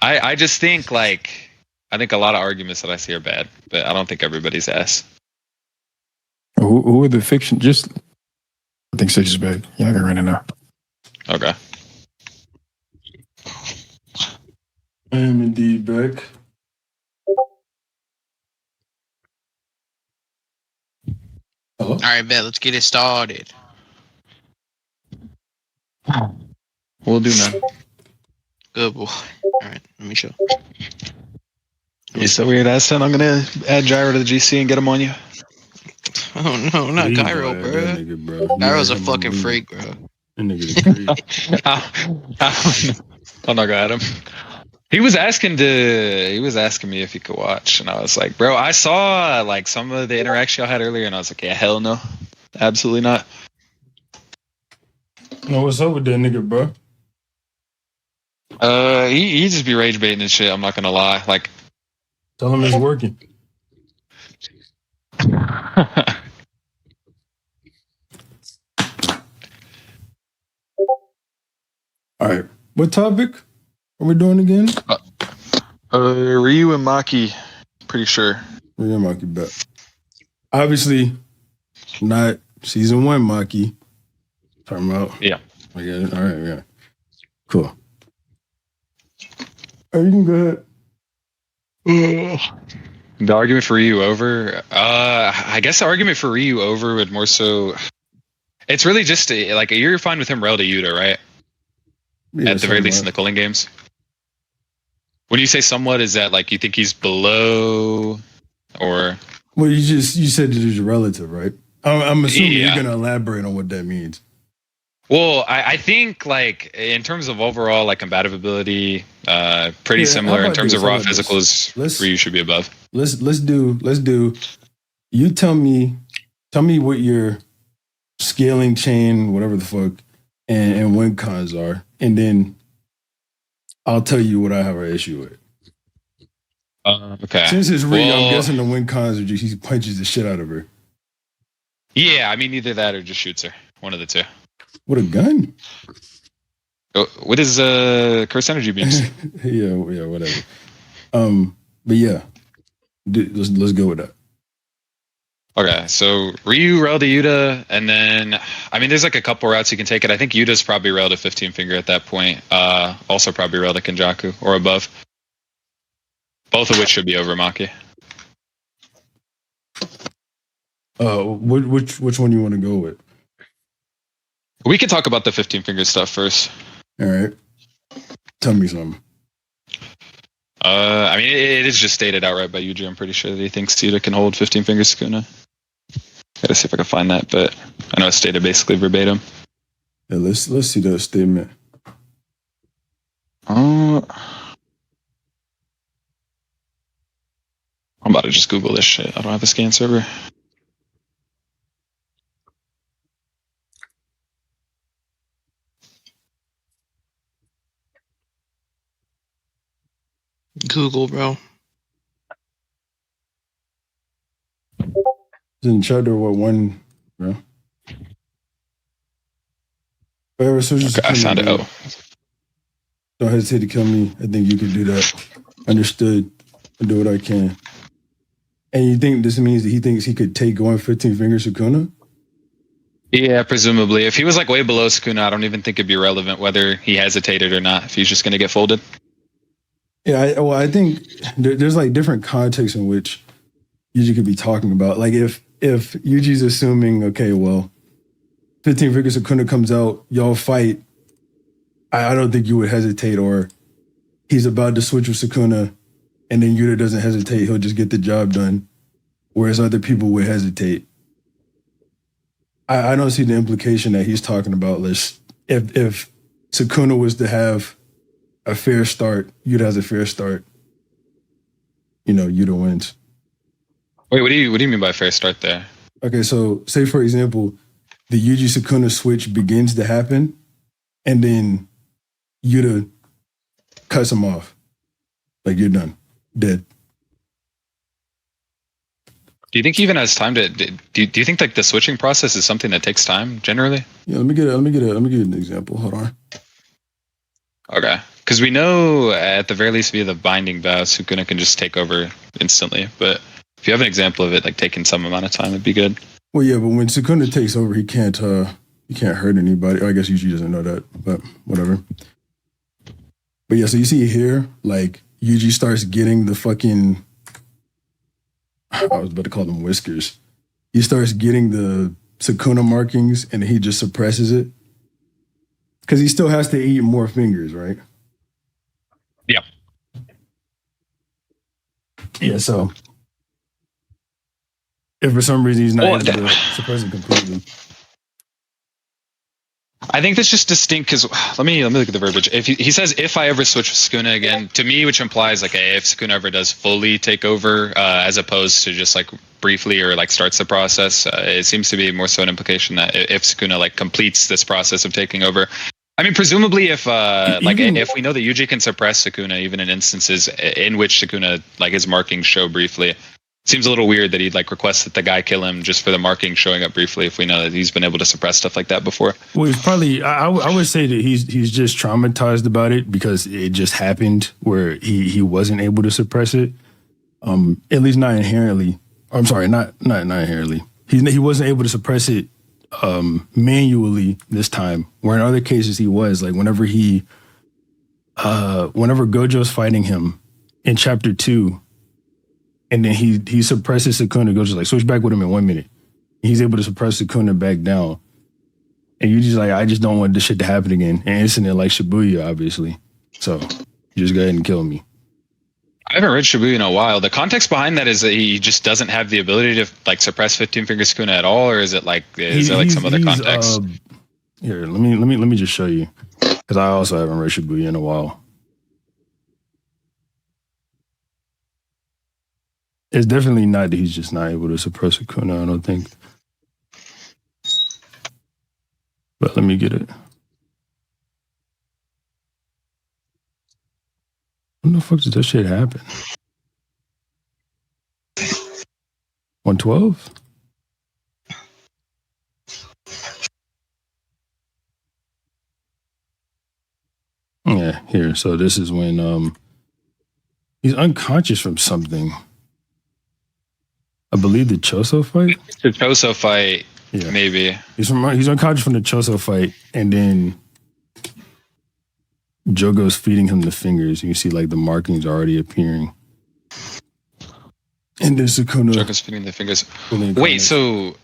I just think like I think a lot of arguments that I see are bad, but I don't think everybody's ass. Who are the fiction? Just I think Six is bad. Yeah, I can run it now. Okay. I am indeed back. Hello? All right, bet. Let's get it started. We'll do, man. Good boy. All right, let me show. You so weird ass son. I'm gonna add Gyro to the GC and get him on you. Oh no, not Please Gyro, don't add bro. that nigga, bro. Gyro's a Yeah, fucking him, freak, bro. That nigga is crazy. I'm not gonna add him. He was asking me if he could watch, and I was like, bro, I saw like some of the interaction y'all had earlier, and I was like, yeah, hell no, absolutely not. No, what's up with that nigga, bro? He just be rage baiting and shit. I'm not gonna lie, like. Tell him it's working. All right, what topic are we doing again? Ryu and Maki, pretty sure. Ryu and Maki, bet. Obviously, not season 1 Maki. Talking about. Yeah. I get it. All right, yeah. Cool. All right, you can go ahead. The argument for Ryu over, I guess the argument for Ryu over would more so. It's really just like you're fine with him rel to Yuta, right? Yeah, At the very least in the Culling games. When you say somewhat, is that like you think he's below, or? Well, you said it is relative, right? I'm assuming Yeah. you're gonna elaborate on what that means. Well, I think like in terms of overall like compatibility, pretty similar. In terms of raw physicals, Ryu should be above. Let's do. You tell me what your scaling chain, whatever the fuck, and win cons are, and then I'll tell you what I have an issue with. Okay. Since it's Ryu, I'm guessing the win cons are just he punches the shit out of her. Yeah, I mean either that or just shoots her. One of the two. With a gun? What is curse energy beams? yeah, whatever. But yeah, let's go with that. Okay, so Ryu rel to Yuta, and then I mean there's like a couple routes you can take it. I think Yuta's probably rel to 15 finger at that point. Also probably rel to Kenjaku or above. Both of which should be over Maki. Which one you want to go with? We can talk about the 15 finger stuff first. All right. Tell me something. I mean, it is just stated outright by Yuji. I'm pretty sure that he thinks Yuta can hold 15 finger Sukuna. Gotta see if I can find that, but I know it's stated basically verbatim. Yeah, let's see that statement. I'm about to just Google this shit. I don't have a scan server. Google, bro. It's in chapter what one, bro? Whatever switches Okay, I found it. Oh. Don't hesitate to kill me. I think you can do that. Understood. I'll do what I can. And you think this means that he thinks he could take going 15 finger Sukuna? Yeah, presumably. If he was like way below Sukuna, I don't even think it'd be relevant whether he hesitated or not. If he's just gonna get folded. Yeah, I think there's like different contexts in which Yuji could be talking about. Like if Yuji's assuming, okay, well, 15 finger Sukuna comes out, y'all fight. I don't think you would hesitate, or he's about to switch with Sukuna and then Yuta doesn't hesitate, he'll just get the job done. Whereas other people would hesitate. I don't see the implication that he's talking about. If Sukuna was to have a fair start, Yuta has a fair start. You know, Yuta wins. Wait, what do you mean by fair start there? Okay, so say for example, the Yuji Sukuna switch begins to happen, and then Yuta cuts him off. Like, you're done. Dead. Do you think he even has time to? Do you think like the switching process is something that takes time generally? Yeah, let me get an example. Hold on. Okay, Because we know at the very least via the binding vow, Sukuna can just take over instantly. But if you have an example of it like taking some amount of time, it'd be good. Well, yeah, but when Sukuna takes over, he can't hurt anybody. I guess Yuji doesn't know that, but whatever. But yeah, so you see here, like Yuji starts getting the fucking, I was about to call them whiskers. He starts getting the Sukuna markings and he just suppresses it. Because he still has to eat more fingers, right? Yeah. Yeah, so if for some reason he's not able to suppress it completely. I think that's just distinct because let me look at the verbiage. If he says if I ever switch with Sukuna again, to me, which implies like if Sukuna ever does fully take over, as opposed to just like briefly or like starts the process, it seems to be more so an implication that if Sukuna like completes this process of taking over. I mean, presumably, if if we know that Yuji can suppress Sukuna, even in instances in which Sukuna like his markings show briefly, it seems a little weird that he'd like request that the guy kill him just for the marking showing up briefly. If we know that he's been able to suppress stuff like that before, well, he's probably. I would say that he's just traumatized about it because it just happened where he wasn't able to suppress it. At least not inherently. I'm sorry, not inherently. He wasn't able to suppress it manually this time, where in other cases he was. Like whenever Gojo's fighting him in chapter 2, and then he suppresses Sukuna. Gojo's like, switch back with him in 1 minute. He's able to suppress Sukuna back down, and you just like, I just don't want this shit to happen again. And incident like Shibuya, obviously. So just go ahead and kill me. I haven't read Shibuya in a while. The context behind that is that he just doesn't have the ability to like suppress 15 Finger Sukuna at all, or is it like is there like some other context? Here, let me just show you, because I also haven't read Shibuya in a while. It's definitely not that he's just not able to suppress Sukuna, I don't think. But let me get it. When the fuck did that shit happen? 112? Yeah, here. So this is when he's unconscious from something. I believe the Choso fight. The Choso fight, yeah. Maybe. He's unconscious from the Choso fight, and then Jogo's feeding him the fingers. You see like the markings already appearing. And then Sukuna. Jogo's feeding the fingers. Wait, so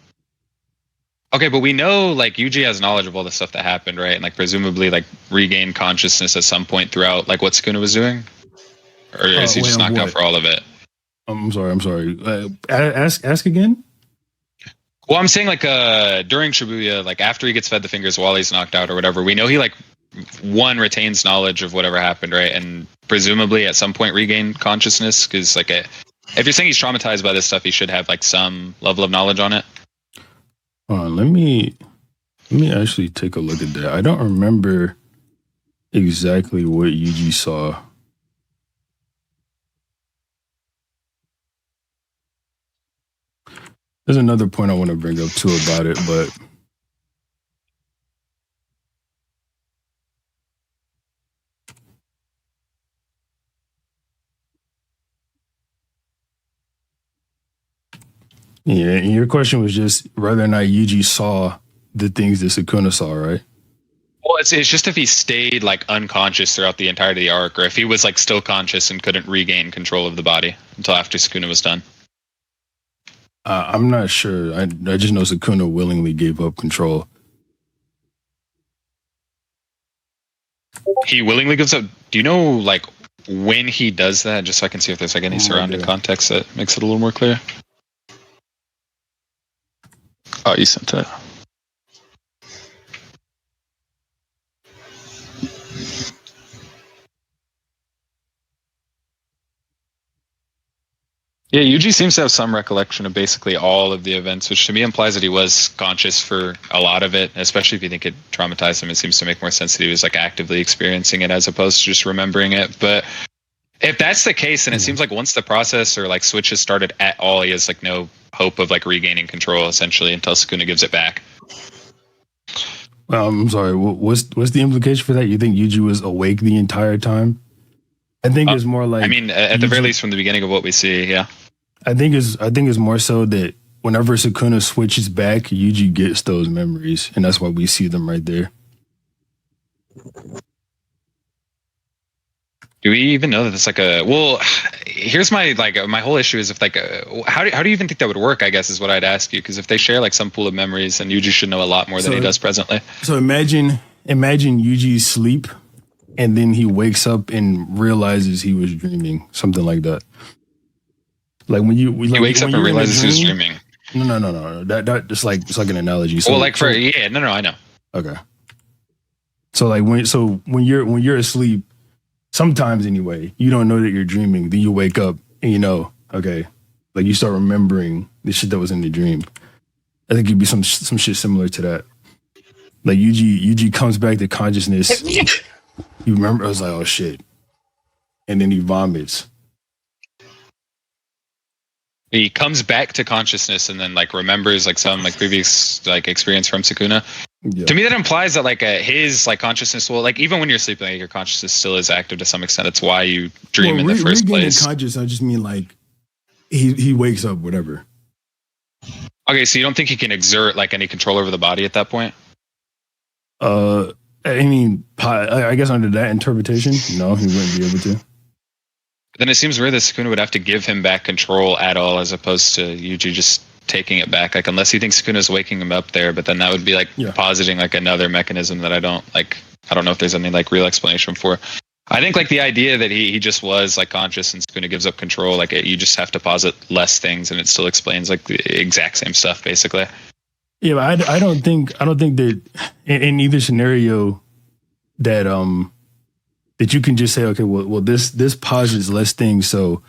okay, but we know like Yuji has knowledge of all the stuff that happened, right? And like presumably like regained consciousness at some point throughout like what Sukuna was doing? Or is he just knocked out for all of it? I'm sorry. Ask again? Well, I'm saying like during Shibuya, like after he gets fed the fingers while he's knocked out or whatever, we know he like retains knowledge of whatever happened, right? And presumably at some point regain consciousness, because like if you're saying he's traumatized by this stuff, he should have like some level of knowledge on it. Hold on, let me actually take a look at that. I don't remember exactly what Yuji saw. There's another point I want to bring up too about it, but yeah, and your question was just whether or not Yuji saw the things that Sukuna saw, right? Well, it's just if he stayed like unconscious throughout the entirety of the arc, or if he was like still conscious and couldn't regain control of the body until after Sukuna was done. I'm not sure. I just know Sukuna willingly gave up control. He willingly gives up. Do you know like when he does that? Just so I can see if there's like any surrounding context that makes it a little more clear. Oh, you sent that. Yeah, Yuji seems to have some recollection of basically all of the events, which to me implies that he was conscious for a lot of it, especially if you think it traumatized him. It seems to make more sense that he was like actively experiencing it as opposed to just remembering it. But if that's the case, then it seems like once the process or like switch has started at all, he has like no hope of like regaining control essentially until Sukuna gives it back. I'm sorry. What's the implication for that? You think Yuji was awake the entire time? I think it's more like. I mean, at the very least, from the beginning of what we see, yeah. I think it's more so that whenever Sukuna switches back, Yuji gets those memories, and that's why we see them right there. Do we even know that it's like a? Well, here's my my whole issue is if like how do you even think that would work? I guess is what I'd ask you, because if they share like some pool of memories, then Yuji should know a lot more than he does presently. So imagine Yuji's sleep, and then he wakes up and realizes he was dreaming, something like that. Like when you he wakes up and realizes he was dreaming. No. That it's like an analogy. So, well, like for no, I know. Okay. So like when you're asleep. Sometimes anyway, you don't know that you're dreaming. Then you wake up and you know, okay, like you start remembering the shit that was in the dream. I think it'd be some shit similar to that. Like Yuji comes back to consciousness. You remember? I was like, oh shit, and then he vomits. He comes back to consciousness and then like remembers like some like previous like experience from Sukuna. Yeah. To me, that implies that like his like consciousness will like even when you're sleeping, like, your consciousness still is active to some extent. That's why you dream in the first place. Conscious, I just mean like he wakes up, whatever. Okay, so you don't think he can exert like any control over the body at that point? I mean, I guess under that interpretation, no, he wouldn't be able to. Then it seems weird that Sukuna would have to give him back control at all, as opposed to Yuji just taking it back. Like, unless he thinks Sukuna's waking him up there, but then that would be like positing like another mechanism that I don't know if there's any like real explanation for. I think like the idea that he just was like conscious and Sukuna gives up control, like you just have to posit less things and it still explains like the exact same stuff basically. Yeah, but I don't think that in either scenario that that you can just say, okay, well this posits less things, so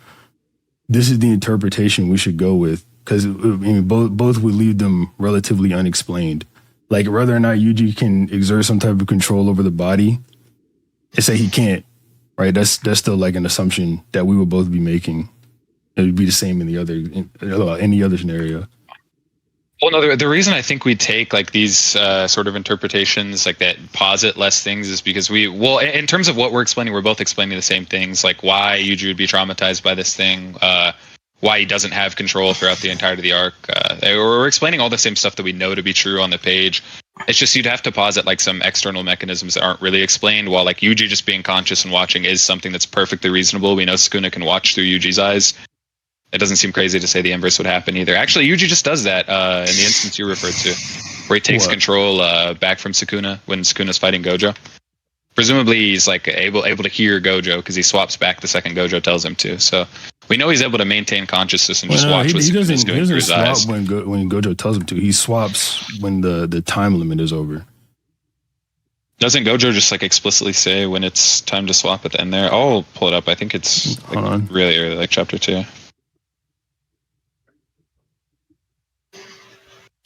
this is the interpretation we should go with, because I mean, both would leave them relatively unexplained. Like whether or not Yuji can exert some type of control over the body, and say he can't, right? That's still like an assumption that we would both be making. It would be the same in any other scenario. Well, no, the reason I think we take like these sort of interpretations like that posit less things is because in terms of what we're explaining, we're both explaining the same things, like why Yuji would be traumatized by this thing, why he doesn't have control throughout the entirety of the arc. We're explaining all the same stuff that we know to be true on the page. It's just you'd have to posit like some external mechanisms that aren't really explained, while like Yuji just being conscious and watching is something that's perfectly reasonable. We know Sukuna can watch through Yuji's eyes. It doesn't seem crazy to say the inverse would happen either. Actually, Yuji just does that in the instance you referred to, where he takes control back from Sukuna when Sukuna's fighting Gojo. Presumably, he's like able to hear Gojo because he swaps back the second Gojo tells him to. So we know he's able to maintain consciousness and just watch what Sukuna's doing through his eyes. When Gojo tells him to, he swaps when the time limit is over. Doesn't Gojo just like explicitly say when it's time to swap at the end there? I'll pull it up. I think it's like really early, like chapter 2.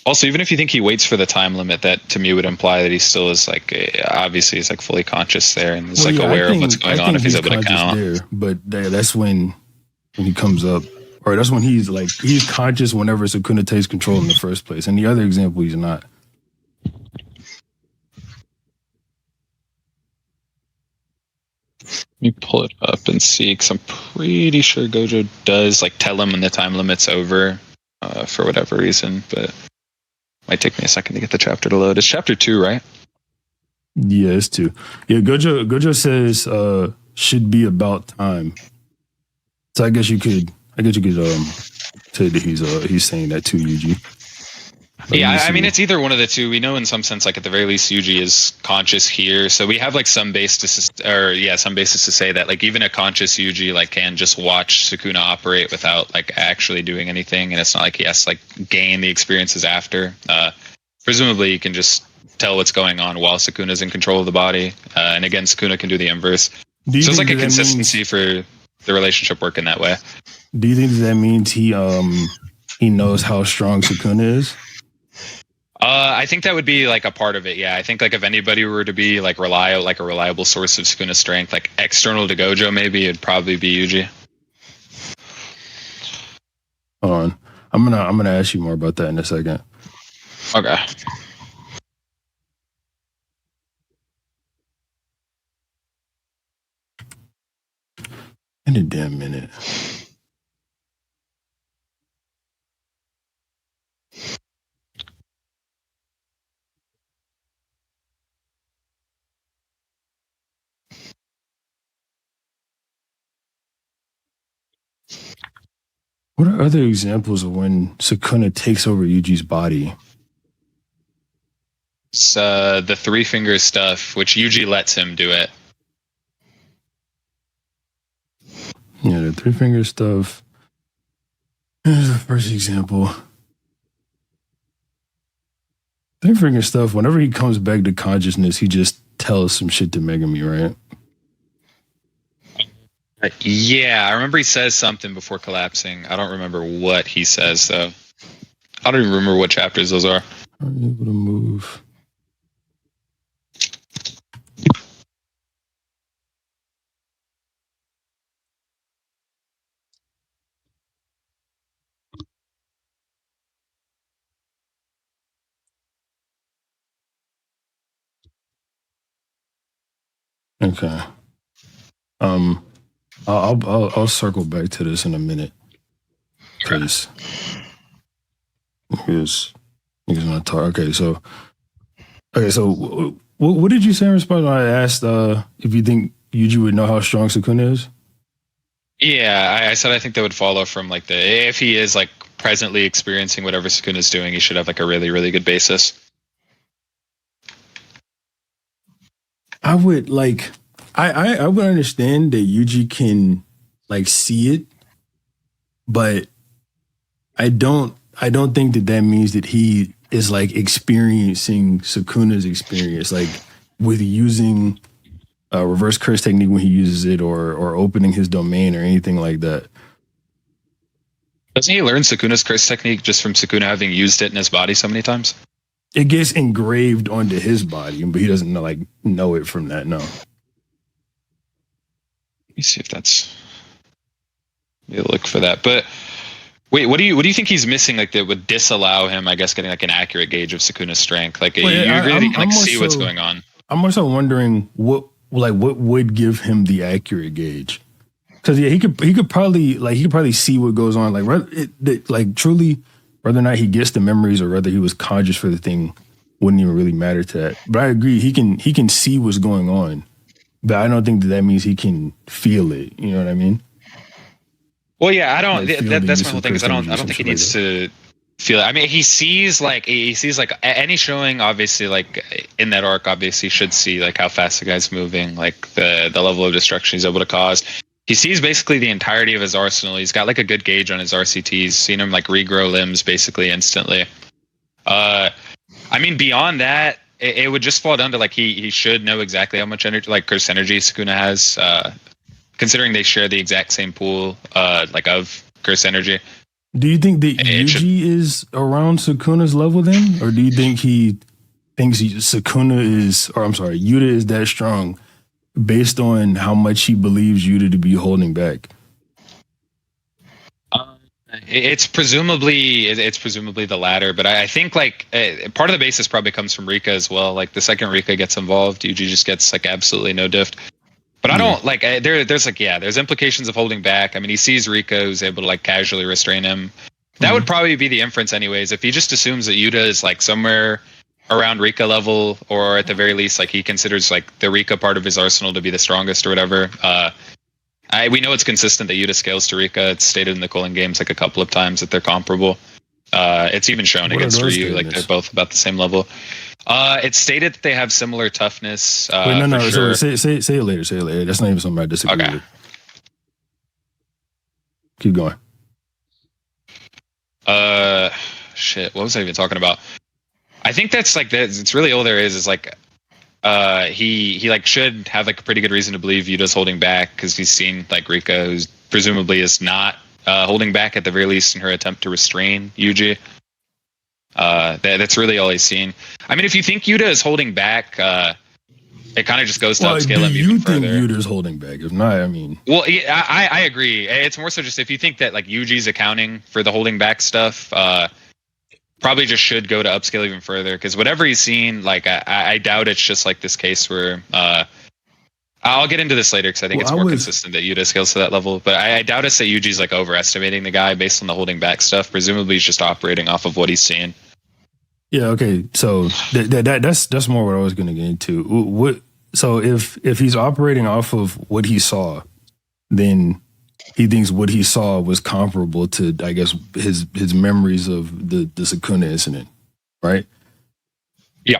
Also, even if you think he waits for the time limit, that to me would imply that he still is like, obviously he's like fully conscious there and is like aware of what's going on if he's able to count. There, but that's when he comes up, or that's when he's conscious whenever Sukuna takes control in the first place. And the other example, he's not. Let me pull it up and see, because I'm pretty sure Gojo does like tell him when the time limit's over for whatever reason, but might take me a second to get the chapter to load. It's chapter 2, right? Yeah, it's 2. Yeah, Gojo says should be about time. So I guess you could say that he's saying that to Yuji. Yeah, I mean, it's either one of the two. We know in some sense, like at the very least, Yuji is conscious here, so we have like some basis to say that like even a conscious Yuji like can just watch Sukuna operate without like actually doing anything, and it's not like he has to like gain the experiences after. Presumably, you can just tell what's going on while Sukuna's in control of the body, and again, Sukuna can do the inverse. So it's like a consistency for the relationship work in that way. Do you think that means he knows how strong Sukuna is? I think that would be like a part of it. Yeah, I think like if anybody were to be like a reliable source of Sukuna's strength, like external to Gojo, maybe it'd probably be Yuji. Hold on, I'm gonna ask you more about that in a second. Okay. a damn minute. What are other examples of when Sukuna takes over Yuji's body? It's the three finger stuff, which Yuji lets him do it. Yeah, the three finger stuff. Here's the first example. Three finger stuff, whenever he comes back to consciousness, he just tells some shit to Megami, right? Yeah, I remember he says something before collapsing. I don't remember what he says, though. I don't even remember what chapters those are. Are you able to move? Okay. I'll circle back to this in a minute. Because niggas want to talk. Okay, so what did you say in response when I asked if you think Yuji would know how strong Sukuna is? Yeah, I said I think that would follow from like if he is like presently experiencing whatever Sukuna's doing, he should have like a really, really good basis. I would like I would understand that Yuji can like see it, but I don't think that means that he is like experiencing Sukuna's experience, like with using a reverse curse technique when he uses it, or opening his domain or anything like that. Doesn't he learn Sukuna's curse technique just from Sukuna having used it in his body so many times? It gets engraved onto his body, but he doesn't know it from that. No. Let me see if that's. Maybe look for that. But wait, what do you think he's missing? Like that would disallow him, I guess, getting like an accurate gauge of Sukuna's strength. Like you really can see what's going on. I'm also wondering what would give him the accurate gauge. Because yeah, he could probably see what goes on. Like truly, whether or not he gets the memories or whether he was conscious for the thing wouldn't even really matter to that. But I agree, he can see what's going on, but I don't think that means he can feel it. You know what I mean? Well, yeah, I don't. That's my whole thing. Is I don't think he needs to feel it. I mean, he sees like any showing. Obviously, like in that arc, obviously should see like how fast the guy's moving, like the level of destruction he's able to cause. He sees basically the entirety of his arsenal. He's got like a good gauge on his RCTs. Seen him like regrow limbs basically instantly. I mean, beyond that, it would just fall down to like he should know exactly how much energy, like curse energy, Sukuna has. Considering they share the exact same pool, like of curse energy. Do you think that Yuji is around Sukuna's level then, or do you think he thinks Yuta is that strong? Based on how much he believes Yuta to be holding back? It's presumably the latter, but I think like part of the basis probably comes from Rika as well. Like the second Rika gets involved, Yuji just gets like absolutely no diff. But I don't like there's implications of holding back. I mean, he sees Rika who's able to like casually restrain him. That would probably be the inference anyways. If he just assumes that Yuta is like somewhere around Rika level, or at the very least, like he considers like the Rika part of his arsenal to be the strongest or whatever. We know it's consistent that Yuta scales to Rika. It's stated in the Culling games like a couple of times that they're comparable. It's even shown against Ryu, like they're both about the same level. It's stated that they have similar toughness. No. Sure. So say it later. Say it later. That's not even something I disagree with. Keep going. Shit. What was I even talking about? I think that's like that. It's really all there is like he like should have like a pretty good reason to believe Yuta's holding back because he's seen like Rika, who's presumably is not holding back at the very least in her attempt to restrain Yuji. That's really all he's seen. I mean, if you think Yuta is holding back, it kind of just goes to upscale him even further. Do you think Yuta's holding back? If not, I mean... Well, yeah, I agree. It's more so just if you think that like Yuji's accounting for the holding back stuff, probably just should go to upscale even further because whatever he's seen, like I doubt it's just like this case where I I'll get into this later because I think Well, it's more consistent that Yuta scales to that level. But I doubt us that Yuji's like overestimating the guy based on the holding back stuff. Presumably, he's just operating off of what he's seeing. Yeah. Okay. So that's more what I was going to get into. What? So if he's operating off of what he saw, then he thinks what he saw was comparable to, I guess, his memories of the Sukuna incident, right? Yeah.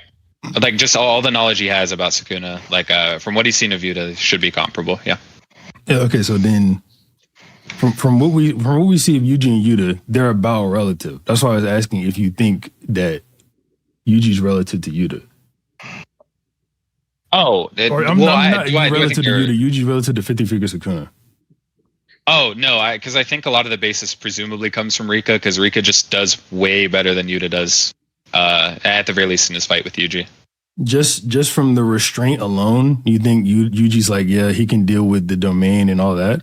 Like just all the knowledge he has about Sukuna, like from what he's seen of Yuta, should be comparable. Yeah. Yeah. Okay. So then, from what we see of Yuji and Yuta, they're about relative. That's why I was asking if you think that Yuji's relative to Yuta. Oh, I'm not relative to Yuta. Yuji's relative to 50 Figure Sukuna. Oh no, because I think a lot of the basis presumably comes from Rika, because Rika just does way better than Yuta does, at the very least in his fight with Yuji. Just from the restraint alone, you think Yuji's like, yeah, he can deal with the domain and all that?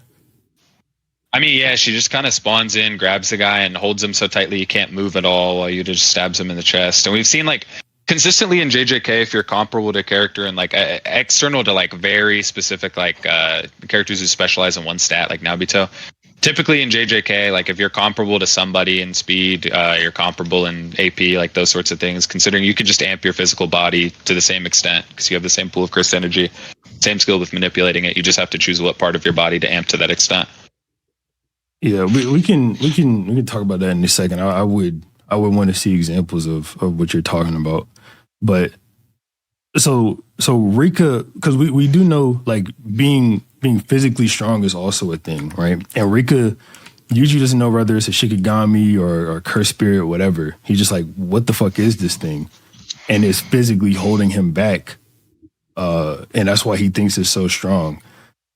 I mean, yeah, she just kind of spawns in, grabs the guy, and holds him so tightly he can't move at all while Yuta just stabs him in the chest. And we've seen like consistently in JJK, if you're comparable to a character and like external to like very specific like characters who specialize in one stat, like Nobito. Typically in JJK, like if you're comparable to somebody in speed, you're comparable in AP, like those sorts of things. Considering you could just amp your physical body to the same extent because you have the same pool of curse energy, same skill with manipulating it. You just have to choose what part of your body to amp to that extent. Yeah, we can talk about that in a second. I would want to see examples of what you're talking about. But so Rika, because we do know like being physically strong is also a thing, right? And Rika usually doesn't know whether it's a Shikigami or curse spirit or whatever. He's just like, what the fuck is this thing? And it's physically holding him back. And that's why he thinks it's so strong.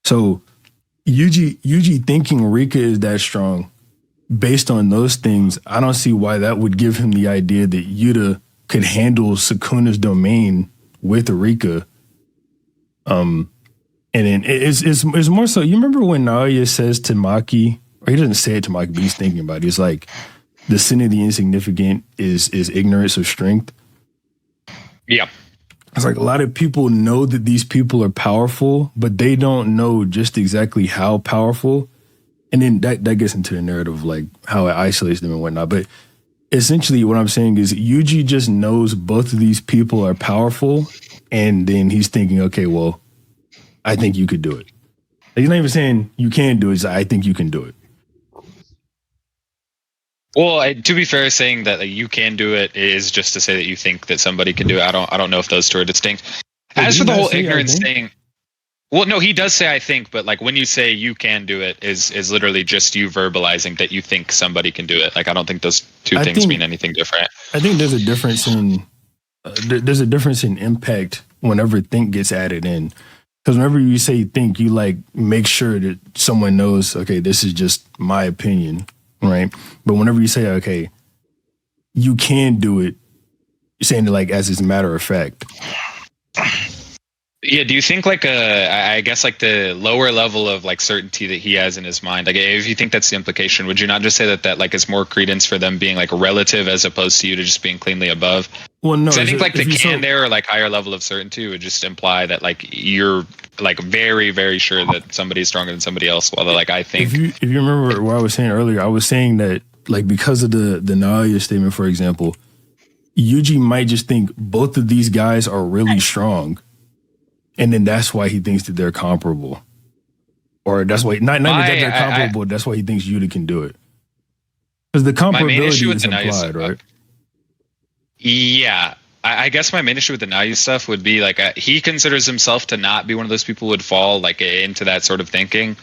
So Yuji thinking Rika is that strong, based on those things, I don't see why that would give him the idea that Yuta could handle Sukuna's domain with Rika. And then it's more so. You remember when Naoya says to Maki, or he doesn't say it to Maki, but he's thinking about it. He's like, the sin of the insignificant is ignorance of strength. Yeah. It's like a lot of people know that these people are powerful, but they don't know just exactly how powerful. And then that gets into the narrative of like how it isolates them and whatnot. But essentially what I'm saying is Yuji just knows both of these people are powerful. And then he's thinking, okay, well, I think you could do it. He's not even saying you can do it. He's like, I think you can do it. Well, to be fair, saying that like, you can do it is just to say that you think that somebody can do it. I don't know if those two are distinct. As for the whole ignorance thing, well, no, he does say I think, but like when you say you can do it is literally just you verbalizing that you think somebody can do it. Like I don't think those two things mean anything different. I think there's a difference in impact whenever think gets added in. Because whenever you say think, you like make sure that someone knows, okay, this is just my opinion, right? But whenever you say, okay, you can do it, you're saying it like as a matter of fact. Yeah, do you think like I guess like the lower level of like certainty that he has in his mind, like if you think that's the implication, would you not just say that like is more credence for them being like relative as opposed to you to just being cleanly above? Well, no, I think like the can there or like higher level of certainty would just imply that like you're like very, very sure that somebody's stronger than somebody else. While like I think if you remember what I was saying earlier, I was saying that like because of the Naoya statement, for example, Yuji might just think both of these guys are really strong. And then that's why he thinks that they're comparable. Or that's why, not that they're comparable, that's why he thinks Yuta can do it. Because the comparability is implied, right? Yeah. I guess my main issue with the Nayu stuff would be like he considers himself to not be one of those people who would fall like into that sort of thinking.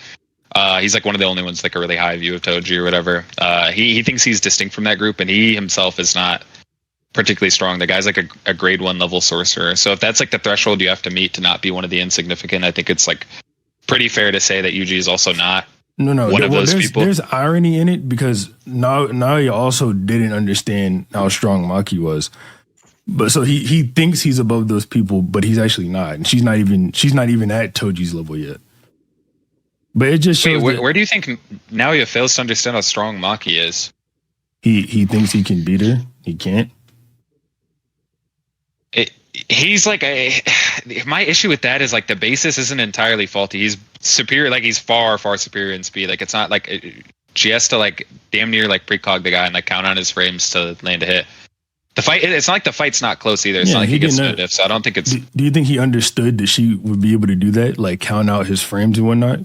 He's like one of the only ones with like a really high view of Toji or whatever. He thinks he's distinct from that group and he himself is not particularly strong. The guy's like a grade 1 level sorcerer. So if that's like the threshold you have to meet to not be one of the insignificant, I think it's like pretty fair to say that Yuji is also not one of those people. There's irony in it because now you also didn't understand how strong Maki was. But so he thinks he's above those people, but he's actually not. And she's not even at Toji's level yet. But it just shows where do you think Naoya fails to understand how strong Maki is? He thinks he can beat her. He can't. He's like my issue with that is like the basis isn't entirely faulty. He's superior, like he's far superior in speed. Like it's not like she has to like damn near like precog the guy and like count on his frames to land a hit. The fight, it's not like the fight's not close either. It's not like he gets no diff, so I don't think it's. Do you think he understood that she would be able to do that, like count out his frames and whatnot?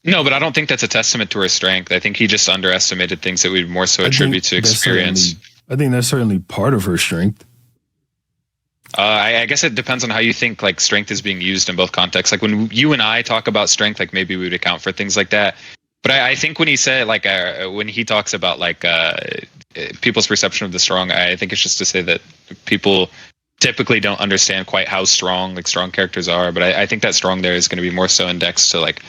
No, but I don't think that's a testament to her strength. I think he just underestimated things that we'd more so attribute to experience. I think that's certainly part of her strength. I guess it depends on how you think like strength is being used in both contexts. Like when you and I talk about strength, like maybe we would account for things like that. But I think when he said like when he talks about like people's perception of the strong, I think it's just to say that people typically don't understand quite how strong like strong characters are. But I think that strong there is going to be more so indexed to like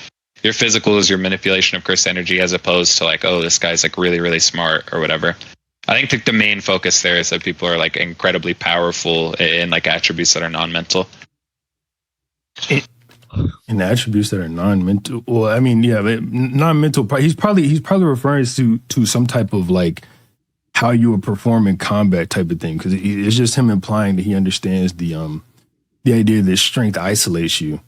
your physical is your manipulation of curse energy as opposed to like, oh, this guy's like really smart or whatever. I think the main focus there is that people are like incredibly powerful in like attributes that are non-mental. In attributes that are non-mental. Well, I mean, yeah, but non-mental. He's probably referring to some type of like how you would perform in combat type of thing, because it's just him implying that he understands the idea that strength isolates you,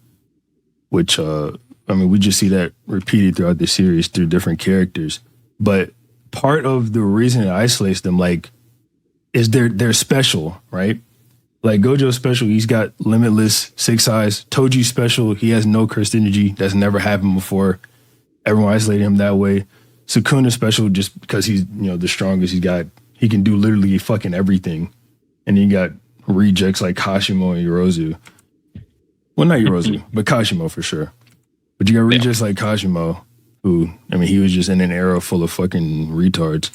which I mean, we just see that repeated throughout the series through different characters, but. Part of the reason it isolates them, like, is they're special, right? Like Gojo's special, he's got limitless 6 eyes. Toji's special, he has no cursed energy. That's never happened before. Everyone isolated him that way. Sukuna's special just because he's the strongest. He can do literally fucking everything. And then you got rejects like Kashimo and Yorozu. Well, not Yorozu, but Kashimo for sure. But you got rejects like Kashimo. Who, I mean, he was just in an era full of fucking retards.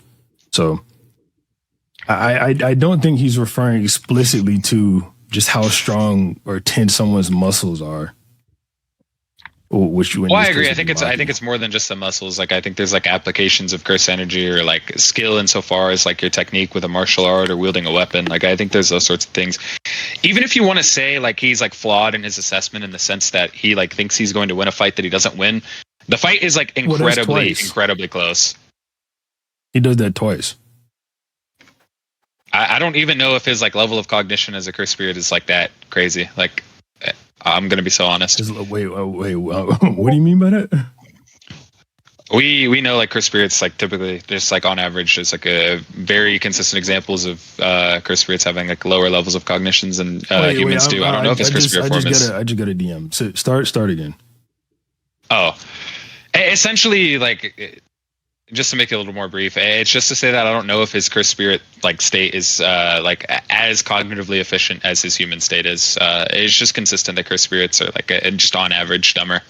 So I don't think he's referring explicitly to just how strong or tense someone's muscles are. Well, I agree. I think it's more than just the muscles. Like I think there's like applications of curse energy or like skill insofar as like your technique with a martial art or wielding a weapon. Like I think there's those sorts of things. Even if you want to say like he's like flawed in his assessment in the sense that he like thinks he's going to win a fight that he doesn't win. The fight is like incredibly close. He does that twice. I don't even know if his like level of cognition as a curse spirit is like that crazy. Like, I'm gonna be so honest. Wait, what do you mean by that? We know like curse spirits like typically just like on average there's like a very consistent examples of curse spirits having like lower levels of cognitions than humans do. I don't know if it's curse spirit form is. I just got a DM. So start again. Oh. Essentially, like, just to make it a little more brief, it's just to say that I don't know if his curse spirit like state is like as cognitively efficient as his human state is. It's just consistent that curse spirits are like just on average dumber.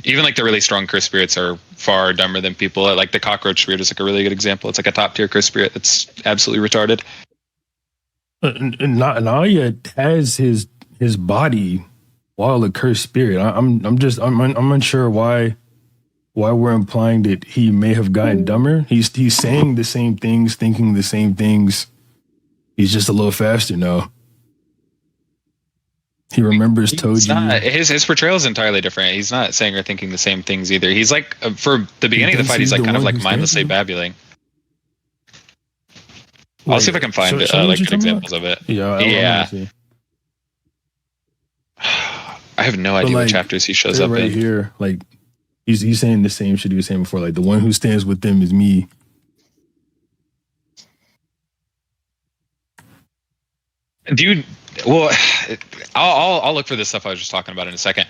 Even like the really strong curse spirits are far dumber than people. Like the cockroach spirit is like a really good example. It's like a top tier curse spirit that's absolutely retarded. Nalia has his body while a cursed spirit. I'm unsure why we're implying that he may have gotten dumber. He's saying the same things, thinking the same things. He's just a little faster now. He remembers Toji. His portrayal is entirely different. He's not saying or thinking the same things either. He's like, for the beginning of the fight, he's like kind of like mindlessly babbling. I'll see if I can find like good examples of it. Yeah. I have no idea what chapters he shows up right in. Here, like he's saying the same shit he was saying before. Like the one who stands with them is me. Dude, well, I'll look for this stuff I was just talking about in a second.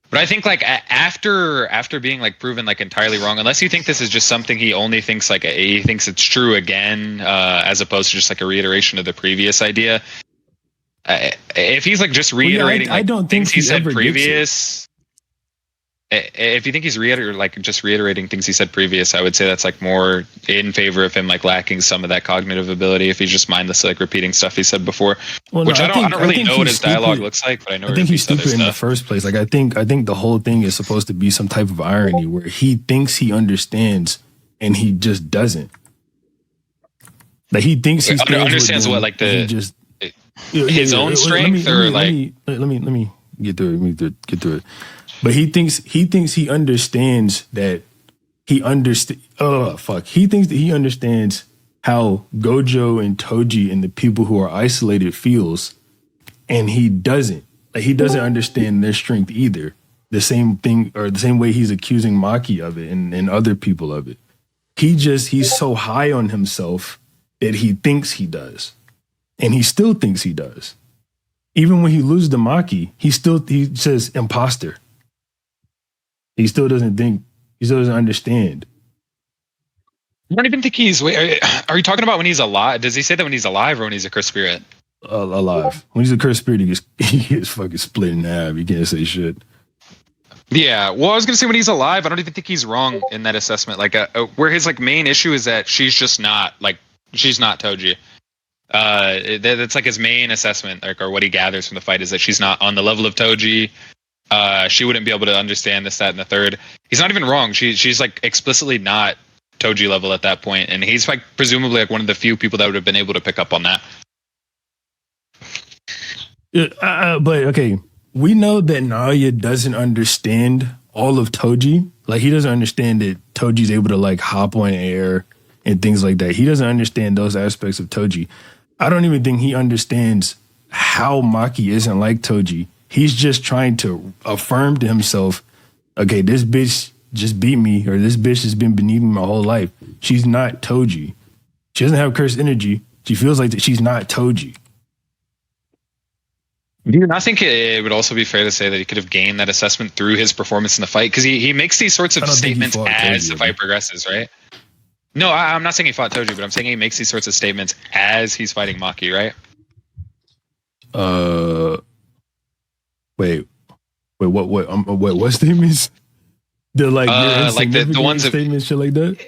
But I think like after being like proven like entirely wrong, unless you think this is just something he only thinks like he thinks it's true again, as opposed to just like a reiteration of the previous idea. If he's like just reiterating I don't think things he said previous. If you think he's reiterating things he said previous, I would say that's like more in favor of him like lacking some of that cognitive ability. If he's just mindlessly like repeating stuff he said before, which I don't really know what his dialogue looks like, but I think he's stupid in the first place. Like I think the whole thing is supposed to be some type of irony where he thinks he understands and he just doesn't. Like he thinks he understands what like the just his own strength or like. Let me get through it. Let me get through it. But he thinks he understands that he understands. He thinks that he understands how Gojo and Toji and the people who are isolated feels, and he doesn't. Like he doesn't understand their strength either. The same thing, or the same way he's accusing Maki of it and other people of it. He's so high on himself that he thinks he does. And he still thinks he does. Even when he loses to Maki, he says imposter. He still doesn't understand. I don't even think he's. Wait, are you talking about when he's alive? Does he say that when he's alive or when he's a cursed spirit? Alive. When he's a cursed spirit, he gets fucking split in half. He can't say shit. Yeah, well, I was gonna say when he's alive, I don't even think he's wrong in that assessment. Like, where his like main issue is that she's not Toji. That's like his main assessment, like, or what he gathers from the fight is that she's not on the level of Toji. She wouldn't be able to understand this, that, and the third. He's not even wrong. She's like explicitly not Toji level at that point, and he's like presumably like one of the few people that would have been able to pick up on that. But okay. We know that Naoya doesn't understand all of Toji. Like, he doesn't understand that Toji's able to, like, hop on air and things like that. He doesn't understand those aspects of Toji. I don't even think he understands how Maki isn't like Toji. He's just trying to affirm to himself, okay, this bitch just beat me, or this bitch has been beneath me my whole life. She's not Toji. She doesn't have cursed energy. She feels like that she's not Toji. Do you not think it would also be fair to say that he could have gained that assessment through his performance in the fight? Because he makes these sorts of statements as the fight progresses, right? No, I'm not saying he fought Toji, but I'm saying he makes these sorts of statements as he's fighting Maki, right? Wait, what statements? They're like the ones that, statements, shit like that.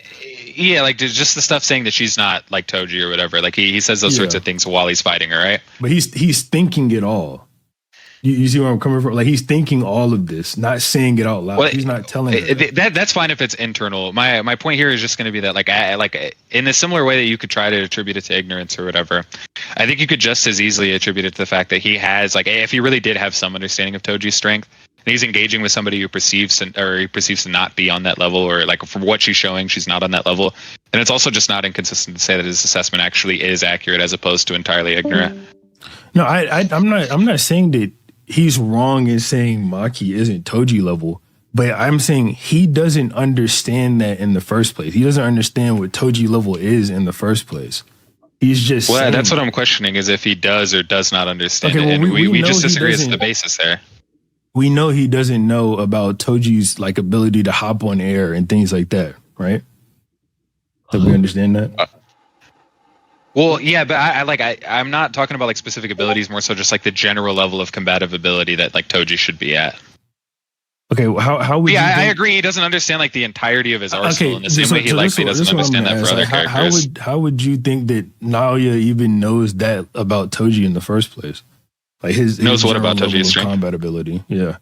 Yeah, like just the stuff saying that she's not like Toji or whatever. Like he says those sorts of things while he's fighting her, right? But he's thinking it all. You see where I'm coming from? Like, he's thinking all of this, not saying it out loud. Well, he's not telling her that's fine if it's internal. My point here is just going to be that like in a similar way that you could try to attribute it to ignorance or whatever, I think you could just as easily attribute it to the fact that he has, like, if he really did have some understanding of Toji's strength, and he's engaging with somebody who perceives to not be on that level, or like from what she's showing, she's not on that level. And it's also just not inconsistent to say that his assessment actually is accurate as opposed to entirely ignorant. No, I'm not saying that he's wrong in saying Maki isn't Toji level, but I'm saying he doesn't understand that in the first place. He doesn't understand what Toji level is in the first place. He's just that's what I'm questioning, is if he does or does not understand it. And we just disagree as to the basis there. We know he doesn't know about Toji's like ability to hop on air and things like that, right? Do we understand that? Well, yeah, but I'm not talking about like specific abilities, more so just like the general level of combative ability that like Toji should be at. Okay, well, how would? Yeah, I agree. He doesn't understand like the entirety of his arsenal in the same way he likely doesn't understand that for other characters. How would you think that Naoya even knows that about Toji in the first place? Like his knows what about Toji's strength? Combat ability? Yeah,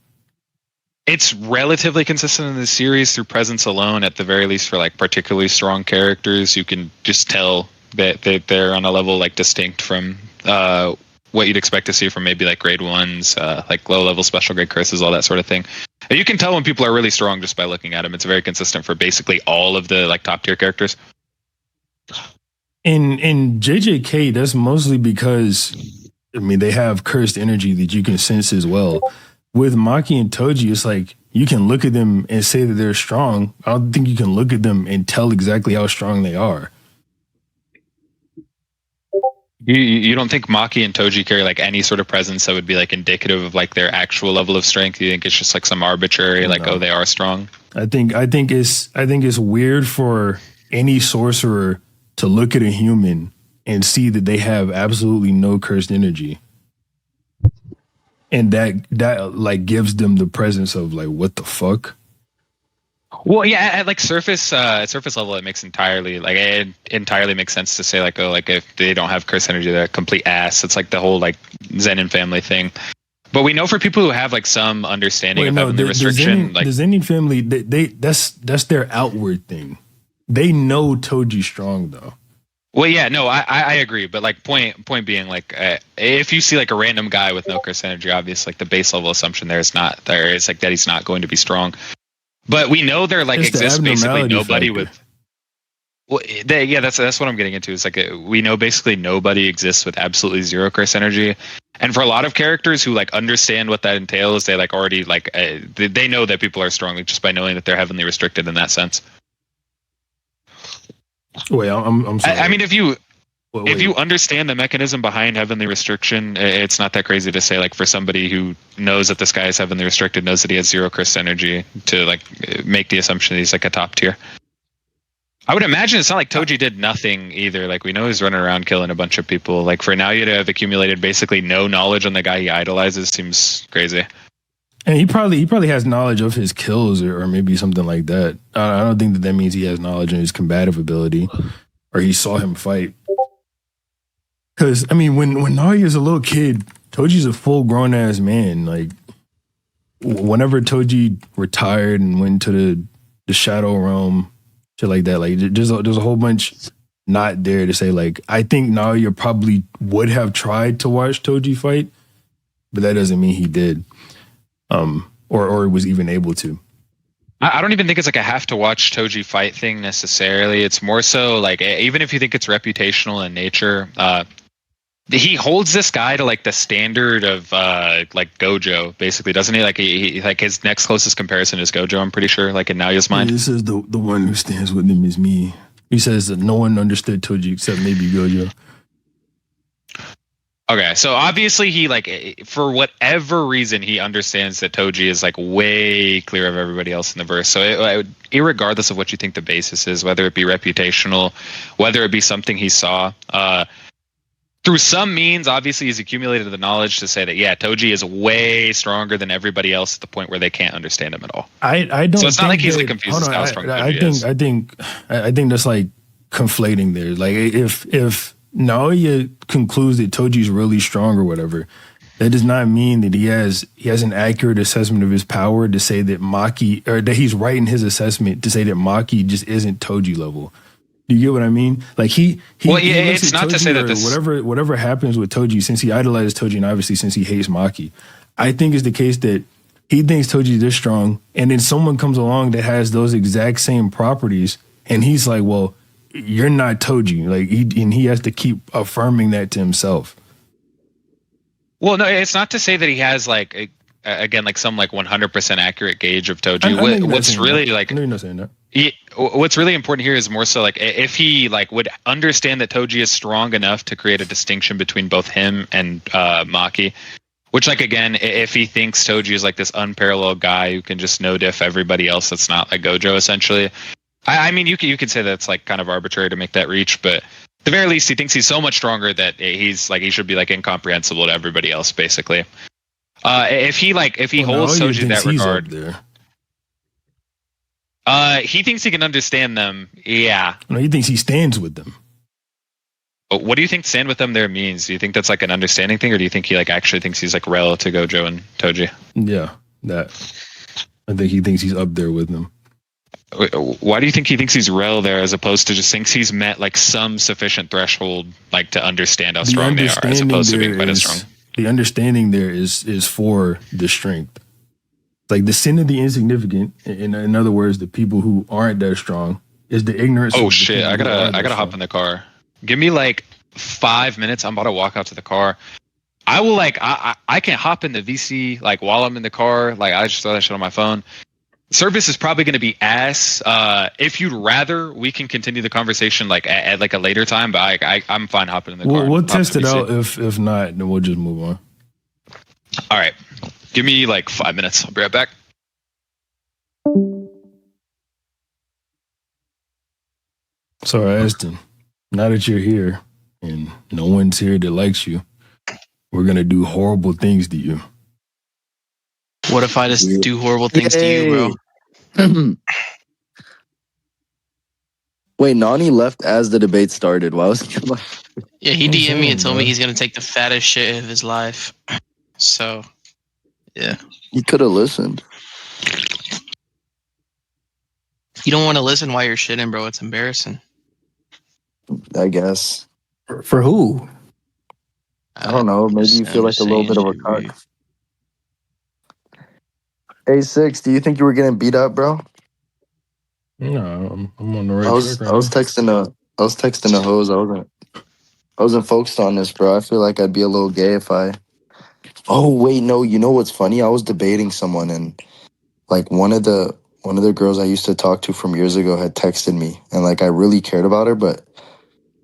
it's relatively consistent in the series through presence alone. At the very least, for like particularly strong characters, you can just tell that they're on a level like distinct from what you'd expect to see from maybe like grade ones, like low level special grade curses, all that sort of thing. And you can tell when people are really strong just by looking at them. It's very consistent for basically all of the like top tier characters. In JJK, that's mostly because, I mean, they have cursed energy that you can sense as well. With Maki and Toji, it's like you can look at them and say that they're strong. I don't think you can look at them and tell exactly how strong they are. You don't think Maki and Toji carry like any sort of presence that would be like indicative of like their actual level of strength? You think it's just like some arbitrary like, oh, they are strong? I think it's weird for any sorcerer to look at a human and see that they have absolutely no cursed energy. And that like gives them the presence of like, what the fuck? Well, yeah, at like surface level, it entirely makes sense to say like, oh, like if they don't have curse energy, they're a complete ass. It's like the whole like Zenin family thing. But we know for people who have like some understanding of having the restriction, the Zenin family, that's their outward thing. They know Toji's strong though. Well, yeah, no, I agree, but like point being like, if you see like a random guy with no curse energy, obviously like the base level assumption there is like that he's not going to be strong. But we know there like exists basically nobody factor. That's what I'm getting into. It's like we know basically nobody exists with absolutely zero curse energy, And for a lot of characters who like understand what that entails, they like already like they know that people are strong just by knowing that they're heavenly restricted in that sense. Wait, I'm sorry. I mean, if you Wait. understand the mechanism behind heavenly restriction, it's not that crazy to say like for somebody who knows that this guy is heavenly restricted, knows that he has 0 Christ energy, to like make the assumption that he's like a top tier. I would imagine it's not like Toji did nothing either. Like we know he's running around killing a bunch of people. Like for Naoya to have accumulated basically no knowledge on the guy he idolizes seems crazy. And he probably has knowledge of his kills or maybe something like that. I don't think that means he has knowledge of his combative ability or he saw him fight. Because I mean, when Naoya is a little kid, Toji's a full grown ass man. Like whenever Toji retired and went to the Shadow Realm. Shit like that. Like there's a whole bunch not there to say like I think Naoya probably would have tried to watch Toji fight, but that doesn't mean he did, or was even able to. I don't even think it's like a have to watch Toji fight thing necessarily. It's more so like even if you think it's reputational in nature, he holds this guy to like the standard of like Gojo, basically, doesn't he? Like he like his next closest comparison is Gojo, I'm pretty sure, like in Naoya's mind. This is the one who stands with him is me. He says that no one understood Toji except maybe Gojo. Okay, so obviously he like for whatever reason he understands that Toji is like way clear of everybody else in the verse. So irregardless of what you think the basis is, whether it be reputational, whether it be something he saw, through some means, obviously, he's accumulated the knowledge to say that, yeah, Toji is way stronger than everybody else at the point where they can't understand him at all. I don't. So it's not like he's like that, confused as to how strong Toji is. I think that's like conflating there. Like if Naoya concludes that Toji's really strong or whatever, that does not mean that he has an accurate assessment of his power to say that Maki, or that he's right in his assessment to say that Maki just isn't Toji level. Do you get what I mean? Like he it's not Toji, to say that this whatever happens with Toji, since he idolizes Toji and obviously since he hates Maki, I think it's the case that he thinks Toji's this strong, and then someone comes along that has those exact same properties, and he's like, "Well, you're not Toji." Like he has to keep affirming that to himself. Well, no, it's not to say that he has like again like some like 100% accurate gauge of Toji. What's really like? I know you're not saying that. What's really important here is more so like if he like would understand that Toji is strong enough to create a distinction between both him and Maki, which like again if he thinks Toji is like this unparalleled guy who can just no diff everybody else that's not like Gojo essentially. I mean you could say that's like kind of arbitrary to make that reach, but at the very least he thinks he's so much stronger that he's like he should be like incomprehensible to everybody else basically. If he holds Toji in that regard. He thinks he can understand them. Yeah. No, he thinks he stands with them. But what do you think stand with them there means? Do you think that's like an understanding thing, or do you think he like actually thinks he's like rel to Gojo and Toji? Yeah, that. I think he thinks he's up there with them. Why do you think he thinks he's rel there as opposed to just thinks he's met like some sufficient threshold like to understand how strong they are as opposed to being quite as strong? The understanding there is for the strength. Like the sin of the insignificant, in other words, the people who aren't that strong, is the ignorance. Oh shit! I gotta hop in the car. Give me like 5 minutes. I'm about to walk out to the car. I will like I can hop in the VC like while I'm in the car. Like I just saw that shit on my phone. Service is probably going to be ass. If you'd rather, we can continue the conversation like at like a later time. But I'm fine hopping in the car. We'll test it out. If not, then we'll just move on. All right. Give me like 5 minutes. I'll be right back. So Aston, now that you're here and no one's here that likes you, we're gonna do horrible things to you. What if I just do horrible things to you, bro? Wait, Nani left as the debate started. Why was he like? Yeah, he DM'd me and told me he's gonna take the fattest shit of his life. So, yeah. You could have listened. You don't want to listen while you're shitting, bro. It's embarrassing. I guess. For who? I don't know. Maybe you feel like a little bit of a cuck. A6, do you think you were getting beat up, bro? No, I'm on the right I was texting the hoes. I wasn't focused on this, bro. I feel like I'd be a little gay if I Oh wait, no. You know what's funny? I was debating someone, and like one of the girls I used to talk to from years ago had texted me, and like I really cared about her, but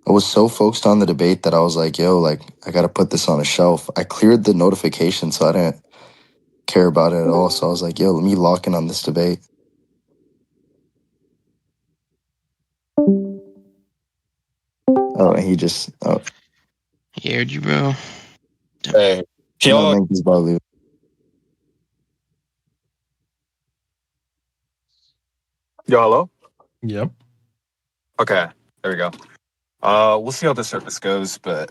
I was so focused on the debate that I was like, yo, like I gotta put this on a shelf. I cleared the notification, so I didn't care about it at all. So I was like, yo, let me lock in on this debate. Oh, and he just He aired you, bro. Hey, no, man, he's about to leave. yo, hello. Yep. Okay, there we go. We'll see how the service goes, but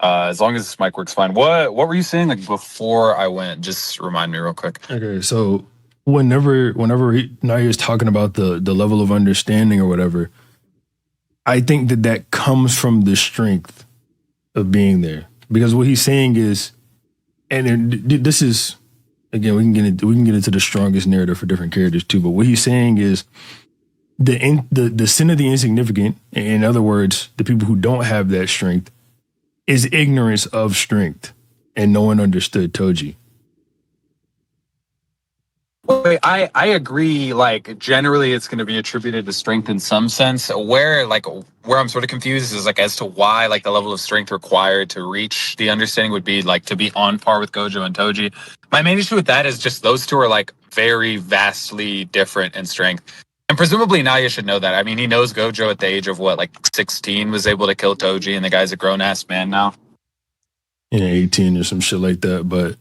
as long as this mic works fine. What were you saying like before I went? Just remind me real quick. Okay, so whenever Naya's talking about the level of understanding or whatever, I think that comes from the strength of being there, because what he's saying is, and this is again we can get into the strongest narrative for different characters too, but what he's saying is the sin of the insignificant, in other words, the people who don't have that strength, is ignorance of strength, and no one understood Toji. Wait, I agree. Like generally, it's going to be attributed to strength in some sense. Where I'm sort of confused is like as to why like the level of strength required to reach the understanding would be like to be on par with Gojo and Toji. My main issue with that is just those two are like very vastly different in strength. And presumably Naya should know that. I mean, he knows Gojo at the age of what, like 16, was able to kill Toji, and the guy's a grown ass man now. Yeah, 18 or some shit like that. But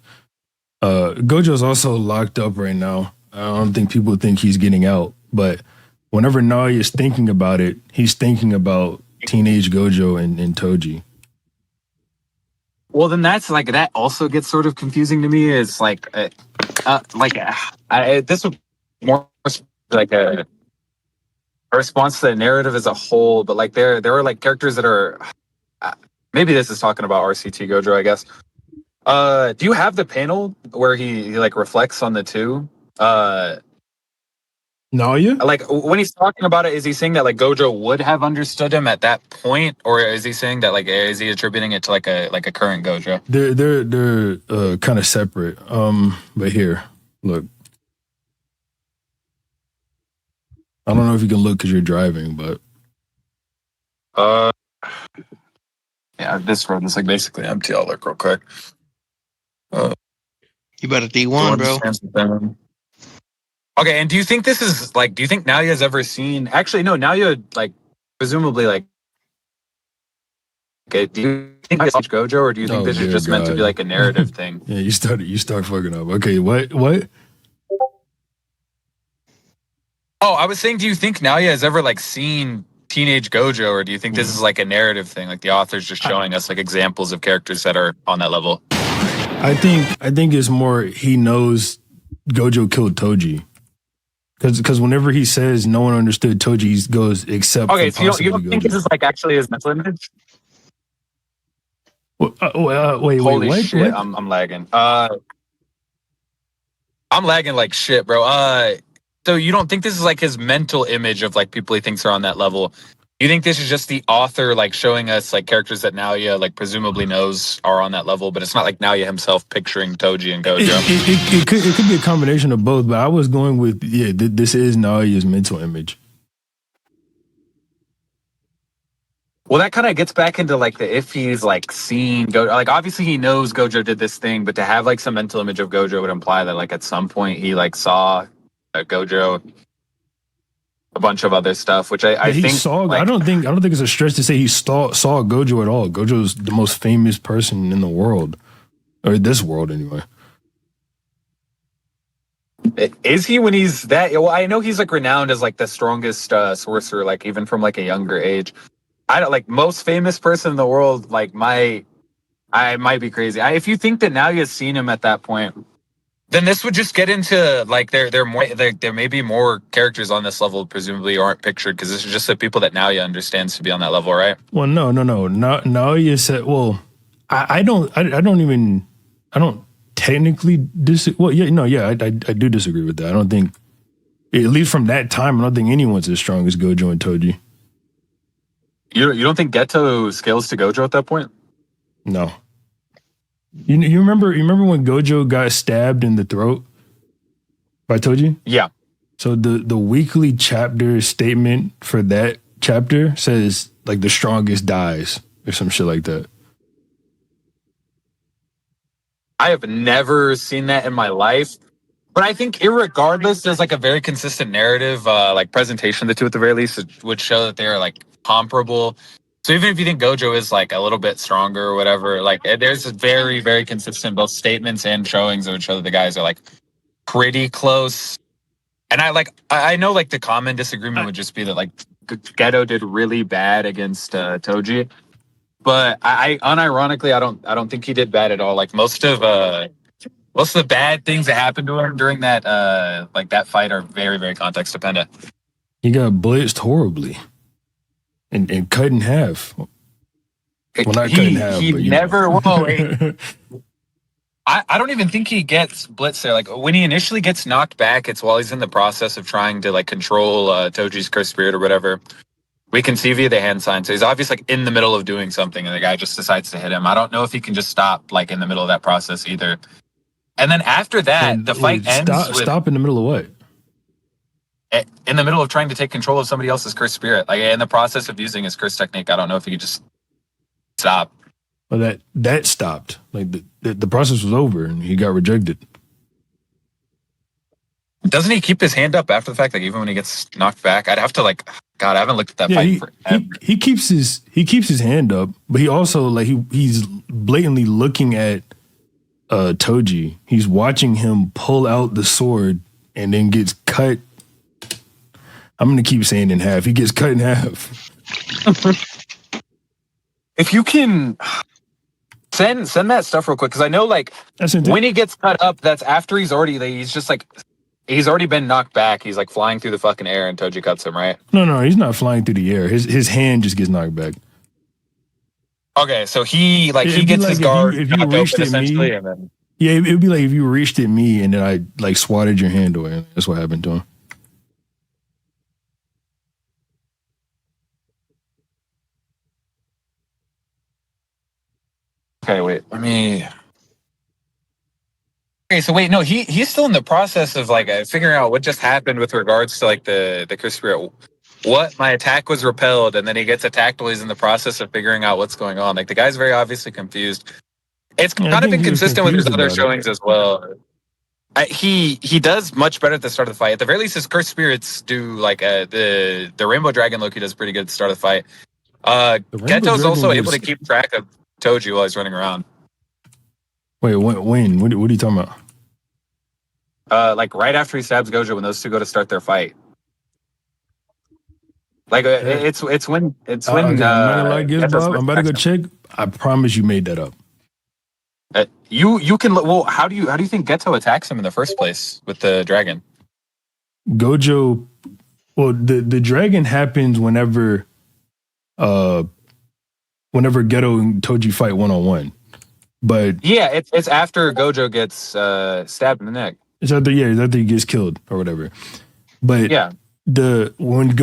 Gojo's also locked up right now. I don't think people think he's getting out. But whenever Naya is thinking about it, he's thinking about teenage Gojo and Toji. Well, then that's like that also gets sort of confusing to me. Is like this would more like a response to the narrative as a whole, but like there are like characters that are maybe this is talking about RCT Gojo, I guess. Do you have the panel where he like reflects on the two? Naya? Like when he's talking about it, is he saying that like Gojo would have understood him at that point, or is he saying that like is he attributing it to like a current Gojo? They're kind of separate. But here, look. I don't know if you can look because you're driving, but yeah, this road is like basically empty. I'll look real quick. You better D1, bro. Okay, and do you think this is like? Do you think Nalia's ever seen? Actually, no. Nalia, like, presumably, like, okay. Do you think this is Gojo, or do you think this is just meant to be like a narrative thing? Yeah, you start fucking up. Okay, what? Oh, I was saying, do you think Nalia has ever like seen teenage Gojo, or do you think this is like a narrative thing? Like the author's just showing us like examples of characters that are on that level. I think it's more he knows Gojo killed Toji. Because whenever he says no one understood Toji, he goes except. Okay, so you don't think this is like actually his mental image? Wait, Holy what? shit, What? I'm lagging. I'm lagging like shit, bro. So you don't think this is like his mental image of like people he thinks are on that level? You think this is just the author like showing us like characters that Naoya like presumably knows are on that level, but it's not like Naoya himself picturing Toji and Gojo? It could be a combination of both, but I was going with this is Naoya's mental image. Well, that kind of gets back into like the if he's like seen Gojo, like obviously he knows Gojo did this thing, but to have like some mental image of Gojo would imply that like at some point he like saw Gojo a bunch of other stuff, which I think saw. Like, I don't think it's a stretch to say he saw Gojo at all. Gojo's the most famous person in the world, or this world anyway. Is he when he's that? Well, I know he's like renowned as like the strongest sorcerer, like even from like a younger age. I don't like most famous person in the world. Like I might be crazy. If you think that now you've seen him at that point, then this would just get into like there may be more characters on this level presumably aren't pictured because this is just the people that Naoya understands to be on that level, right? Well, no. Naoya said, well, I don't technically disagree. I do disagree with that. I don't think, at least from that time, I don't think anyone's as strong as Gojo and Toji. You don't think Geto scales to Gojo at that point? No. You remember when Gojo got stabbed in the throat by Toji? Yeah. So the weekly chapter statement for that chapter says like the strongest dies or some shit like that. I have never seen that in my life. But I think, irregardless, there's like a very consistent narrative, like presentation of the two at the very least, it would show that they are like comparable. So even if you think Gojo is like a little bit stronger or whatever, like there's a very, very consistent both statements and showings that would show that the guys are like pretty close. And I know like the common disagreement would just be that like Geto did really bad against Toji, but I unironically I don't think he did bad at all. Like most of the bad things that happened to him during that like that fight are very, very context dependent. He got blitzed horribly and cut in half. Well, not cut in half, He but never. Whoa, I don't even think he gets blitzed there. Like when he initially gets knocked back, it's while he's in the process of trying to like control Toji's cursed spirit or whatever. We can see via the hand sign. So he's obviously like in the middle of doing something, and the guy just decides to hit him. I don't know if he can just stop like in the middle of that process either. And then after that, the fight ends with stop in the middle of what? in the middle of trying to take control of somebody else's cursed spirit, like in the process of using his cursed technique. I don't know if he could just stop. Well, that stopped. Like the process was over and he got rejected. Doesn't he keep his hand up after the fact? Like even when he gets knocked back, I'd have to like. God, I haven't looked at that fight forever. He keeps his hand up, but he also like he's blatantly looking at Toji. He's watching him pull out the sword and then gets cut. I'm gonna keep saying in half. He gets cut in half. If you can send that stuff real quick, because I know like when he gets cut up, that's after he's already been knocked back. He's like flying through the fucking air, and Toji cuts him, right? No, he's not flying through the air. His hand just gets knocked back. Okay, so he gets his guard if you knocked reached open at essentially, me, and then yeah, it would be like if you reached at me and then I like swatted your hand away. That's what happened to him. Okay, wait. Let me. Okay, so wait, no, he's still in the process of like figuring out what just happened with regards to like the cursed spirit. What my attack was repelled, and then he gets attacked while he's in the process of figuring out what's going on. Like the guy's very obviously confused. It's kind of inconsistent with his other showings as well. He does much better at the start of the fight. At the very least, his cursed spirits do like the Rainbow Dragon Loki does pretty good at the start of the fight. Geto's also able to keep track of Toji while he's running around. Wait, when? What are you talking about? Like right after he stabs Gojo, when those two go to start their fight. Like it's when okay, I'm not gonna lie, Gizbob. I'm about to go check. I promise you made that up. You can. Well, how do you think Geto attacks him in the first place with the dragon? Gojo. Well, the dragon happens whenever Geto and Toji fight 1-on-1. But yeah, it's after Gojo gets stabbed in the neck. It's after he gets killed or whatever. But yeah, when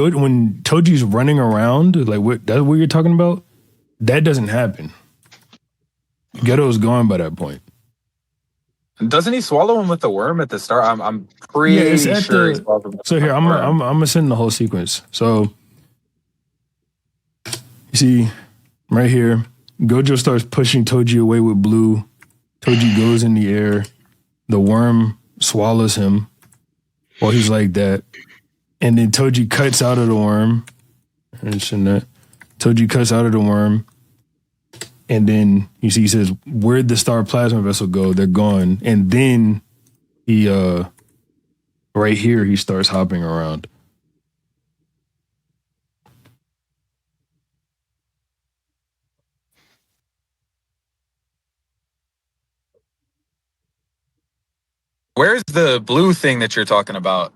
Toji's running around, like that's what you're talking about, that doesn't happen. Geto's gone by that point. Doesn't he swallow him with the worm at the start? I'm pretty sure. So here, I'm gonna send the whole sequence. So you see, right here, Gojo starts pushing Toji away with blue. Toji goes in the air. The worm swallows him while he's like that. And then Toji cuts out of the worm. Toji cuts out of the worm. And then you see he says, "Where'd the star plasma vessel go? They're gone." And then he right here he starts hopping around. Where's the blue thing that you're talking about?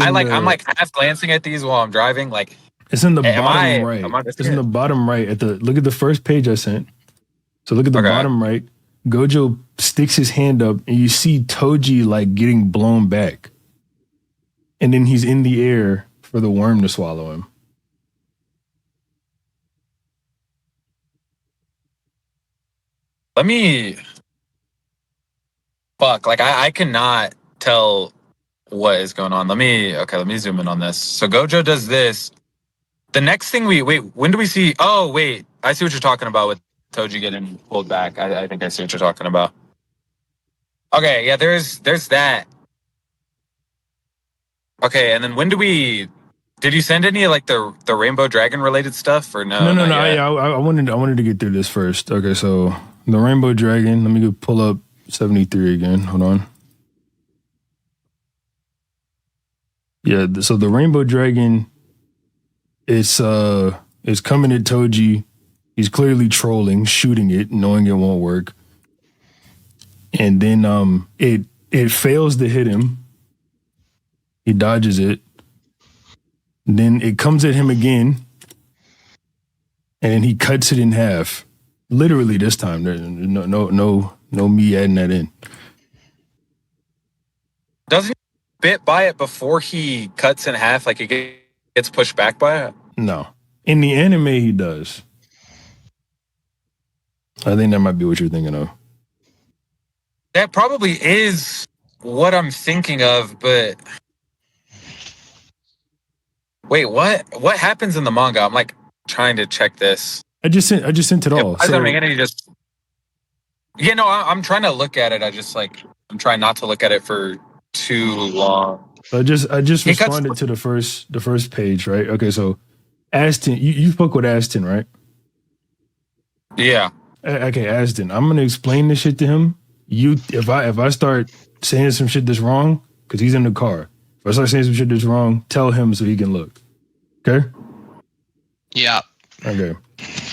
I'm like half glancing at these while I'm driving. Like it's in the bottom right. It's in the bottom right. Look at the first page I sent. So look at the bottom right. Gojo sticks his hand up and you see Toji like getting blown back. And then he's in the air for the worm to swallow him. Let me. Fuck, like I cannot tell what is going on. Let me zoom in on this. So Gojo does this. The next thing when do we see? Oh, wait. I see what you're talking about with Toji getting pulled back. I think I see what you're talking about. Okay, yeah, there's that. Okay, and then when do we? Did you send any like the Rainbow Dragon related stuff or no? No. Not yet? Yeah, I wanted to get through this first. Okay, so the Rainbow Dragon. Let me go pull up 73 again. Hold on. Yeah, so the Rainbow Dragon is coming at Toji. He's clearly trolling, shooting it, knowing it won't work. And then it fails to hit him. He dodges it. Then it comes at him again. And then he cuts it in half. Literally this time. There's no me adding that in. Doesn't he bit by it before he cuts in half? Like he gets pushed back by it? No. In the anime, he does. I think that might be what you're thinking of. That probably is what I'm thinking of, but wait, what? What happens in the manga? I'm like trying to check this. I just sent it all. So, yeah, no, I'm trying to look at it. I'm trying not to look at it for too long. I just responded to the first page, right? Okay, so Aston, you spoke with Aston, right? Yeah. Okay, Aston, I'm gonna explain this shit to him. If I start saying some shit that's wrong, because he's in the car. If I start saying some shit that's wrong, tell him so he can look. Okay? Yeah. Okay.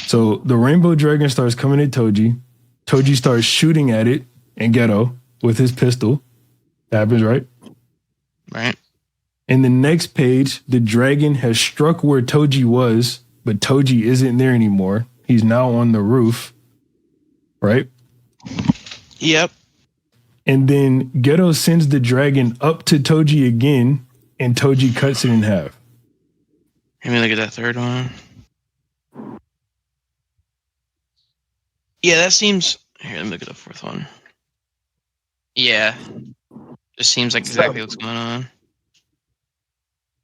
So the Rainbow Dragon starts coming at Toji. Toji starts shooting at it in Ghetto with his pistol. That happens, right? Right. In the next page, the dragon has struck where Toji was, but Toji isn't there anymore. He's now on the roof. Right? Yep. And then Ghetto sends the dragon up to Toji again, and Toji cuts it in half. Let me look at that third one. Yeah, that seems... Here, let me look at the fourth one. Yeah. Just seems like exactly what's going on.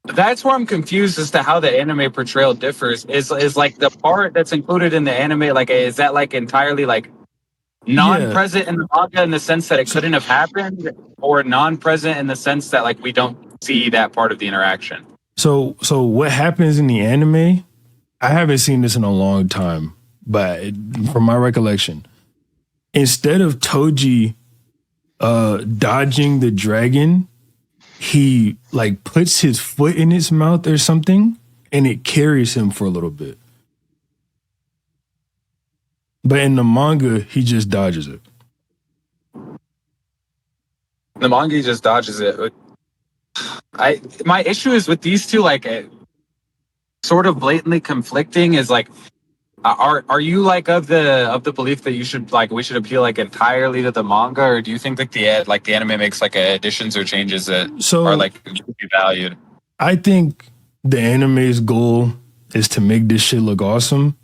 That's where I'm confused as to how the anime portrayal differs. Is like the part that's included in the anime, like is that like entirely like non-present in the manga in the sense that it couldn't have happened, or non-present in the sense that like we don't see that part of the interaction? So what happens in the anime? I haven't seen this in a long time, but from my recollection, instead of Toji dodging the dragon, he like puts his foot in his mouth or something, and it carries him for a little bit. But in the manga, he just dodges it. The manga he just dodges it. My issue is with these two, like sort of blatantly conflicting. Is like, are you like of the belief that we should appeal like entirely to the manga, or do you think like the anime makes like additions or changes that are like should be valued? I think the anime's goal is to make this shit look awesome.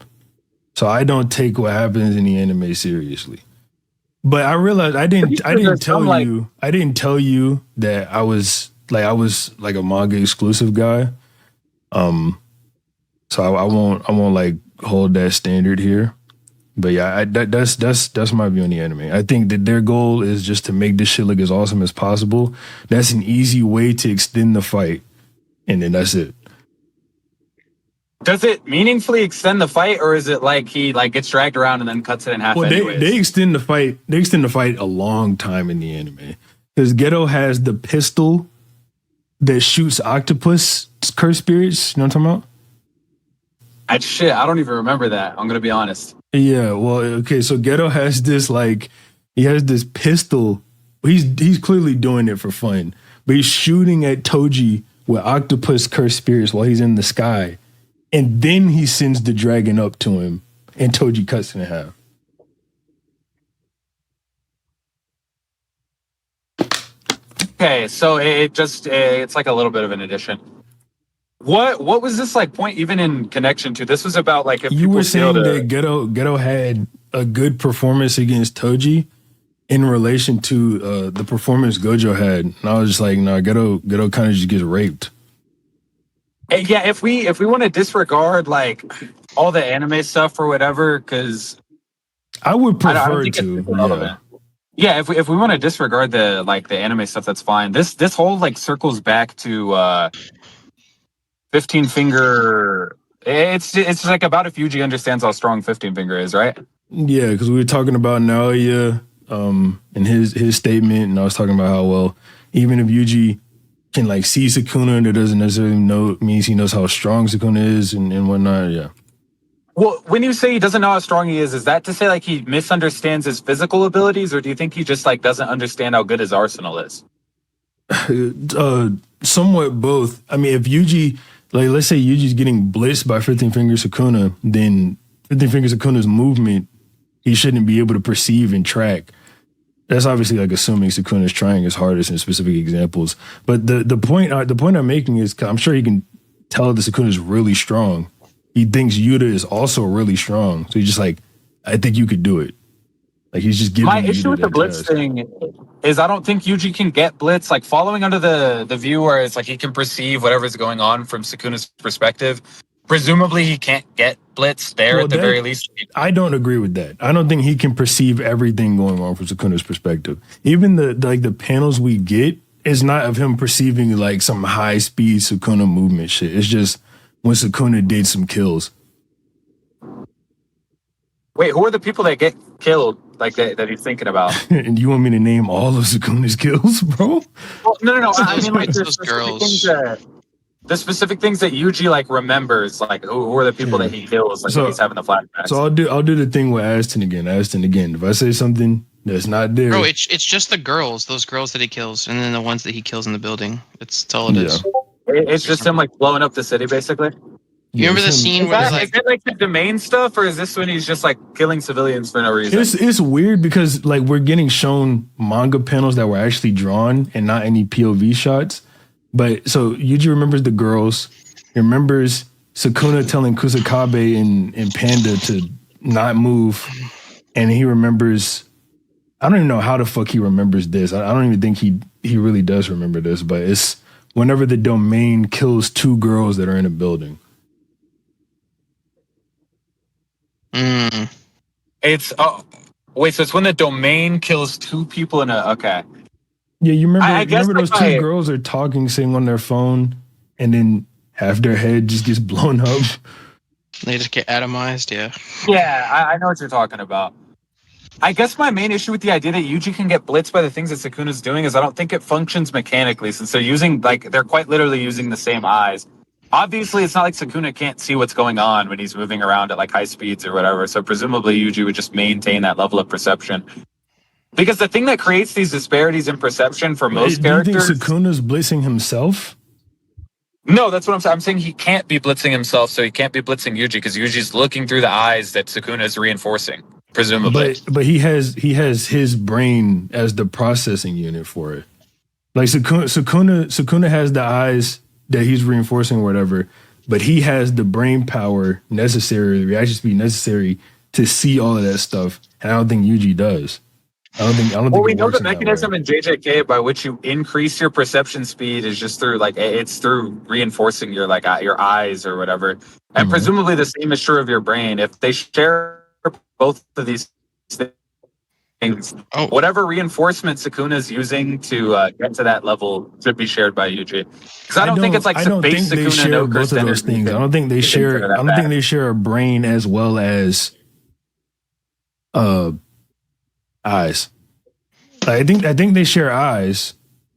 So I don't take what happens in the anime seriously. But I realized I didn't tell you that I was like a manga exclusive guy. So I won't like hold that standard here. But yeah, that's my view on the anime. I think that their goal is just to make this shit look as awesome as possible. That's an easy way to extend the fight, and then that's it. Does it meaningfully extend the fight, or is it like he like gets dragged around and then cuts it in half? Well, they extend the fight. They extend the fight a long time in the anime because Ghetto has the pistol that shoots octopus curse spirits. You know what I'm talking about? I don't even remember that. I'm gonna be honest. Yeah. Well, okay. So Ghetto has this he has this pistol. He's clearly doing it for fun, but he's shooting at Toji with octopus curse spirits while he's in the sky. And then he sends the dragon up to him, and Toji cuts it in half. Okay, so it's like a little bit of an addition. What was this like point even in connection to? This was about like if you were saying that Ghetto had a good performance against Toji in relation to the performance Gojo had. And I was just like, no, Geto kind of just gets raped. Yeah, if we want to disregard like all the anime stuff or whatever, because I would I don't prefer think it's to. super relevant. Yeah, if we want to disregard the anime stuff, that's fine. This whole like circles back to 15 finger. It's like about if Yuji understands how strong 15 finger is, right? Yeah, because we were talking about Naoya and his statement, and I was talking about how, well, even if Yuji can like see Sukuna, that doesn't necessarily means he knows how strong Sukuna is and whatnot. Yeah. Well, when you say he doesn't know how strong he is that to say like he misunderstands his physical abilities, or do you think he just like doesn't understand how good his arsenal is? Somewhat both. I mean, if Yuji, like, let's say Yuji's getting blitzed by 15 Finger Sukuna, then 15 Finger Sukuna's movement, he shouldn't be able to perceive and track. That's obviously like assuming Sukuna's trying his hardest in specific examples. But the point I'm making is, I'm sure he can tell that Sukuna's really strong. He thinks Yuta is also really strong. So he's just like, I think you could do it. Like, he's just giving My Yuta issue with the that blitz task. thing is I don't think Yuji can get blitz, like following under the view where it's like he can perceive whatever's going on from Sukuna's perspective. Presumably he can't get blitz there at the very least. I don't agree with that. I don't think he can perceive everything going on from Sukuna's perspective. Even the panels we get is not of him perceiving like some high speed Sukuna movement shit. It's just when Sukuna did some kills. Wait, who are the people that get killed like that he's thinking about? And you want me to name all of Sukuna's kills, bro? Well, no. I mean like Those girls. The specific things that Yuji like remembers, like who are the people that he kills, like when he's having the flashbacks. So I'll do the thing with Aston again. If I say something that's not there, Bro, it's just the girls, those girls that he kills, and then the ones that he kills in the building. That's all it is. It's just him like blowing up the city, basically. You remember the scene where Is it like the domain stuff, or is this when he's just like killing civilians for no reason? It's weird because like we're getting shown manga panels that were actually drawn and not any POV shots. But so Yuji remembers the girls. He remembers Sukuna telling Kusakabe and Panda to not move, and he remembers. I don't even know how the fuck he remembers this. I don't even think he really does remember this. But it's whenever the domain kills two girls that are in a building. It's wait, so it's when the domain kills two people in a okay. Yeah, you remember? I guess remember those two girls are talking, sitting on their phone, and then half their head just gets blown up. They just get atomized, yeah. Yeah, I know what you're talking about. I guess my main issue with the idea that Yuji can get blitzed by the things that Sukuna's doing is I don't think it functions mechanically, since they're quite literally using the same eyes. Obviously, it's not like Sukuna can't see what's going on when he's moving around at like high speeds or whatever. So presumably Yuji would just maintain that level of perception. Because the thing that creates these disparities in perception for most characters... Do you think Sukuna's blitzing himself? No, that's what I'm saying. I'm saying he can't be blitzing himself, so he can't be blitzing Yuji, because Yuji's looking through the eyes that Sukuna is reinforcing, presumably. But he has his brain as the processing unit for it. Like Sukuna has the eyes that he's reinforcing or whatever, but he has the brain power necessary, the reaction speed necessary to see all of that stuff. And I don't think Yuji does. I don't think. Well, we know the mechanism in JJK by which you increase your perception speed is just through it's through reinforcing your your eyes or whatever, and presumably the same is true of your brain. If they share both of these things, whatever reinforcement Sukuna is using to get to that level should be shared by Yuji. Because I don't think it's like some base Sukuna no both of those things. I don't think they share. I don't think they share a brain as well as eyes. I think they share eyes,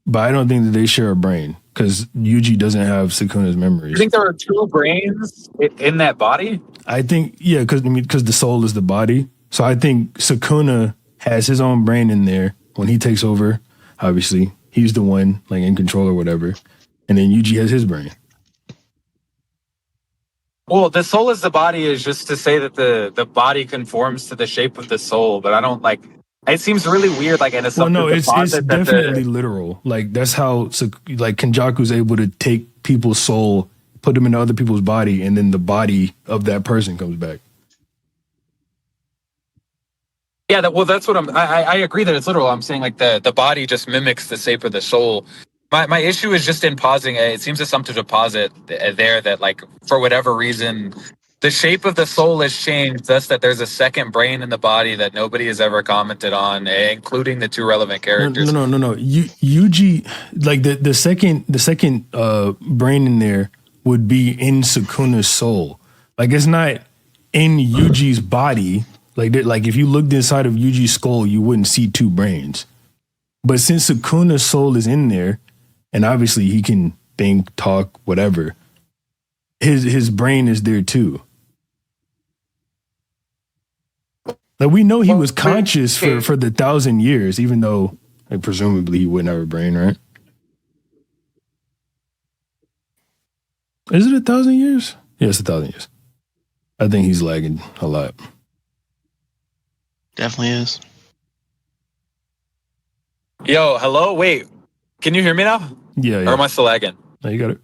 but I don't think that they share a brain because Yuji doesn't have Sukuna's memories. You think there are two brains in that body? I think because the soul is the body. So I think Sukuna has his own brain in there when he takes over. Obviously, he's the one like in control or whatever, and then Yuji has his brain. Well, the soul is the body is just to say that the body conforms to the shape of the soul, but I don't like. It seems really weird, like in a. Well, no, it's definitely literal. Like that's how like Kenjaku's able to take people's soul, put them into other people's body, and then the body of that person comes back. Yeah, that's what I agree that it's literal. I'm saying like the body just mimics the shape of the soul. My issue is just in pausing. It seems assumptive to posit there that like for whatever reason, the shape of the soul has changed, thus that there's a second brain in the body that nobody has ever commented on, including the two relevant characters. No. Yuji, like the second brain in there would be in Sukuna's soul. Like it's not in Yuji's body. Like if you looked inside of Yuji's skull, you wouldn't see two brains. But since Sukuna's soul is in there, and obviously he can think, talk, whatever, his brain is there too. Like we know he was conscious for the 1,000 years, even though like presumably he wouldn't have a brain, right? Is it 1,000 years? Yeah, it's 1,000 years. I think he's lagging a lot. Definitely is. Yo, hello. Wait, can you hear me now? Yeah. Or am I still lagging? No, you got it.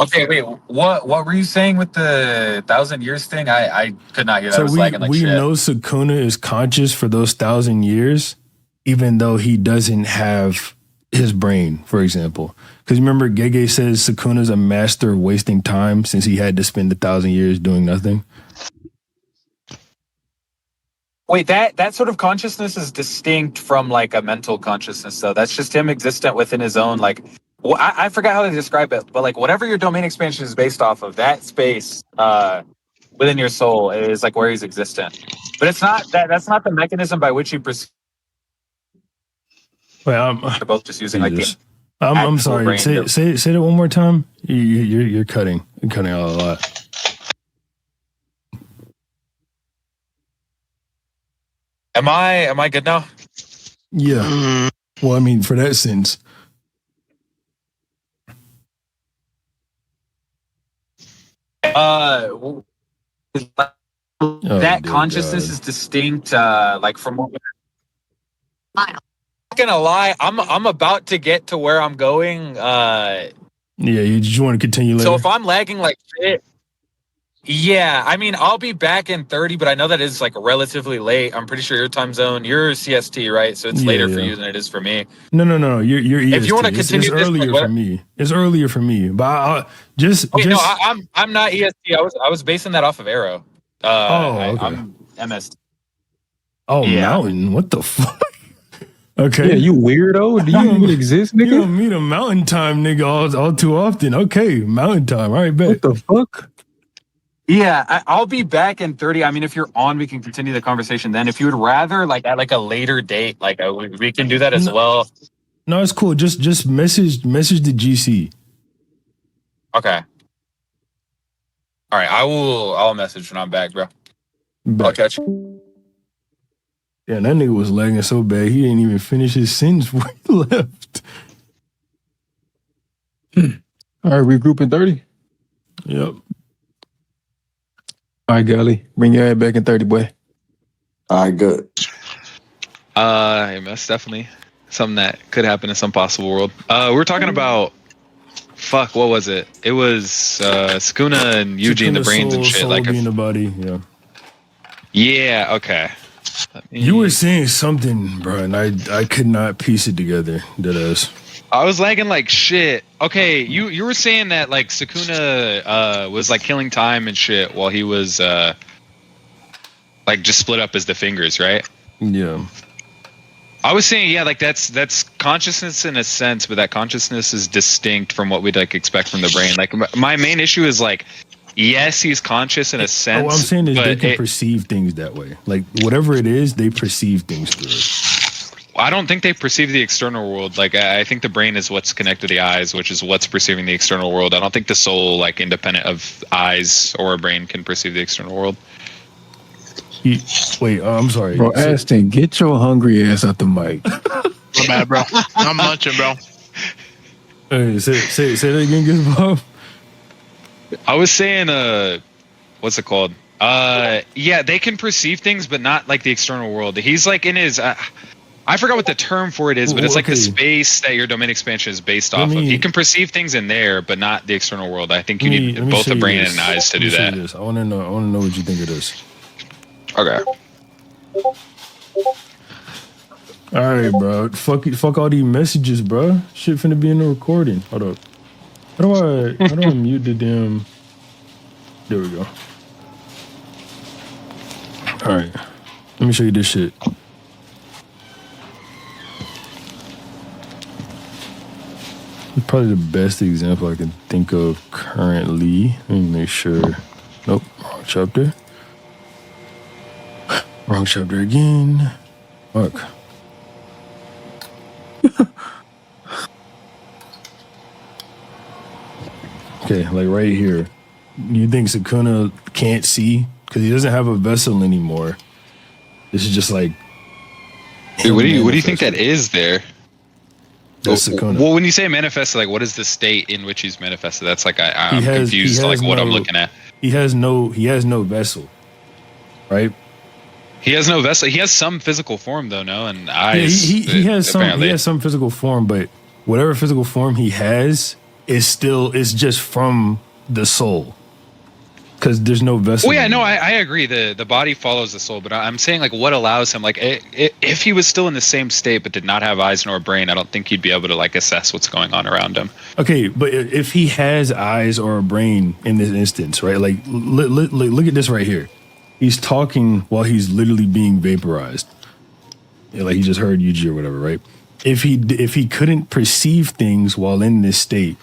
Okay, wait. What were you saying with the 1,000 years thing? I could not hear that. So I was lagging like we shit. know Sukuna is conscious for those 1,000 years, even though he doesn't have his brain, for example. Because remember, Gege says Sukuna's a master of wasting time since he had to spend 1,000 years doing nothing. Wait, that sort of consciousness is distinct from like a mental consciousness, though. That's just him existent within his own, like, well, I forgot how they describe it, but like whatever your domain expansion is based off of, that space within your soul is like where he's existent. But it's not that's not the mechanism by which you perceive. Wait, They're both just using like the I'm actual sorry. brain. Say that one more time. You're cutting. You're cutting out a lot. Am I good now? Yeah. Well, I mean, for that sense. That consciousness is distinct, like from what. I'm not gonna lie, I'm about to get to where I'm going. Yeah, you just want to continue later. So if I'm lagging like shit, yeah, I mean I'll be back in 30, but I know that is like relatively late. I'm pretty sure your time zone, you're CST, right? So it's later for you than it is for me. No. You're EST. If you want to continue, it's earlier for me. It's earlier for me, but I'll just. No, I'm not EST. I was basing that off of Arrow. Okay. I'm MS. Oh, yeah. Mountain. What the fuck? Okay. Yeah, you weirdo. Do you even exist, nigga? You don't meet a mountain time nigga all too often. Okay, mountain time. All right, bet. What the fuck? Yeah, I'll be back in 30. I mean, if you're on, we can continue the conversation then. If you would rather, like, at like a later date, like we can do that as well. No, it's cool. Just message the GC. Okay. All right, I'll message when I'm back, bro. I'll catch you. Yeah, that nigga was lagging so bad he didn't even finish his sentence before he left. All right, regroup in 30. Yep. All right, Gully, bring your head back in 30, boy. All right, good. That's definitely something that could happen in some possible world. We were talking about what was it? It was Sukuna and Yuji and the brains and shit. Soul Like in the body, yeah. Yeah, okay. You were saying something, bro, and I could not piece it together. That is. I was lagging like shit. Okay, you were saying that like Sukuna was like killing time and shit while he was like just split up as the fingers, right? Yeah. I was saying, yeah, like that's consciousness in a sense, but that consciousness is distinct from what we'd like expect from the brain. Like my main issue is like, yes, he's conscious in a sense. What I'm saying is they can perceive things that way. Like whatever it is, they perceive things through it. I don't think they perceive the external world. Like I think the brain is what's connected to the eyes, which is what's perceiving the external world. I don't think the soul, like independent of eyes or a brain, can perceive the external world. Wait, I'm sorry. Bro, Aston, get your hungry ass out the mic. My bad, bro. I'm munching, bro. Hey, say that again, Gizbob. I was saying, what's it called? Yeah, they can perceive things, but not like the external world. He's like in his. I forgot what the term for it is, but it's like the space that your domain expansion is based off of. He can perceive things in there, but not the external world. I think you need both a brain and eyes to do that. I want to know what you think of this. Okay. All right, bro. Fuck all these messages, bro. Shit finna be in the recording. Hold up. How do I mute the damn? There we go. All right. Let me show you this shit. It's probably the best example I can think of currently. Let me make sure. Nope, wrong chapter. Wrong chapter again. Fuck. Okay, like right here. You think Sukuna can't see? Because he doesn't have a vessel anymore. This is just like. Dude, what do you think that is there? That's Sukuna. Well, when you say manifested, like, what is the state in which he's manifested? That's like I'm confused, like what I'm looking at. He has no vessel, right? He has no vessel. He has some physical form, though, no, and eyes. Yeah, he has some physical form, but whatever physical form he has is just from the soul, because there's no vessel. Well, yeah, no, I agree. The body follows the soul, but I'm saying like what allows him, like if he was still in the same state but did not have eyes nor a brain, I don't think he'd be able to like assess what's going on around him. Okay, but if he has eyes or a brain in this instance, right? Like look at this right here. He's talking while he's literally being vaporized. Yeah, like he just heard Yuji or whatever, right? If he couldn't perceive things while in this state,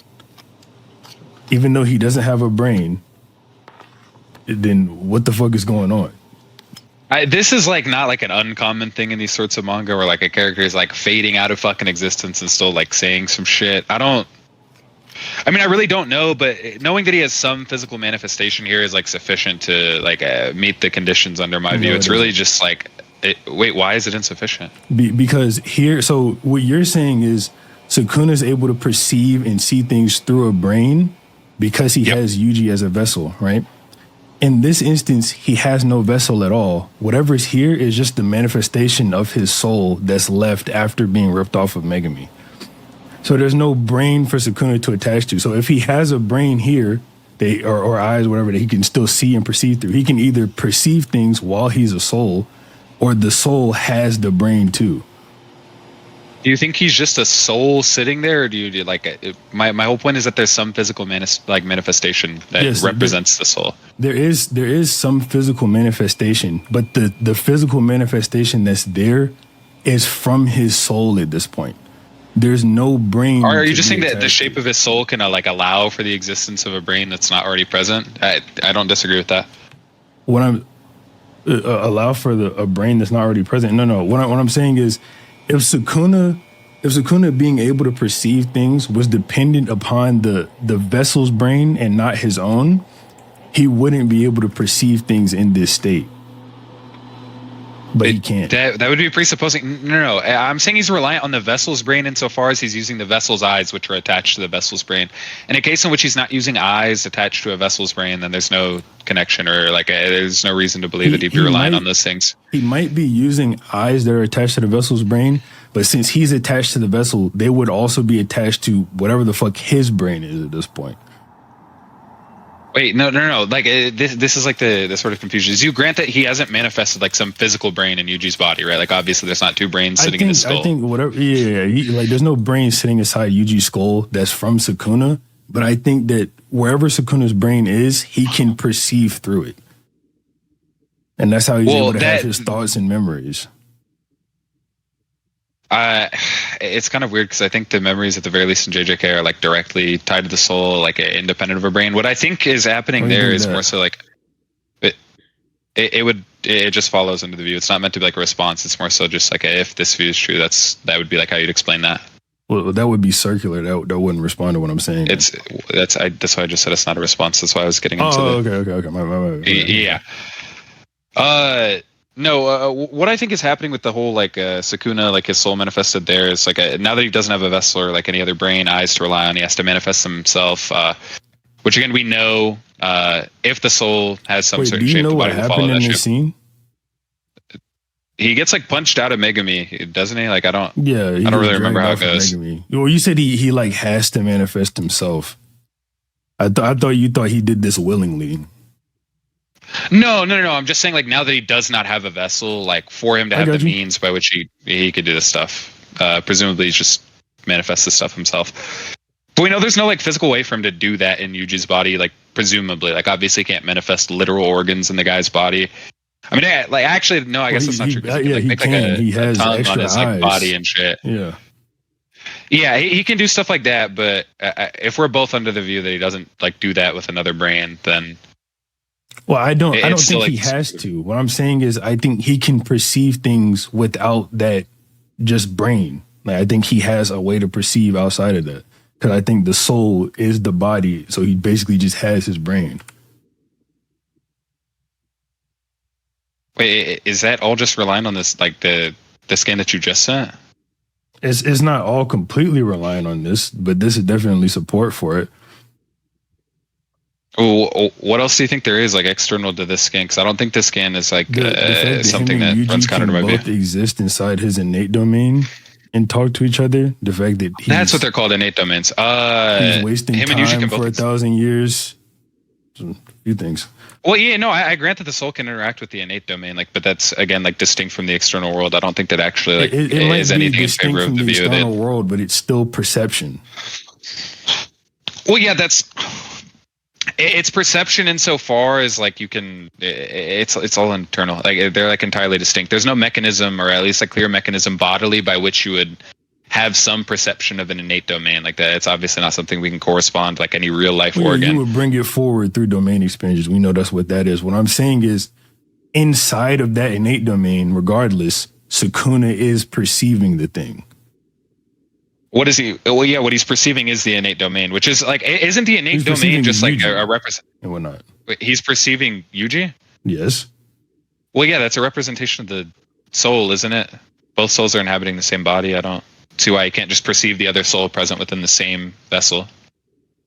even though he doesn't have a brain, then what the fuck is going on? This is like not like an uncommon thing in these sorts of manga where like a character is like fading out of fucking existence and still like saying some shit. I really don't know, but knowing that he has some physical manifestation here is like sufficient to like meet the conditions under my view. It's really just like, wait, why is it insufficient? Because here, so what you're saying is Sukuna's able to perceive and see things through a brain because he has Yuji as a vessel, right? In this instance, he has no vessel at all. Whatever's here is just the manifestation of his soul that's left after being ripped off of Megami. So there's no brain for Sukuna to attach to. So if he has a brain here, or eyes, whatever, that he can still see and perceive through, he can either perceive things while he's a soul, or the soul has the brain too. Do you think he's just a soul sitting there, or do you like my whole point is that there's some physical manifestation that represents the soul? There is some physical manifestation, but the physical manifestation that's there is from his soul at this point. There's no brain. Or are you just saying that the shape of his soul can like allow for the existence of a brain that's not already present? I don't disagree with that. What I'm allow for a brain that's not already present. No. What I'm saying is, if Sukuna being able to perceive things was dependent upon the vessel's brain and not his own, he wouldn't be able to perceive things in this state. But he can't. That would be presupposing. No. I'm saying he's reliant on the vessel's brain insofar as he's using the vessel's eyes, which are attached to the vessel's brain. In a case in which he's not using eyes attached to a vessel's brain, then there's no connection, or like there's no reason to believe that he'd be relying on those things. He might be using eyes that are attached to the vessel's brain, but since he's attached to the vessel, they would also be attached to whatever the fuck his brain is at this point. Wait, no. Like this is like the sort of confusion. Is you grant that he hasn't manifested like some physical brain in Yuji's body, right? Like obviously there's not two brains sitting in his skull. I think whatever. Yeah. Like there's no brain sitting inside Yuji's skull that's from Sukuna. But I think that wherever Sukuna's brain is, he can perceive through it, and that's how he's able to have his thoughts and memories. It's kind of weird because I think the memories at the very least in JJK are like directly tied to the soul, like independent of a brain. What I think is happening there is more so like it just follows into the view. It's not meant to be like a response. It's more so just like if this view is true, that would be like how you'd explain that. Well, that would be circular. That wouldn't respond to what I'm saying. That's why I just said it's not a response. That's why I was getting into okay. My yeah. No, what I think is happening with the whole like Sukuna, like his soul manifested there, is like now that he doesn't have a vessel or like any other brain, eyes to rely on, he has to manifest himself. Which again, we know if the soul has some certain shape, the body will follow that shape. Scene? He gets like punched out of Megami, doesn't he? Like I don't really remember how it goes. Well, you said he like has to manifest himself. I thought you thought he did this willingly. No. I'm just saying, like, now that he does not have a vessel, like, for him to have the means by which he could do this stuff, presumably he's just manifests this stuff himself. But we know there's no like physical way for him to do that in Yuji's body, like presumably. Like obviously he can't manifest literal organs in the guy's body. I mean, like actually, no, I guess that's not true. He can. He has extra on his eyes. like, body and shit. Yeah. Yeah, he can do stuff like that, but if we're both under the view that he doesn't like do that with another brain, then well, I don't think he has to. What I'm saying is, I think he can perceive things without that just brain. Like I think he has a way to perceive outside of that. Because I think the soul is the body, so he basically just has his brain. Wait, is that all just relying on this, like the scan that you just sent? It's not all completely relying on this, but this is definitely support for it. Oh, what else do you think there is like external to this scan? Because I don't think this scan is like something that runs counter to my view. Both exist inside his innate domain and talk to each other. The fact that that's what they're called, innate domains. He's wasting time for 1,000 years. A few things. Well, yeah, no, I grant that the soul can interact with the innate domain, like, but that's again like distinct from the external world. I don't think that actually like it is anything in favor of the view of the external world, but it's still perception. Well, yeah, it's perception insofar as like you can. It's all internal. Like they're like entirely distinct. There's no mechanism, or at least a clear mechanism bodily by which you would have some perception of an innate domain like that. It's obviously not something we can correspond like any real life organ. You would bring it forward through domain expansions. We know that's what that is. What I'm saying is inside of that innate domain, regardless, Sukuna is perceiving the thing. What is he? Well, yeah, what he's perceiving is the innate domain, which is like, isn't the innate domain just like a represent? And whatnot. He's perceiving Yuji? Yes. Well, yeah, that's a representation of the soul, isn't it? Both souls are inhabiting the same body. I don't see why he can't just perceive the other soul present within the same vessel.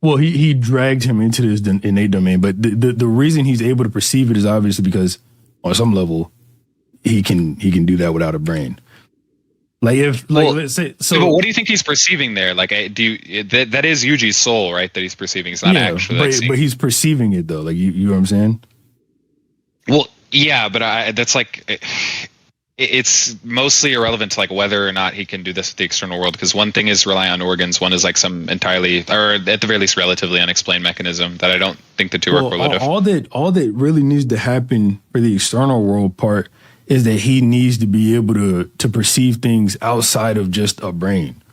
Well, he dragged him into this innate domain, but the reason he's able to perceive it is obviously because on some level he can do that without a brain. Like if let's say so. But what do you think he's perceiving there? Like, that is Yuji's soul, right? That he's perceiving. It's not actually. But he's perceiving it though. Like you know what I'm saying? Well, yeah, but that's like. It's mostly irrelevant to like whether or not he can do this with the external world, because one thing is rely on organs, one is like some entirely, or at the very least relatively unexplained mechanism that I don't think the two are correlative. All that really needs to happen for the external world part is that he needs to be able to perceive things outside of just a brain.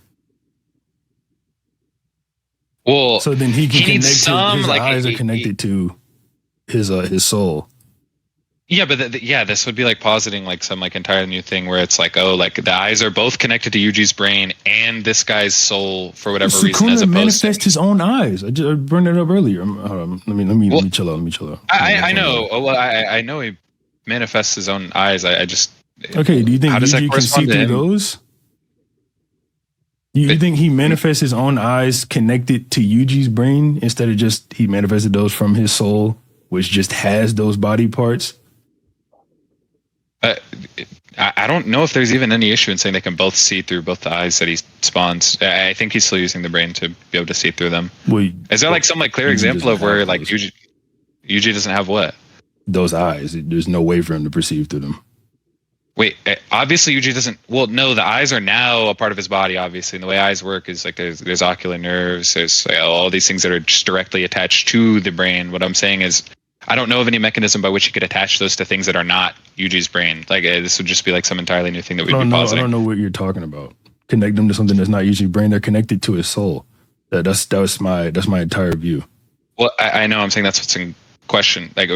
Well, so then he can connect his eyes are connected to his soul. Yeah, but this would be like positing like some like entirely new thing where it's like, oh, like the eyes are both connected to Yuji's brain and this guy's soul for whatever reason. As opposed manifest his own eyes. I brought it up earlier. Let me chill out. I know. Well, I know he manifests his own eyes. I just okay. Do you think Yuji can see through those? You think he manifests his own eyes connected to Yuji's brain instead of just he manifested those from his soul, which just has those body parts? I don't know if there's even any issue in saying they can both see through both the eyes that he spawns. I think he's still using the brain to be able to see through them. Is there like some like clear example of where like Yuji doesn't have what? Those eyes. There's no way for him to perceive through them. Wait, obviously Yuji doesn't. Well, no, the eyes are now a part of his body. Obviously, and the way eyes work is like there's ocular nerves. There's like, all these things that are just directly attached to the brain. What I'm saying is, I don't know of any mechanism by which you could attach those to things that are not Yuji's brain. Like this would just be like some entirely new thing that we'd be positing. I don't know what you're talking about. Connect them to something that's not Yuji's brain. They're connected to his soul. That's my entire view. Well, I know. I'm saying that's what's in question. Like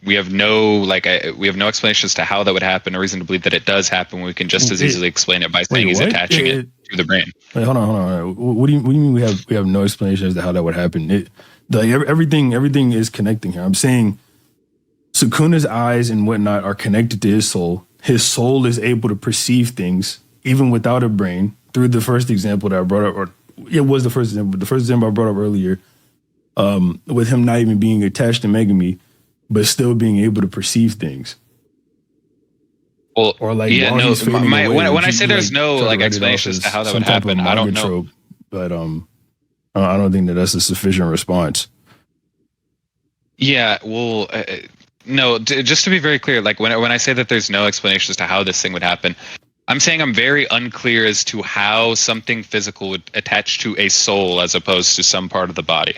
we have no explanation as to how that would happen, or reason to believe that it does happen. We can just as easily explain it by saying he's attaching it to the brain. Wait, hold on. What do you mean we have no explanation as to how that would happen? Everything is connecting here. I'm saying Sukuna's eyes and whatnot are connected to his soul. His soul is able to perceive things even without a brain through the first example that I brought up, or it was the first example. The first example I brought up earlier, with him not even being attached to Megami, but still being able to perceive things. Well, or like when I say there's no like explanation as to how that would happen, I don't know. Trope, but I don't think that's a sufficient response. Yeah, well, no, just to be very clear, like when I say that there's no explanation as to how this thing would happen, I'm saying I'm very unclear as to how something physical would attach to a soul as opposed to some part of the body.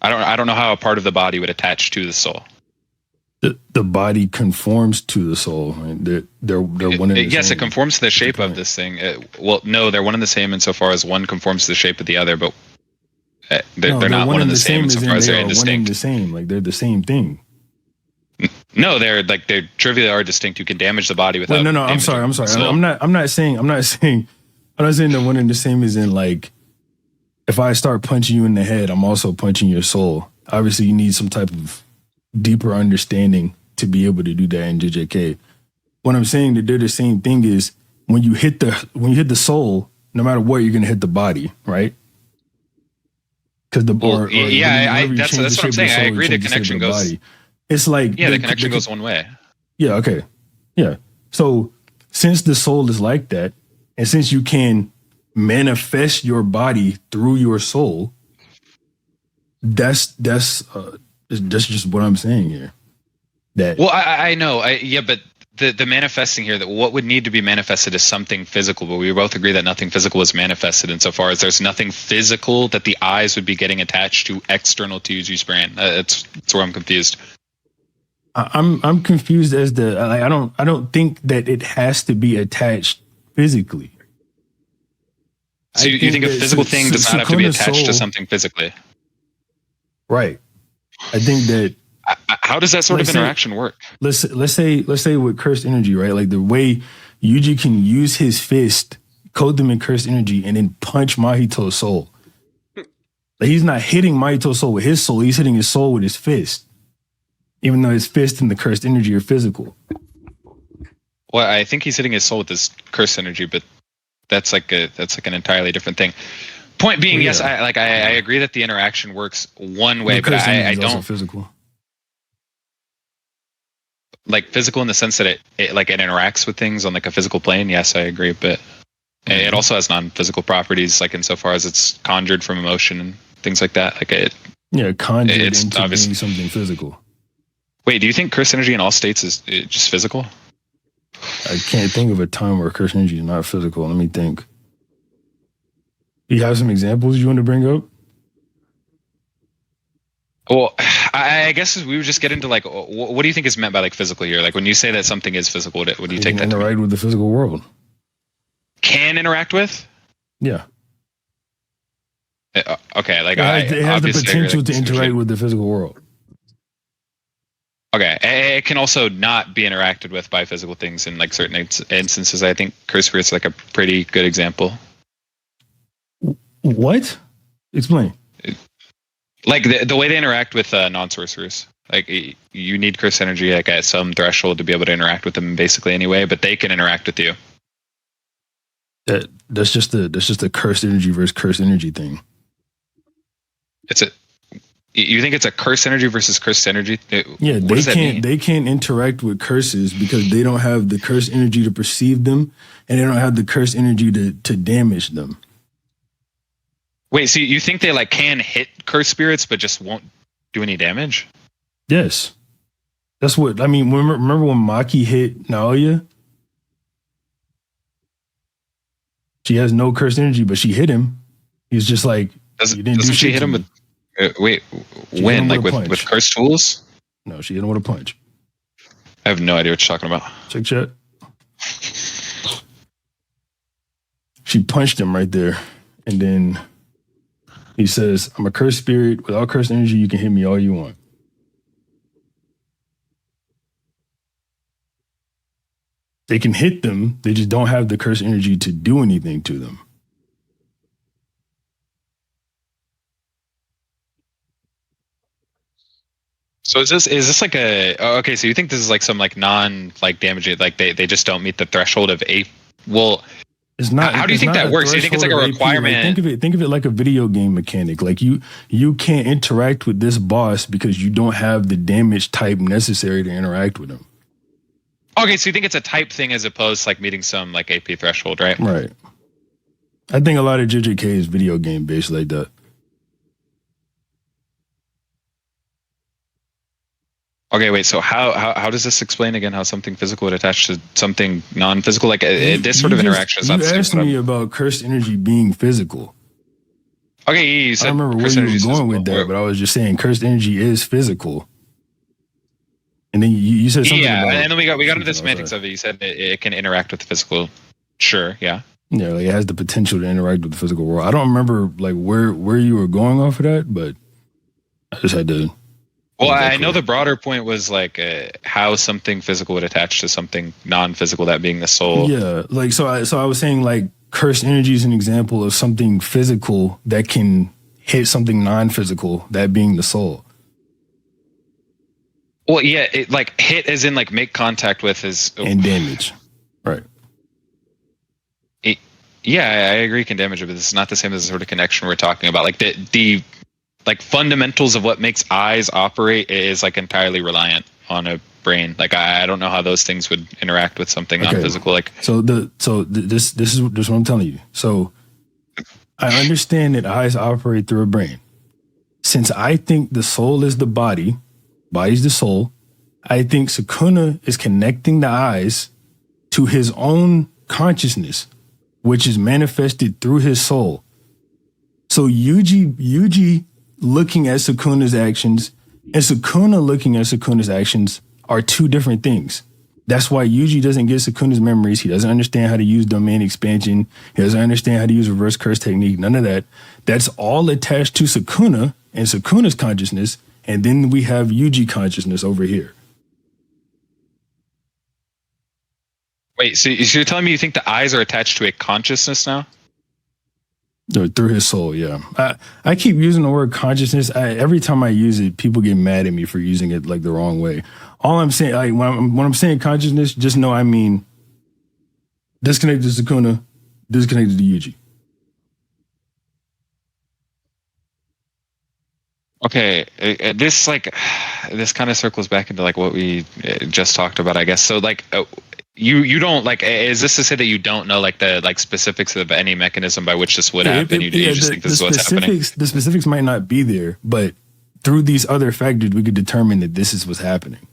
I don't know how a part of the body would attach to the soul. The body conforms to the soul. Right? They're one and the yes, same. it conforms to the shape of this thing. Well, no, they're one and the same insofar as one conforms to the shape of the other, but they're not one and the same insofar as they're indistinct. One and the same, like they're the same thing. No, they're trivially are distinct. You can damage the body without. No. I'm sorry. I'm not saying that one and the same is in like, if I start punching you in the head, I'm also punching your soul. Obviously, you need some type of deeper understanding to be able to do that in JJK. What I'm saying that they're the same thing is when you hit the soul, no matter what, you're gonna hit the body, right? Because that's what I'm saying. I agree. The connection goes. It's like the connection goes one way. Yeah. Okay. Yeah. So since the soul is like that, and since you can manifest your body through your soul, that's just what I'm saying here. That I know. But the manifesting here, that what would need to be manifested is something physical, but we both agree that nothing physical is manifested insofar as there's nothing physical that the eyes would be getting attached to external to Yuji's brain. That's where I'm confused. I'm confused as to I don't think that it has to be attached physically. So you think a physical thing does not have to be attached to something physically? Right. I think that. How does that sort of interaction work? Let's say with cursed energy, right? Like the way Yuji can use his fist, coat them in cursed energy, and then punch Mahito's soul. Like he's not hitting Mahito's soul with his soul; he's hitting his soul with his fist. Even though his fist and the cursed energy are physical. Well, I think he's hitting his soul with his cursed energy, but that's like an entirely different thing. Point being, yes, I agree that the interaction works one way, but I don't. Physical. Like physical in the sense that it interacts with things on like a physical plane. Yes, I agree, but it also has non-physical properties, like insofar as it's conjured from emotion and things like that. Like conjured into being something physical. Wait, do you think cursed energy in all states is just physical? I can't think of a time where cursed energy is not physical. Let me think. You have some examples you want to bring up? Well, I guess we would just get into like, what do you think is meant by like physical here? Like when you say that something is physical, what do you take that to interact with the physical world? Can interact with? Yeah. Okay, like it has the potential to interact with the physical world. Okay, it can also not be interacted with by physical things in like certain instances. I think cursed spirit's like a pretty good example. What? Explain. Like the way they interact with non-sorcerers. Like you need cursed energy like at some threshold to be able to interact with them basically anyway, but they can interact with you. That's just the cursed energy versus cursed energy thing. You think it's a cursed energy versus cursed energy? Yeah, they can't interact with curses because they don't have the cursed energy to perceive them, and they don't have the cursed energy to damage them. Wait, so you think they like can hit cursed spirits but just won't do any damage? Yes. That's what I mean. Remember when Maki hit Naoya? She has no cursed energy, but she hit him. He's just like, doesn't she hit him with wait, when? Like with cursed tools? No, she hit him with a punch. I have no idea what you're talking about. Check chat. She punched him right there. And then he says, I'm a cursed spirit. Without cursed energy, you can hit me all you want. They can hit them. They just don't have the cursed energy to do anything to them. So is this like okay, so you think this is like some like non like damage, like they just don't meet the threshold of a it's not. How do you think that works? Do you think it's like a requirement? Like, think of it like a video game mechanic. Like you can't interact with this boss because you don't have the damage type necessary to interact with him. Okay, so you think it's a type thing as opposed to like meeting some like AP threshold, right? Right. I think a lot of JJK is video game based like that. Okay, wait. So how does this explain again how something physical would attach to something non-physical? Like this sort of interaction is not You the same. asked me about cursed energy being physical. Okay, you I said don't remember where cursed you energy were is going physical. with that, but I was just saying cursed energy is physical. And then you said something about, and then we got into the something semantics else, of it. You said it can interact with the physical. Sure, yeah. Yeah, like it has the potential to interact with the physical world. I don't remember like where you were going off of that, but I just had to. Well, make that I know clear. the broader point was like how something physical would attach to something non-physical, that being the soul. Yeah, like so I was saying like cursed energy is an example of something physical that can hit something non-physical, that being the soul. Well, yeah, it like hit as in like make contact with is And damage. Right. yeah, I agree can damage it, but it's not the same as the sort of connection we're talking about. Like the like fundamentals of what makes eyes operate is like entirely reliant on a brain. Like I don't know how those things would interact with something Okay. non-physical. Like This is what I'm telling you. So I understand that eyes operate through a brain. Since I think the soul is the body, body's the soul, I think Sukuna is connecting the eyes to his own consciousness, which is manifested through his soul. So Yuji looking at Sukuna's actions and Sukuna looking at Sukuna's actions are two different things. That's why Yuji doesn't get Sukuna's memories. He doesn't understand how to use domain expansion. He doesn't understand how to use reverse curse technique. None of that. That's all attached to Sukuna and Sukuna's consciousness. And then we have Yuji consciousness over here. wait, so you're telling me you think the eyes are attached to a consciousness now? Through his soul, yeah. I keep using the word consciousness. Every time I use it, people get mad at me for using it like the wrong way. All I'm saying, like when I'm saying consciousness, just know I mean disconnected to Sukuna, disconnected to Yuji. Okay, this like this kind of circles back into like what we just talked about, I guess. So like you don't like, is this to say that you don't know like the like specifics of any mechanism by which this would happen? You just think this is what's happening? The specifics might not be there, but through these other factors, we could determine that this is what's happening.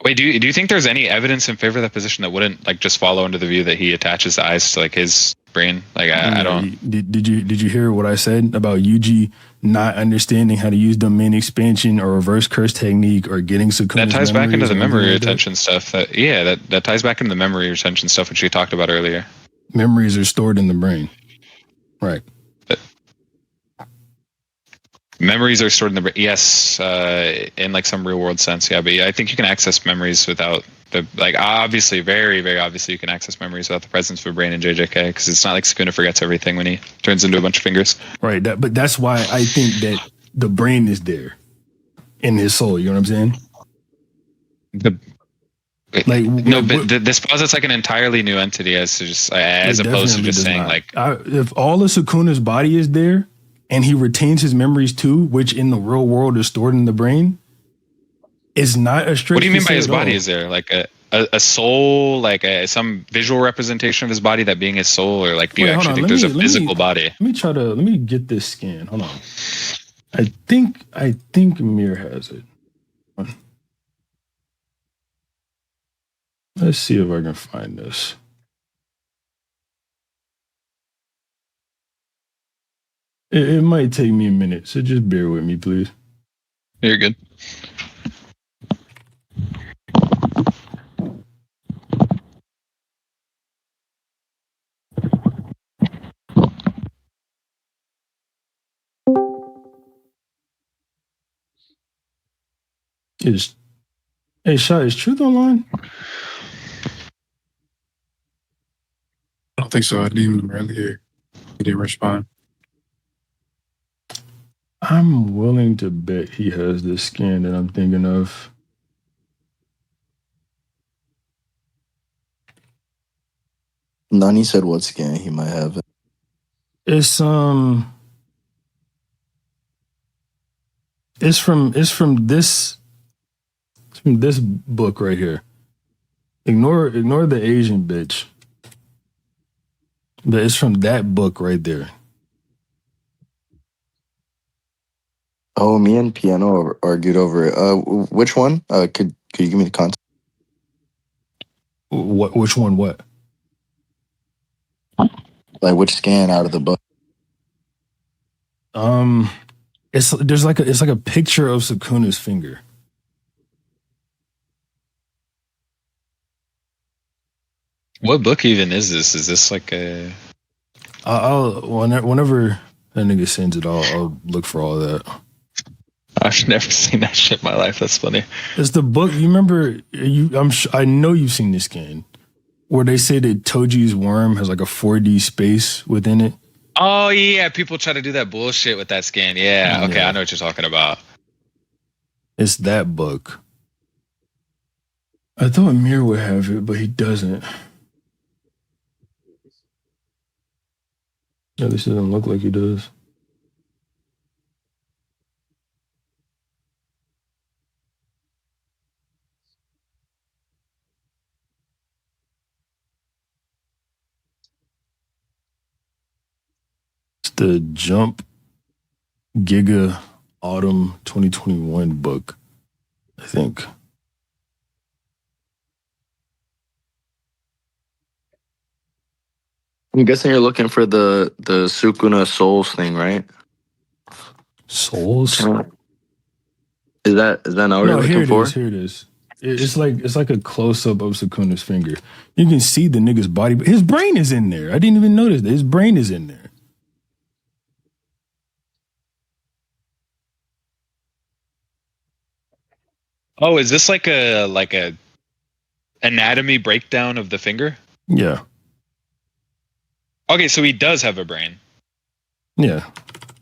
Wait, do you think there's any evidence in favor of that position that wouldn't like just follow into the view that he attaches the eyes to like his brain? Like I don't. Did you hear what I said about Yuji not understanding how to use domain expansion or reverse curse technique or getting Sukuna's That ties back into the memory like retention stuff. That ties back into the memory retention stuff which we talked about earlier. Memories are stored in the brain, right? Memories are stored in the brain. Yes, in like some real world sense, yeah. But yeah, I think you can access memories without the like. Obviously, very very obviously, you can access memories without the presence of a brain in JJK because it's not like Sukuna forgets everything when he turns into a bunch of fingers. Right. But that's why I think that the brain is there in his soul. You know what I'm saying? This posits like an entirely new entity as opposed to just saying like if all of Sukuna's body is there. And he retains his memories too, which in the real world is stored in the brain. Is not a straight. What do you mean by his body is there? Like a soul, like some visual representation of his body, that being his soul, or like do you actually think there's a physical body? Let me get this scan. Hold on. I think Mir has it. Let's see if I can find this. It might take me a minute, so just bear with me, please. You're good. Is Truth online? I don't think so. I didn't even earlier. He didn't respond. I'm willing to bet he has this scan that I'm thinking of. Nani said what scan he might have. It's from this book right here. Ignore the Asian bitch. But it's from that book right there. Oh, me and Piano argued over it. Which one? Could you give me the context? What? Which one? What? Like which scan out of the book? It's like a picture of Sukuna's finger. What book even is this? Is this like a? Whenever that nigga sends it, I'll look for all that. I've never seen that shit in my life. That's funny. It's the book. You remember? I know you've seen this scan where they say that Toji's worm has like a 4D space within it. Oh yeah, people try to do that bullshit with that scan. Yeah, okay, I know what you're talking about. It's that book. I thought Mir would have it, but he doesn't. At least it doesn't look like he does. It's the Jump Giga Autumn 2021 book, I think. I'm guessing you're looking for the Sukuna Souls thing, right? Souls? Is that not what you're looking for? Here it is. It's like a close up of Sukuna's finger. You can see the nigga's body, but his brain is in there. I didn't even notice that his brain is in there. Oh, is this like a anatomy breakdown of the finger? Yeah. Okay, so he does have a brain. Yeah.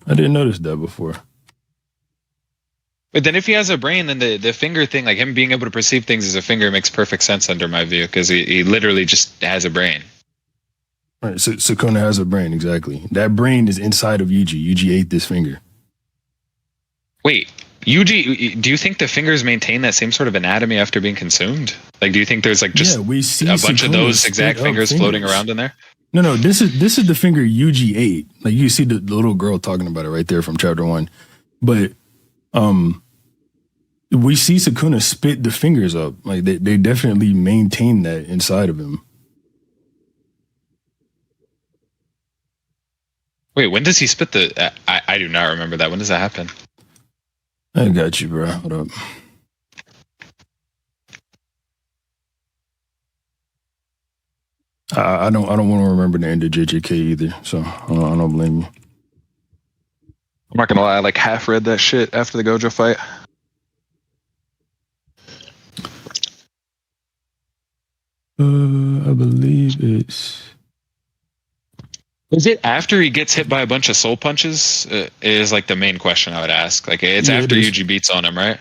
I didn't notice that before. But then if he has a brain, then the finger thing, like him being able to perceive things as a finger, makes perfect sense under my view, because he literally just has a brain. Right, so Sukuna has a brain, exactly. That brain is inside of Yuji. Yuji ate this finger. Wait, Yuji, do you think the fingers maintain that same sort of anatomy after being consumed? Like, do you think there's like just we see a bunch of Sukuna those spit exact up fingers floating around in there? No, this is the finger Yuji ate. Like you see the little girl talking about it right there from chapter 1. But we see Sukuna spit the fingers up. Like they definitely maintain that inside of him. Wait, when does he spit the? I do not remember that. When does that happen? I got you, bro. Hold up. I don't want to remember the end of JJK either, so I don't blame you. I'm not gonna lie, I like half read that shit after the Gojo fight. I believe it's. Is it after he gets hit by a bunch of soul punches? Is like the main question I would ask. Like it's after Yuji beats on him, right?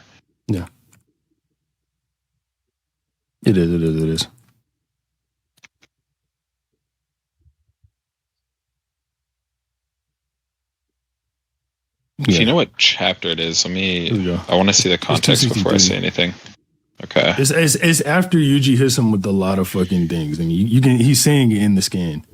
Yeah. It is. Do you know what chapter it is? I want to see the context before I say anything. Okay. It's after Yuji hits him with a lot of fucking things. I mean, he's saying it in the scan.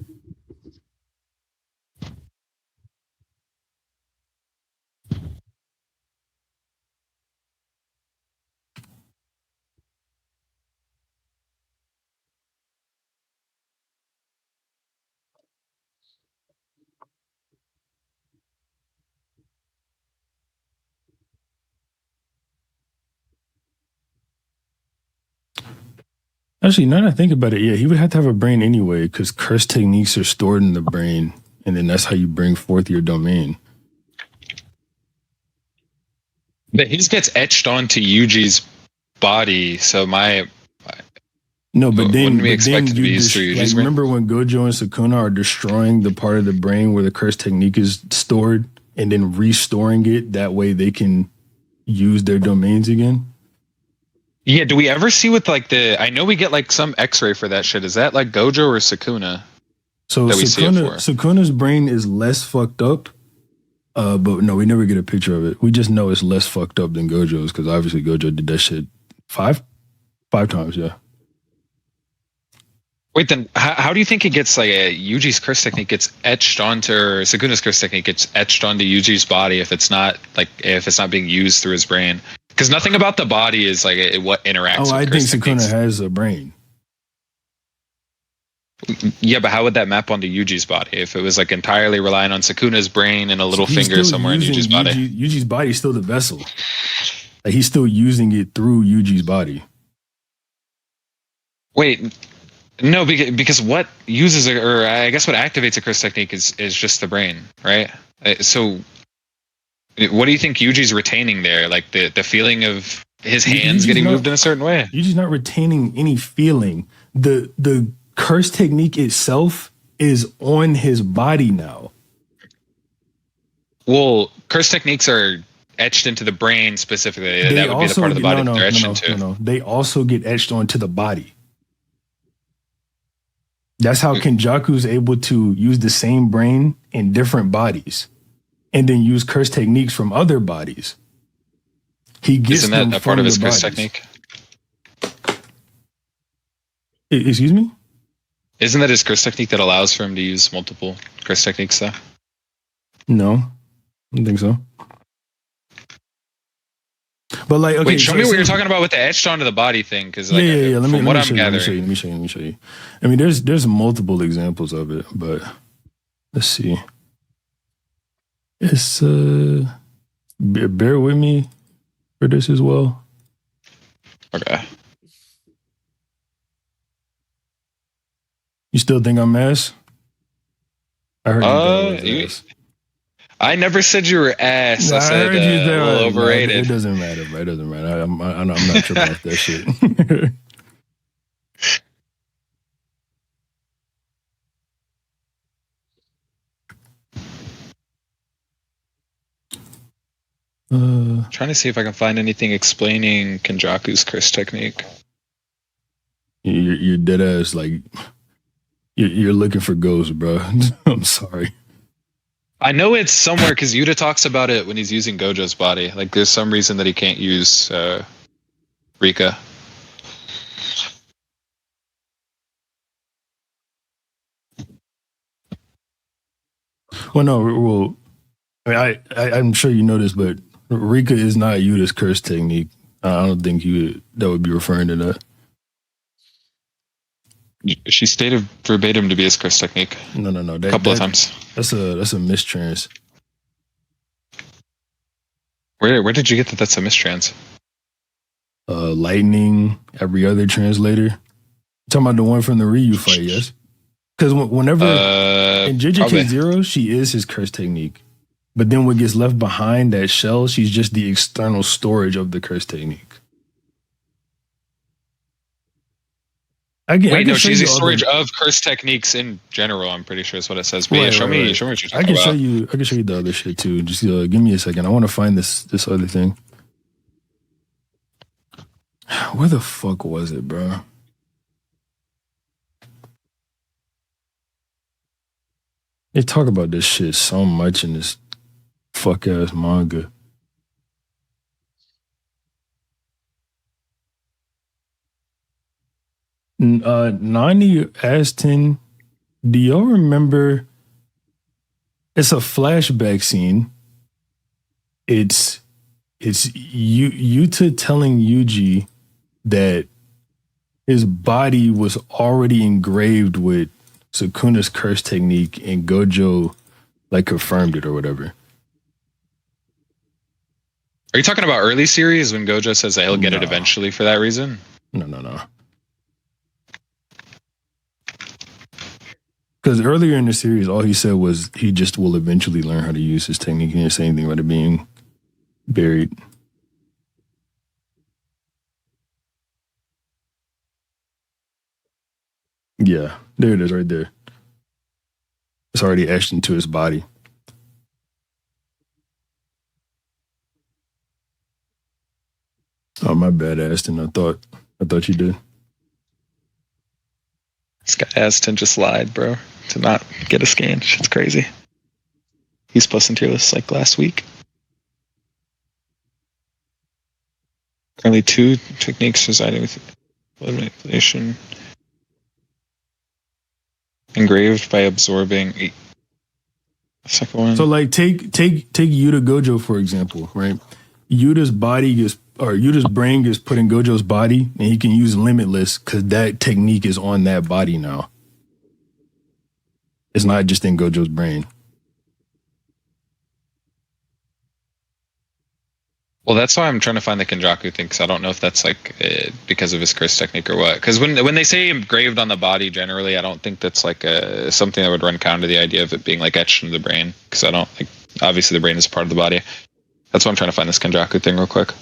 Actually, now that I think about it, yeah, he would have to have a brain anyway, because curse techniques are stored in the brain, and then that's how you bring forth your domain. But his gets etched onto Yuji's body, so No, but then, wouldn't we expect it to be used through Yuji's brain? remember when Gojo and Sukuna are destroying the part of the brain where the curse technique is stored, and then restoring it, that way they can use their domains again? Yeah, do we ever see with like I know we get like some x-ray for that shit. Is that like Gojo or Sukuna? So Sukuna's brain is less fucked up, but no, we never get a picture of it. We just know it's less fucked up than Gojo's, because obviously Gojo did that shit five times, yeah. Wait, then how do you think it gets like a Yuji's curse technique gets etched onto, or Sukuna's curse technique gets etched onto Yuji's body if it's not being used through his brain? Because nothing about the body is like what interacts. Oh, with I think curse Sukuna techniques. has a brain. Yeah, but how would that map onto Yuji's body if it was like entirely relying on Sukuna's brain and a little He's finger still somewhere in using Yuji's body? Yuji's body is still the vessel. Like he's still using it through Yuji's body. Wait, no, because what uses or I guess what activates a curse technique is just the brain, right? So, what do you think Yuji's retaining there? Like the feeling of his hands getting moved in a certain way? Yuji's not retaining any feeling. The curse technique itself is on his body now. Well, curse techniques are etched into the brain specifically. That would be the part of the body that they're etched into. No. They also get etched onto the body. That's how Kenjaku's able to use the same brain in different bodies and then use curse techniques from other bodies. He gets Isn't them that a from part of his the curse bodies. technique? Excuse me? Isn't that his curse technique that allows for him to use multiple curse techniques though? No, I don't think so. But like, okay, wait, show me what you're talking about with the etched onto the body thing, because like, yeah. Let me show you. Let me show you. I mean, there's multiple examples of it, but let's see. It's bear with me for this as well. Okay. You still think I'm ass? I heard you. I never said you were ass. I said heard you a little overrated. It doesn't matter, bro. It doesn't matter. I'm not tripping off that shit. Trying to see if I can find anything explaining Kenjaku's curse technique. You're dead ass like you're looking for ghosts, bro. I'm sorry. I know it's somewhere because Yuta talks about it when he's using Gojo's body. Like there's some reason that he can't use Rika. Well, no. Well, I mean, I'm sure you know this, but Rika is not Yuta's curse technique. I don't think that would be referring to that. She stated verbatim to be his curse technique. No. A couple of times. That's a mistrans. Where did you get that? That's a mistrans. Lightning. Every other translator. You're talking about the one from the Ryu fight, yes? Because whenever in JJK 0, she is his curse technique. But then what gets left behind that shell, she's just the external storage of the curse technique. She's a storage of curse techniques in general. I'm pretty sure is what it says. But yeah, show me what you're talking about. I can show you the other shit too. Just give me a second. I want to find this other thing. Where the fuck was it, bro? They talk about this shit so much in this fuck ass manga. Nani Aston, do y'all remember? It's a flashback scene. It's Yuta telling Yuji that his body was already engraved with Sukuna's curse technique, and Gojo like confirmed it or whatever. Are you talking about early series when Gojo says that he'll get it eventually for that reason? No. Because earlier in the series, all he said was he just will eventually learn how to use his technique. He didn't say anything about it being buried. Yeah, there it is right there. It's already etched into his body. Oh, my bad, Aston. I thought you did. This guy Aston just lied, bro, to not get a scan. Shit's crazy. He's posting tier lists like last week. Currently 2 techniques residing with manipulation. Engraved by absorbing. Second one. So like take Yuta Gojo for example, right? Yuta's brain gets put in Gojo's body, and he can use Limitless because that technique is on that body now. It's not just in Gojo's brain. Well, that's why I'm trying to find the Kenjaku thing, because I don't know if that's like because of his curse technique or what. Because when they say engraved on the body, generally, I don't think that's like something that would run counter to the idea of it being like etched into the brain. Because I don't like, obviously the brain is part of the body. That's why I'm trying to find this Kenjaku thing real quick.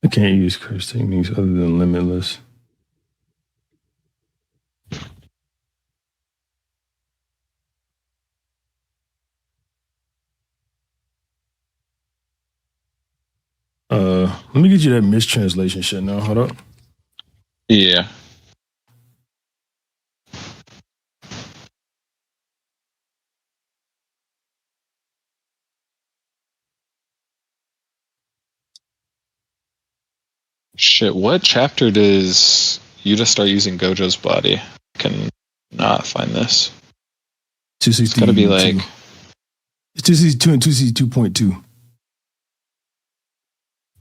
I can't use curse techniques other than Limitless. Let me get you that mistranslation shit now. Hold up. Yeah. Shit, what chapter does Yuta start using Gojo's body? I can not find this. It's gotta be like... It's 262 and 262.2.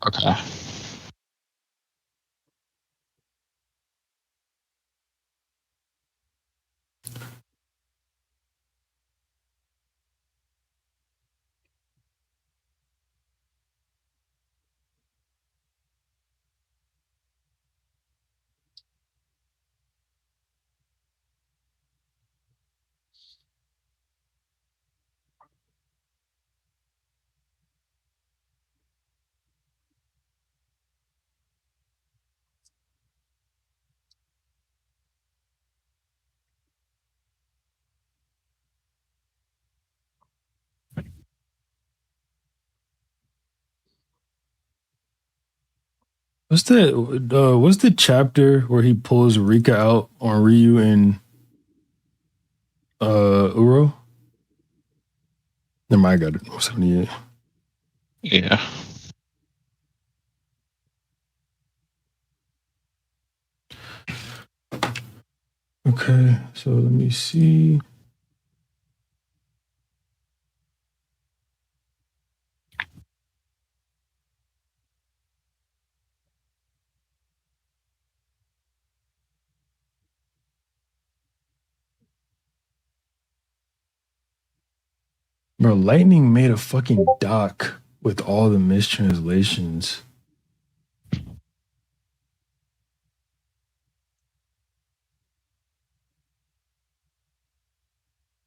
Okay. What's the chapter where he pulls Rika out on Ryu and Uro? Never mind, I got it. 78. Yeah. Okay, so let me see. Bro, Lightning made a fucking doc with all the mistranslations.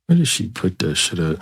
Where did she put that shit at?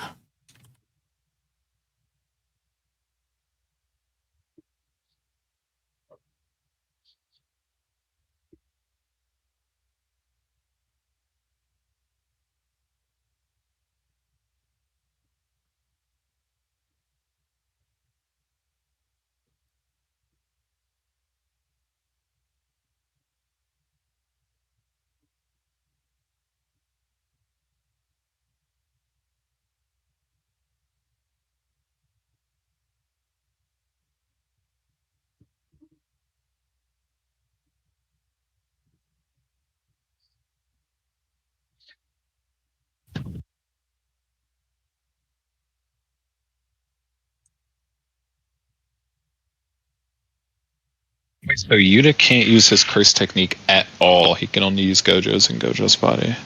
Wait, so Yuta can't use his curse technique at all. He can only use Gojo's and Gojo's body.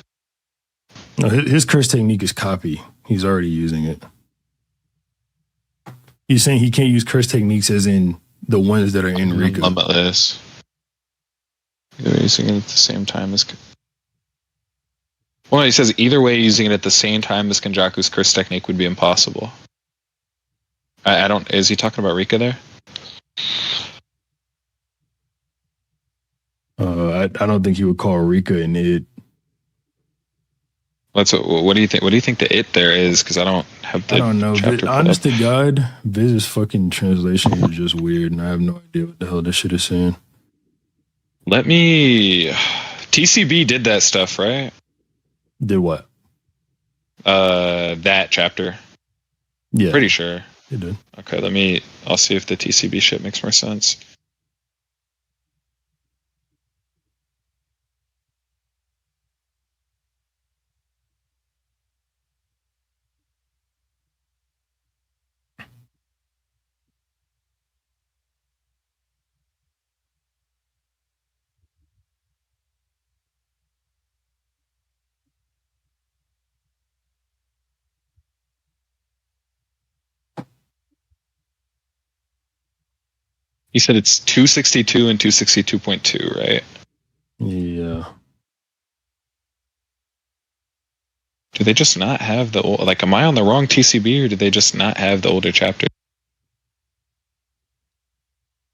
No, his curse technique is copy. He's already using it. He's saying he can't use curse techniques as in the ones that are in Rika. Limitless. Either using it at the same time as... Well, he says either way, using it at the same time as Kenjaku's curse technique would be impossible. I don't... Is he talking about Rika there? I don't think he would call Rika an it. What do you think? What do you think the it there is? Because I don't have the. I don't know. Chapter Honest to God, Viz's fucking translation is just weird, and I have no idea what the hell this shit is saying. Let me. TCB did that stuff, right? Did what? That chapter. Yeah, Pretty sure. it did. Okay, I'll see if the TCB shit makes more sense. You said it's 262 and 262.2, right? Yeah. Do they just not have the old, like, am I on the wrong TCB or do they just not have the older chapter?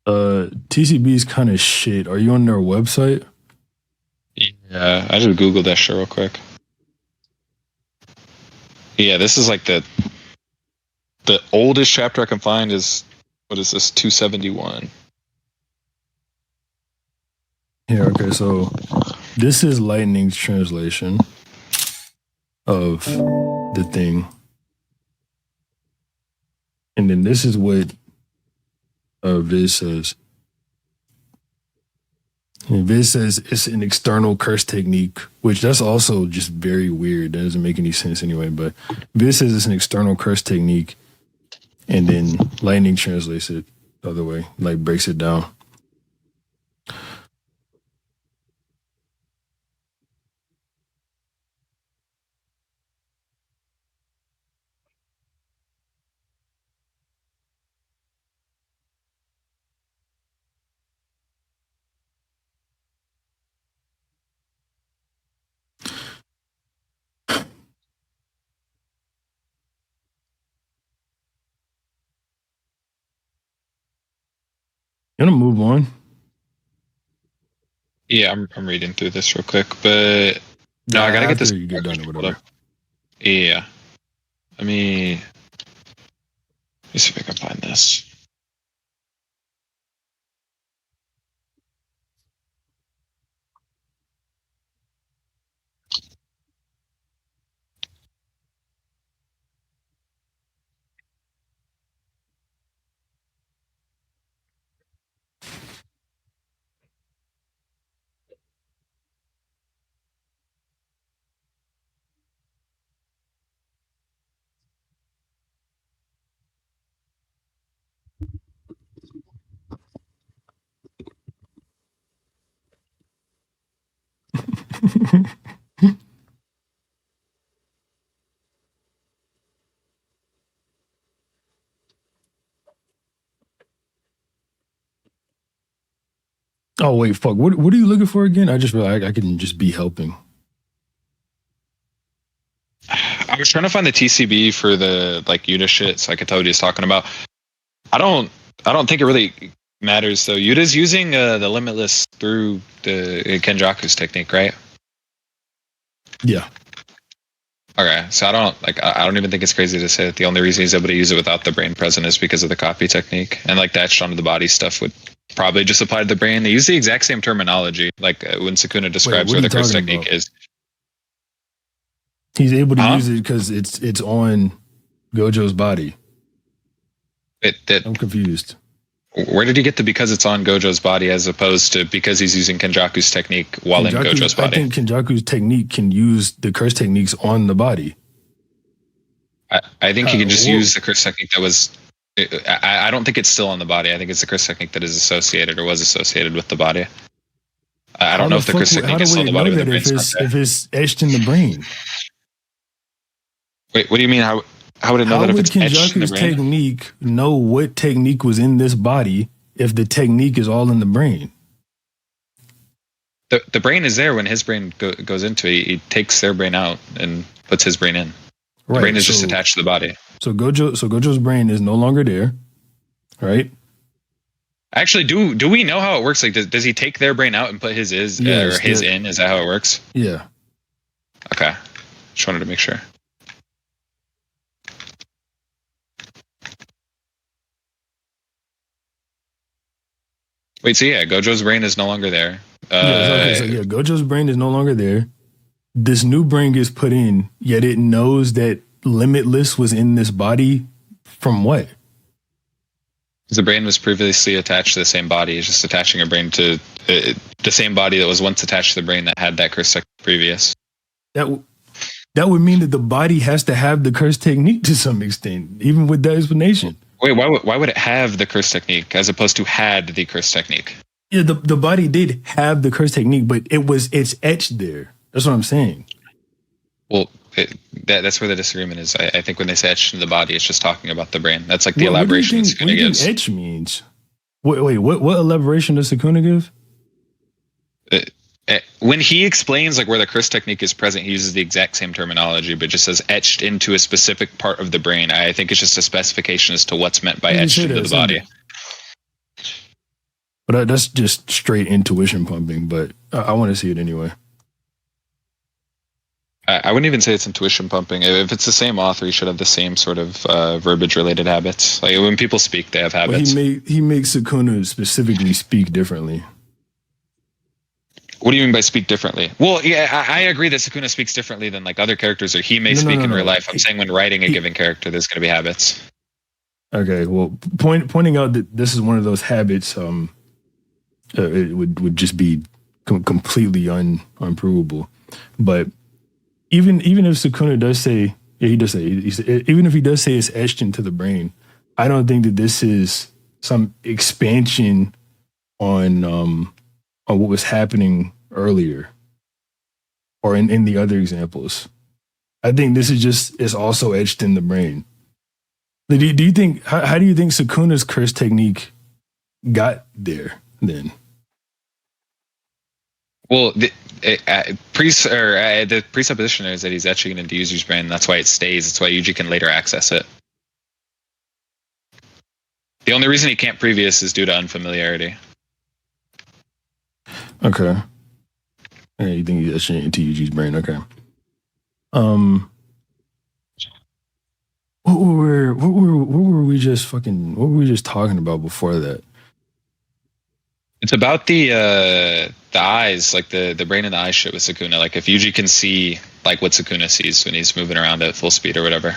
TCB is kind of shit. Are you on their website? Yeah, I just Googled that shit real quick. Yeah, this is like the oldest chapter I can find is, what is this, 271. Yeah, okay, so this is Lightning's translation of the thing. And then this is what Viz says. And Viz says it's an external curse technique, which that's also just very weird. That doesn't make any sense anyway. But Viz says it's an external curse technique, and then Lightning translates it the other way, like breaks it down. You want to move on? Yeah, I'm reading through this real quick, but no, I gotta get this. You get done or whatever. Yeah. Let me see if I can find this. Oh wait, fuck. What are you looking for again? I just realized I can just be helping. I was trying to find the TCB for the like Yuta shit, so I could tell what he was talking about. I don't think it really matters. So Yuta's using the limitless through the Kenjaku's technique, right? Yeah. Okay, so I don't even think it's crazy to say that the only reason he's able to use it without the brain present is because of the copy technique, and like that etched onto the body stuff would probably just apply to the brain. They use the exact same terminology, like when Sukuna describes where the curse technique is. He's able to use it because it's on Gojo's body. I'm confused. Where did he get the because it's on Gojo's body as opposed to because he's using Kenjaku's technique while in Gojo's body? I think Kenjaku's technique can use the curse techniques on the body. I think he can just use the curse technique that was. I don't think it's still on the body. I think it's the curse technique that is associated or was associated with the body. I don't know if the curse technique is still on the body with the brain. If it's etched in the brain. Wait, what do you mean? How would it know that if it's etched in the brain? How would Kenjaku's technique know what technique was in this body if the technique is all in the brain? The brain is there when his brain goes into it. He takes their brain out and puts his brain in. The brain is just attached to the body. So Gojo's brain is no longer there, right? Actually, do we know how it works? Like, does he take their brain out and put his in? Is that how it works? Yeah. Okay. Just wanted to make sure. Wait, so yeah, Gojo's brain is no longer there. Gojo's brain is no longer there. This new brain gets put in, yet it knows that Limitless was in this body From what? The brain was previously attached to the same body. It's just attaching a brain to the same body that was once attached to the brain that had that curse technique previous. That would mean that the body has to have the curse technique to some extent, even with that explanation. Wait, why would it have the curse technique as opposed to had the curse technique? Yeah, the body did have the curse technique, but it's etched there. That's what I'm saying. Well, that's where the disagreement is. I think when they say etched in the body, it's just talking about the brain. That's like the elaboration Sukuna gives. What do you think etch means? Wait, what elaboration does Sukuna give? When he explains like where the curse technique is present, he uses the exact same terminology, but just says etched into a specific part of the brain. I think it's just a specification as to what's meant by etched into the body. But that's just straight intuition pumping, but I want to see it anyway. I wouldn't even say it's intuition pumping. If it's the same author, he should have the same sort of verbiage-related habits. Like when people speak, they have habits. Well, he makes Sukuna specifically speak differently. What do you mean by speak differently? Well, yeah, I agree that Sukuna speaks differently than like other characters, or he may speak in real life. I'm saying when writing a given character, there's going to be habits. Okay, well, pointing out that this is one of those habits, it would just be completely unprovable. But even if Sukuna does say, yeah, he does say, even if he does say it's etched into the brain, I don't think that this is some expansion on what was happening earlier or in the other examples. I think this is also etched in the brain. Do you think, how do you think Sukuna's curse technique got there then? Well, the presupposition is that he's etching it into Yuji's brain. That's why it stays. That's why Yuji can later access it. The only reason he can't previous is due to unfamiliarity. Okay. Yeah, you think he's etching it into Yuji's brain? Okay. What were we just talking about before that? It's about the eyes, like the brain and the eye shit with Sukuna. Like if Yuji can see like what Sukuna sees when he's moving around at full speed or whatever.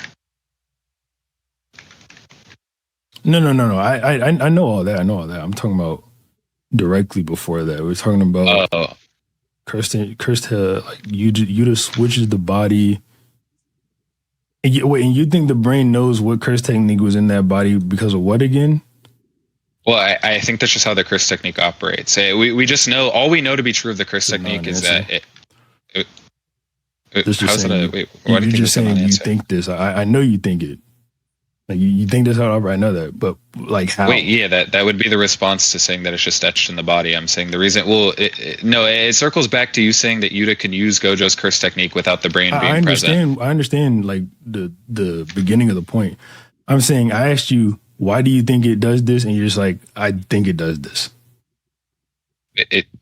No. I know all that. I'm talking about directly before that. We're talking about cursed like Yuta switches the body. And you think the brain knows what curse technique was in that body because of what again? Well, I think that's just how the curse technique operates. We just know, all we know to be true of the curse technique is that how's it a, wait, why do you think just saying you think this? I know you think it. Like you think this out, I know that, but like how? Wait, yeah, that would be the response to saying that it's just etched in the body. I'm saying the reason. Well, it circles back to you saying that Yuta can use Gojo's curse technique without the brain being present. I understand, like the beginning of the point. I'm saying I asked you, why do you think it does this, and you're just like, I think it does this.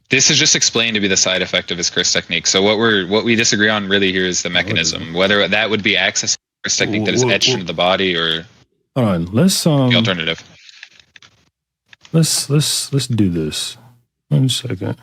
This is just explained to be the side effect of his curse technique. So what we disagree on really here is the mechanism, whether that would be accessing curse technique that is etched into the body or. Hold on, let's the alternative. Let's do this. 1 second.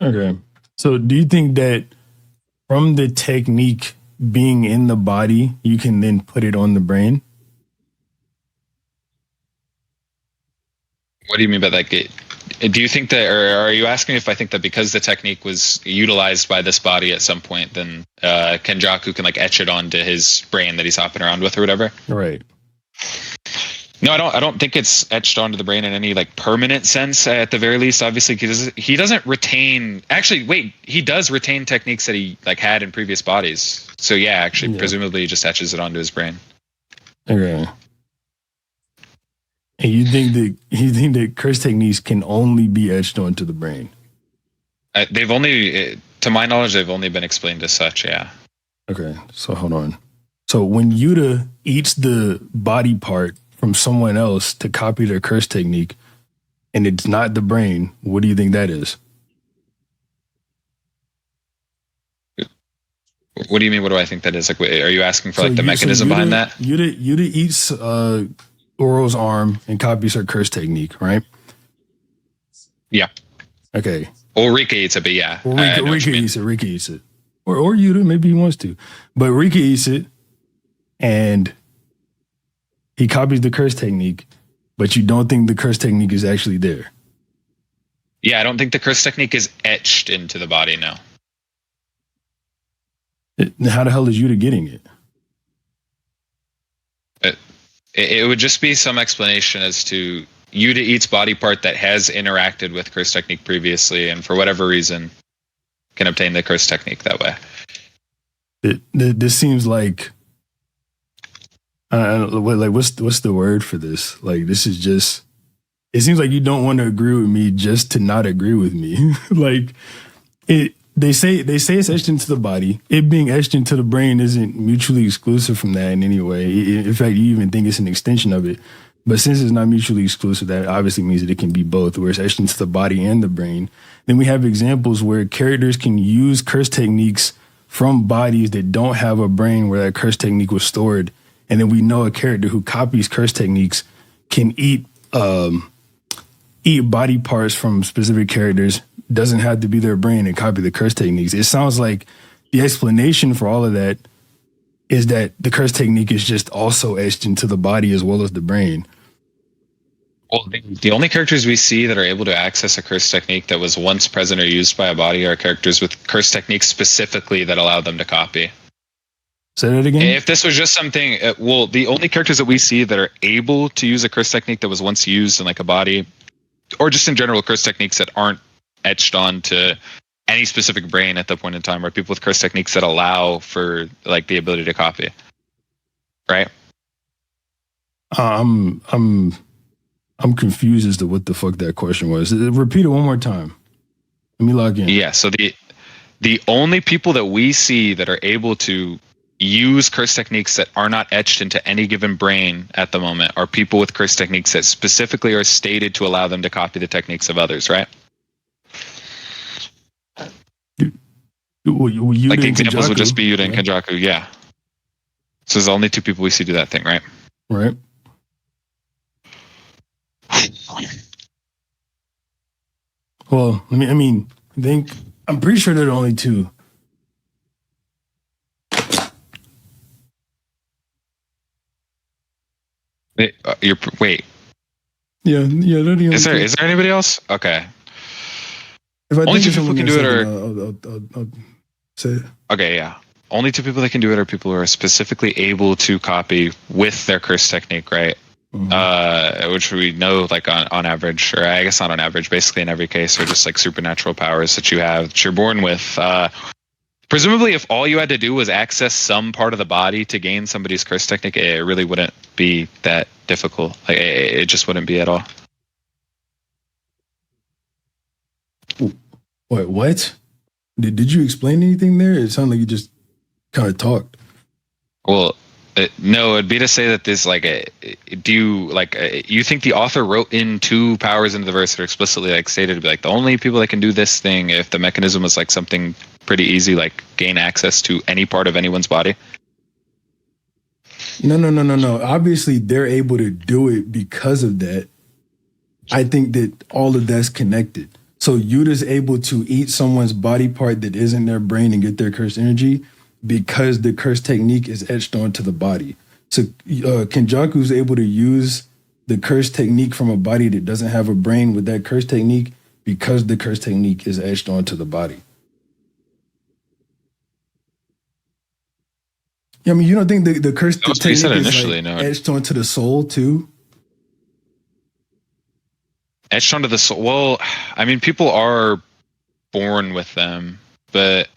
Okay. So do you think that from the technique being in the body, you can then put it on the brain? What do you mean by that? Do you think that, or are you asking if I think that because the technique was utilized by this body at some point, then Kenjaku can like etch it onto his brain that he's hopping around with or whatever? Right. No, I don't think it's etched onto the brain in any like permanent sense. At the very least, obviously, he doesn't retain. Actually, wait, he does retain techniques that he like had in previous bodies. So yeah, presumably, he just etches it onto his brain. Okay. And you think that curse techniques can only be etched onto the brain? They've only, to my knowledge, they've only been explained as such. Yeah. Okay, so hold on. So when Yuta eats the body part from someone else to copy their curse technique, and it's not the brain, what do you think that is? What do you mean? What do I think that is? Like, are you asking for So like the you- mechanism so behind that? Yuta eats Oro's arm and copies her curse technique, right? Yeah. Okay. Or Rika eats it, but yeah. Well, I know what Rika you mean. eats it. Rika eats it. Or Yuta, maybe he wants to. But Rika eats it and he copies the curse technique, but you don't think the curse technique is actually there. Yeah, I don't think the curse technique is etched into the body now. How the hell is Yuta getting it? It would just be some explanation as to Yuta eats body part that has interacted with curse technique previously, and for whatever reason, can obtain the curse technique that way. This seems like, what's the word for this? Like, this is just. It seems like you don't want to agree with me just to not agree with me. Like, it. They say it's etched into the body. It being etched into the brain isn't mutually exclusive from that in any way. In fact, you even think it's an extension of it. But since it's not mutually exclusive, that obviously means that it can be both, where it's etched into the body and the brain. Then we have examples where characters can use curse techniques from bodies that don't have a brain where that curse technique was stored. And then we know a character who copies curse techniques can eat body parts from specific characters, doesn't have to be their brain, and copy the curse techniques. It sounds like the explanation for all of that is that the curse technique is just also etched into the body as well as the brain. Well, the only characters we see that are able to access a curse technique that was once present or used by a body are characters with curse techniques specifically that allow them to copy. Say that again? If this was just something, the only characters that we see that are able to use a curse technique that was once used in like a body, or just in general curse techniques that aren't etched onto any specific brain at the point in time, are people with curse techniques that allow for like the ability to copy, right? I'm confused as to what the fuck that question was. Repeat it one more time. Let me log in. Yeah. So the only people that we see that are able to use curse techniques that are not etched into any given brain at the moment are people with curse techniques that specifically are stated to allow them to copy the techniques of others, right? Like the examples would just be Yuta and Kenjaku, yeah. So there's the only two people we see do that thing, right? Right. Well, I think I'm pretty sure they're the only two. Wait. Yeah, they're the only Is two. there anybody else? Okay. If I only think two of people someone can in a do it, second, I'll say it. Okay, yeah. Only two people that can do it are people who are specifically able to copy with their curse technique, right? Mhm. Which we know, like on average, or I guess not on average, basically in every case, are just like supernatural powers that you have, that you're born with. Presumably, if all you had to do was access some part of the body to gain somebody's curse technique, it really wouldn't be that difficult. Like, it just wouldn't be at all. Wait, what? Did you explain anything there? It sounded like you just kind of talked. Well, no, it'd be to say that this, like, you think the author wrote in two powers into the verse that are explicitly like stated to be like the only people that can do this thing if the mechanism was like something pretty easy, like gain access to any part of anyone's body? No. Obviously, they're able to do it because of that. I think that all of that's connected. So Yuta's able to eat someone's body part that isn't their brain and get their cursed energy because the curse technique is etched onto the body. So Kenjaku's able to use the curse technique from a body that doesn't have a brain with that curse technique because the curse technique is etched onto the body. Yeah, I mean, you don't think the curse That's what you technique said is initially, like no. etched onto the soul too? Etched onto the soul. Well, I mean, people are born with them, but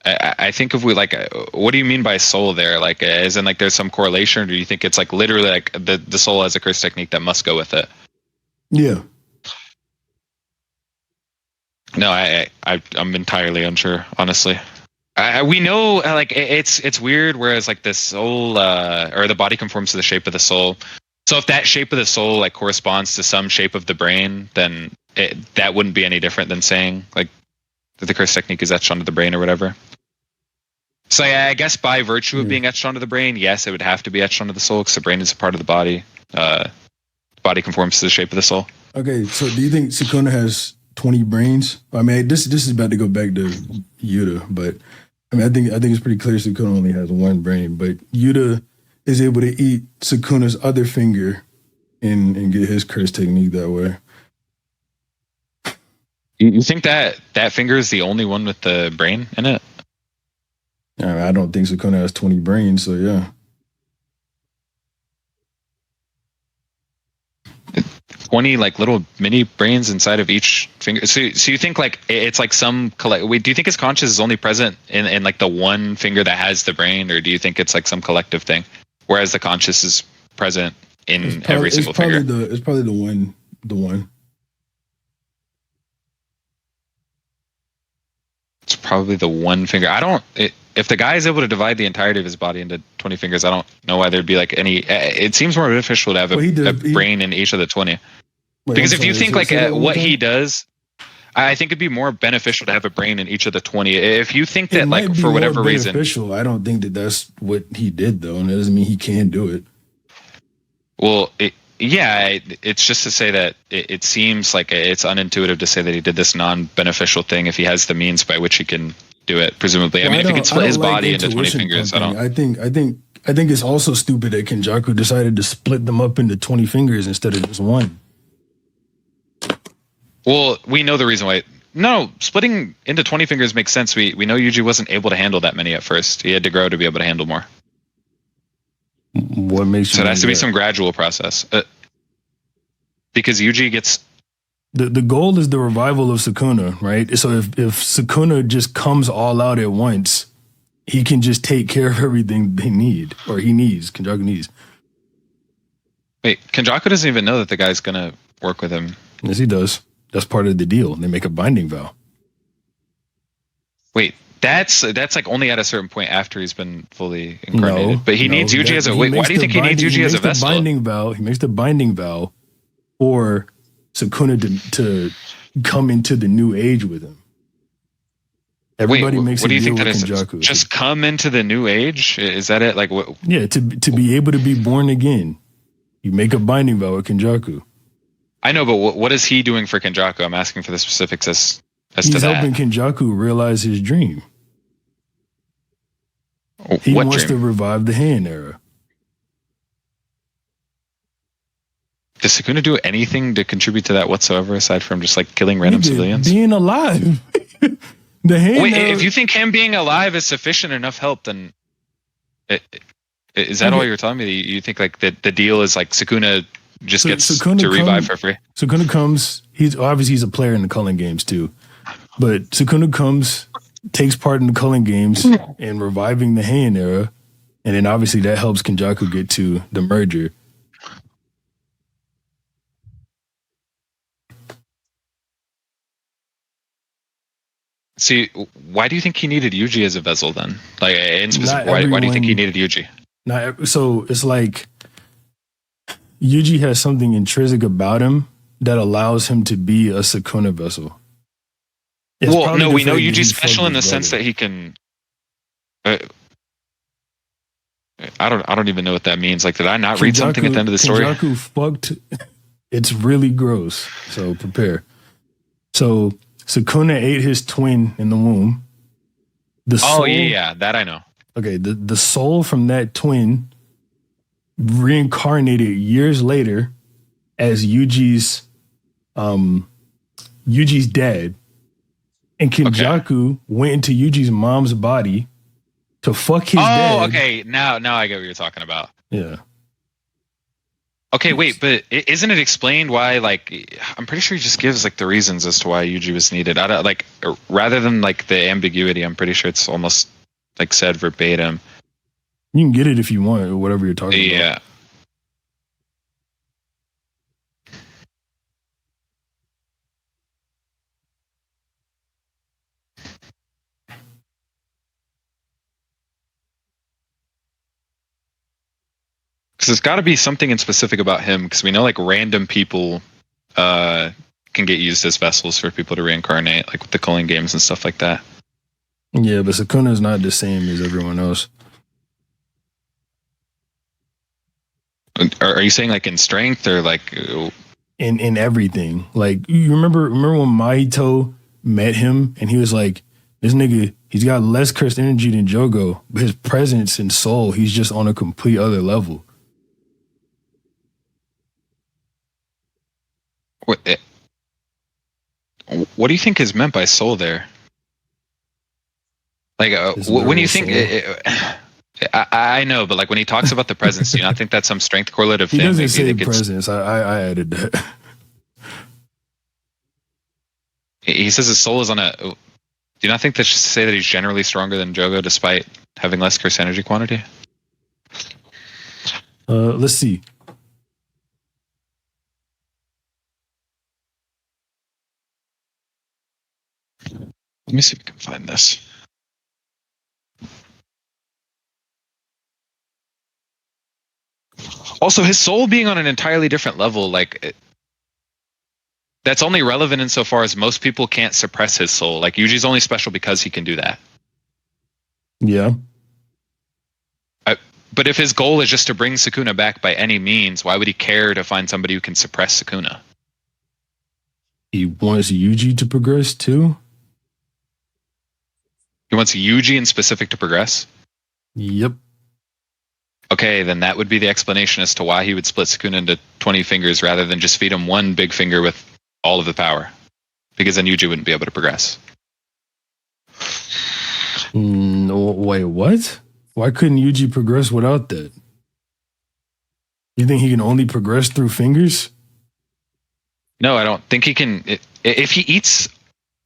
I think if we like, what do you mean by soul there? Like, as in like there's some correlation, or do you think it's like literally like the soul has a curse technique that must go with it? Yeah. No, I'm entirely unsure, honestly. We know, like, it's weird. Whereas like the soul or the body conforms to the shape of the soul. So if that shape of the soul like corresponds to some shape of the brain, then that wouldn't be any different than saying like that the curse technique is etched onto the brain or whatever. So yeah, I guess by virtue of Yeah. being etched onto the brain, yes, it would have to be etched onto the soul because the brain is a part of the body. The body conforms to the shape of the soul. Okay, so do you think Sukuna has 20 brains? I mean, this is about to go back to Yuta, but I mean, I think it's pretty clear Sukuna only has one brain, but Yuta is able to eat Sukuna's other finger and get his curse technique that way. You think that finger is the only one with the brain in it? I don't think Sukuna has 20 brains, so yeah. 20 like little mini brains inside of each finger. So you think like it's like some wait, do you think his conscious is only present in like the one finger that has the brain, or do you think it's like some collective thing, whereas the conscious is present in every single finger? It's probably the one. It's probably the one finger. If the guy is able to divide the entirety of his body into 20 fingers, I don't know why there'd be like any. It seems more beneficial to have a brain in each of the 20. Because if you think like what he does, I think it'd be more beneficial to have a brain in each of the 20. If you think that like for whatever reason, I don't think that's what he did though, and that doesn't mean he can do it. Well, it's just to say that it seems like it's unintuitive to say that he did this non-beneficial thing if he has the means by which he can do it. Presumably, I mean, if he can split his body into 20 fingers, I think it's also stupid that Kenjaku decided to split them up into 20 fingers instead of just one. Well, we know the reason why. No, splitting into 20 fingers makes sense. We know Yuji wasn't able to handle that many at first. He had to grow to be able to handle more. What makes so it has to be some gradual process. Because Yuji gets the goal is the revival of Sukuna, right? So if Sukuna just comes all out at once, he can just take care of everything they need, or Kenjaku needs. Wait, Kenjaku doesn't even know that the guy's gonna work with him. Yes, he does. That's part of the deal. They make a binding vow. Wait, that's like only at a certain point after he's been fully incarnated. But he needs Yuji as a wait. Why do you think he needs Yuji as a vessel? He makes the binding vow for Sukuna to come into the new age with him. Everybody makes a deal with Kenjaku. Just come into the new age? Is that it? Like what? Yeah, to be able to be born again, you make a binding vow with Kenjaku. I know, but what is he doing for Kenjaku? I'm asking for the specifics as to that. He's helping Kenjaku realize his dream. He wants to revive the Heian era. Does Sukuna do anything to contribute to that whatsoever aside from just like killing random civilians? Being alive. The Heian Wait, era, if you think him being alive is sufficient enough help, then is that all you're telling me? You think like the deal is like Sukuna just gets to revive for free? Sukuna comes, he's a player in the culling games too. But Sukuna comes, takes part in the culling games and reviving the Heian era, and then obviously that helps Kenjaku get to the merger. See, why do you think he needed Yuji as a vessel then? Like in specific, why do you think he needed Yuji? So it's like Yuji has something intrinsic about him that allows him to be a Sukuna vessel. Well, no, we know Yuji's special in the sense that he can. I don't even know what that means. Like, did I not read something at the end of the story? Kenjaku fucked. It's really gross. So prepare. So Sukuna ate his twin in the womb. Yeah, that I know. Okay, the soul from that twin reincarnated years later as Yuji's dad, and Kenjaku went into Yuji's mom's body to fuck his dad. Oh, okay. Now I get what you're talking about. Yeah. Okay, wait, but isn't it explained why? Like, I'm pretty sure he just gives like the reasons as to why Yuji was needed. I don't like rather than like the ambiguity. I'm pretty sure it's almost like said verbatim. You can get it if you want, or whatever you're talking about. Yeah. Because there's got to be something in specific about him, because we know like random people can get used as vessels for people to reincarnate, like with the culling games and stuff like that. Yeah, but Sukuna is not the same as everyone else. Are you saying like in strength or like? In everything. Like you remember when Mahito met him and he was like, this nigga, he's got less cursed energy than Jogo, but his presence and soul, he's just on a complete other level. What do you think is meant by soul there? Like His when you literal think soul. I know, but like when he talks about the presence, do you not think that's some strength correlative He thing? doesn't Like, do you say think presence. I added that. he says his soul is on a? Do you not think that should say that he's generally stronger than Jogo despite having less curse energy quantity? Let's see. Let me see if we can find this. Also, his soul being on an entirely different level, like that's only relevant insofar as most people can't suppress his soul. Like Yuji's only special because he can do that. Yeah. But if his goal is just to bring Sukuna back by any means, why would he care to find somebody who can suppress Sukuna? He wants Yuji to progress too. He wants Yuji in specific to progress? Yep. Okay, then that would be the explanation as to why he would split Sukuna into 20 fingers rather than just feed him one big finger with all of the power. Because then Yuji wouldn't be able to progress. No, wait, what? Why couldn't Yuji progress without that? You think he can only progress through fingers? No, I don't think he can. If he eats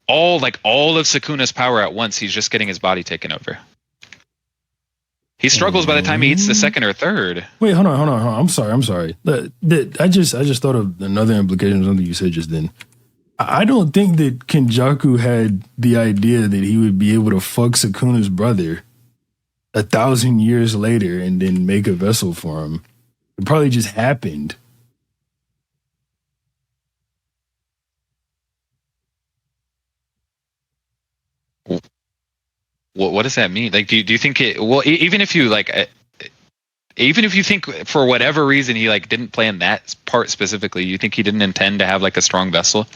all of Sukuna's power at once, he's just getting his body taken over. He struggles by the time he eats the second or third. Wait, hold on. I'm sorry. I just thought of another implication of something you said just then. I don't think that Kenjaku had the idea that he would be able to fuck Sukuna's brother 1,000 years later and then make a vessel for him. It probably just happened. What does that mean? Like, do you think it? Well, even if you think for whatever reason he like didn't plan that part specifically, you think he didn't intend to have like a strong vessel?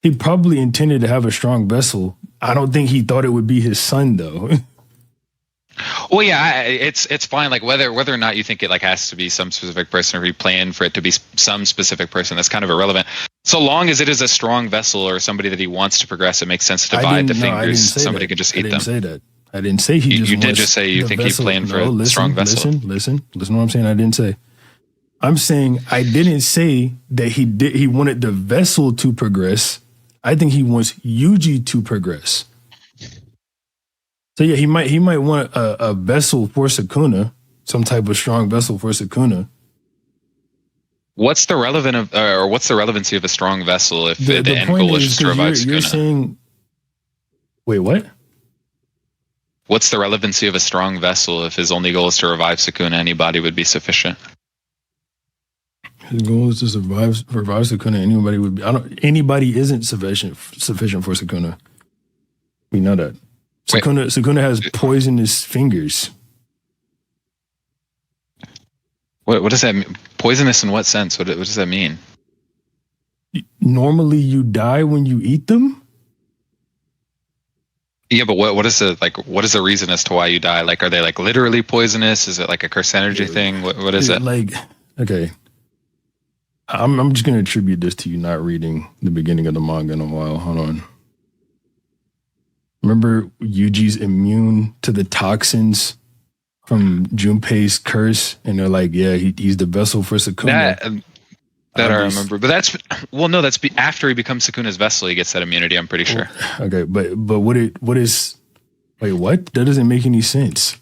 He probably intended to have a strong vessel. I don't think he thought it would be his son though. Well, yeah, it's fine. Like whether or not you think it like has to be some specific person, or you plan for it to be some specific person, that's kind of irrelevant. So long as it is a strong vessel or somebody that he wants to progress, it makes sense to divide the fingers. Somebody can just eat them. I didn't say that. I didn't say he just. You did just say you think he planned for a strong vessel. Listen what I'm saying. I didn't say. I'm saying I didn't say that he did. He wanted the vessel to progress. I think he wants Yuji to progress. So yeah, he might want a vessel for Sukuna, some type of strong vessel for Sukuna. What's the relevancy of a strong vessel if the end goal is just to revive Sukuna? You're saying, wait, what? What's the relevancy of a strong vessel if his only goal is to revive Sukuna? Anybody would be sufficient. His goal is to revive Sukuna. Anybody would be. Anybody isn't sufficient for Sukuna. We know that. Sukuna has poisonous fingers. What does that mean? Poisonous in what sense? What does that mean? Normally, you die when you eat them. Yeah, but what is the reason as to why you die? Like, are they like literally poisonous? Is it like a curse energy thing? What is it? Like, okay, I'm just gonna attribute this to you not reading the beginning of the manga in a while. Hold on. Remember, Yuji's immune to the toxins from Junpei's curse, and they're like, "Yeah, he's the vessel for Sukuna." That I remember, but that's after he becomes Sukuna's vessel. He gets that immunity. I'm pretty sure. Okay, but what is? Wait, what? That doesn't make any sense.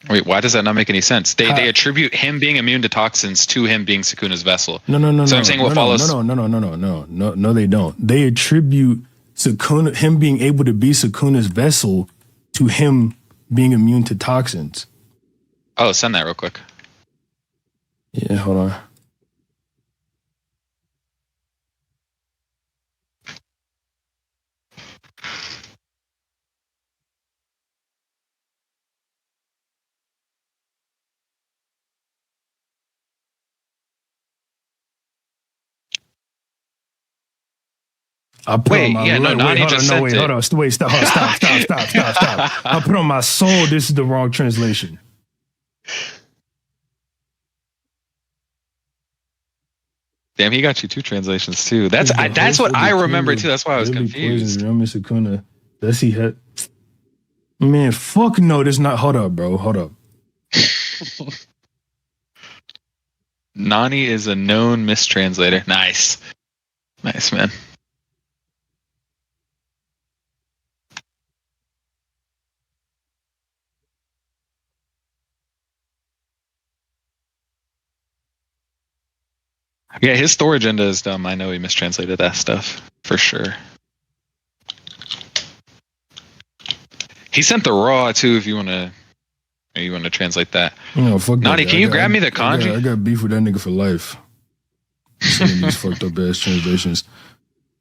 Wait, why does that not make any sense? They attribute him being immune to toxins to him being Sukuna's vessel. No. So I'm saying what follows. No, they don't. They attribute him being able to be Sukuna's vessel to him being immune to toxins. Oh, send that real quick. Yeah, hold on. I put Wait, on my yeah, no, Nani just sent it. hold on, wait, stop. I put on my soul. This is the wrong translation. Damn, he got you 2 translations too. That's what I remember too. That's why I was confused. Does he have? Man, fuck no. This not. Hold up, bro. Hold up. Nani is a known mistranslator. Nice, man. Yeah, his store agenda is dumb. I know he mistranslated that stuff for sure. He sent the raw too. If you want to translate that. No, fuck Nani, that. can you grab me the kanji? I got beef with that nigga for life. Sending these fucked up ass translations.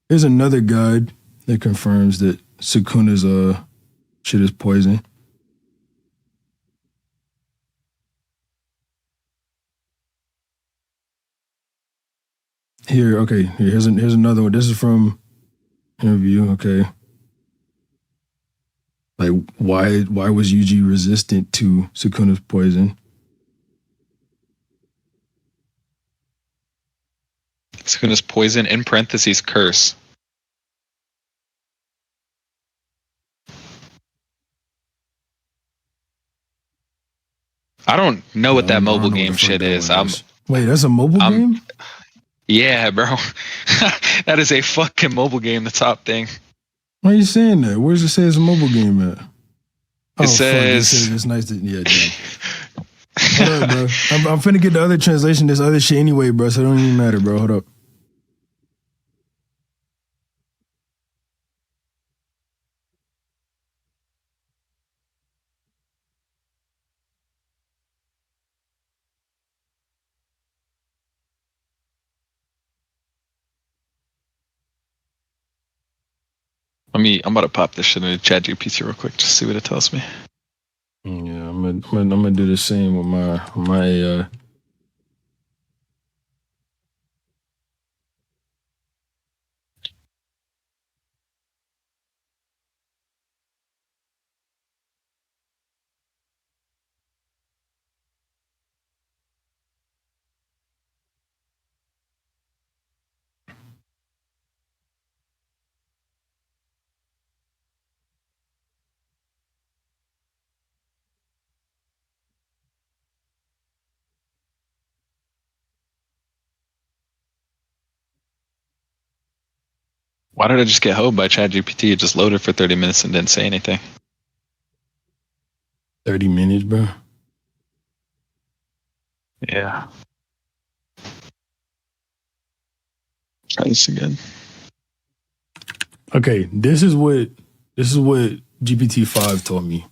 Here's another guide that confirms that Sukuna's shit is poison. Here, okay. Here's another one. This is from interview. Okay. Like, why was Yuji resistant to Sukuna's poison? Sukuna's poison in parentheses curse. I don't know what that mobile game shit is. Wait, that's a mobile game? Yeah, bro. That is a fucking mobile game, the top thing. Why are you saying that? Where does it say it's a mobile game at? It says it's nice to, yeah, damn. Hold up, bro. I'm finna get the other translation, this other shit anyway, bro, so it don't even matter, bro. Hold up. I'm about to pop this shit into ChatGPT real quick, just see what it tells me. Yeah, I'm gonna do the same with my AI. Why did I just get hoed by ChatGPT? It just loaded for 30 minutes and didn't say anything. 30 minutes, bro. Yeah. Try this again. Okay, this is what GPT-5 told me.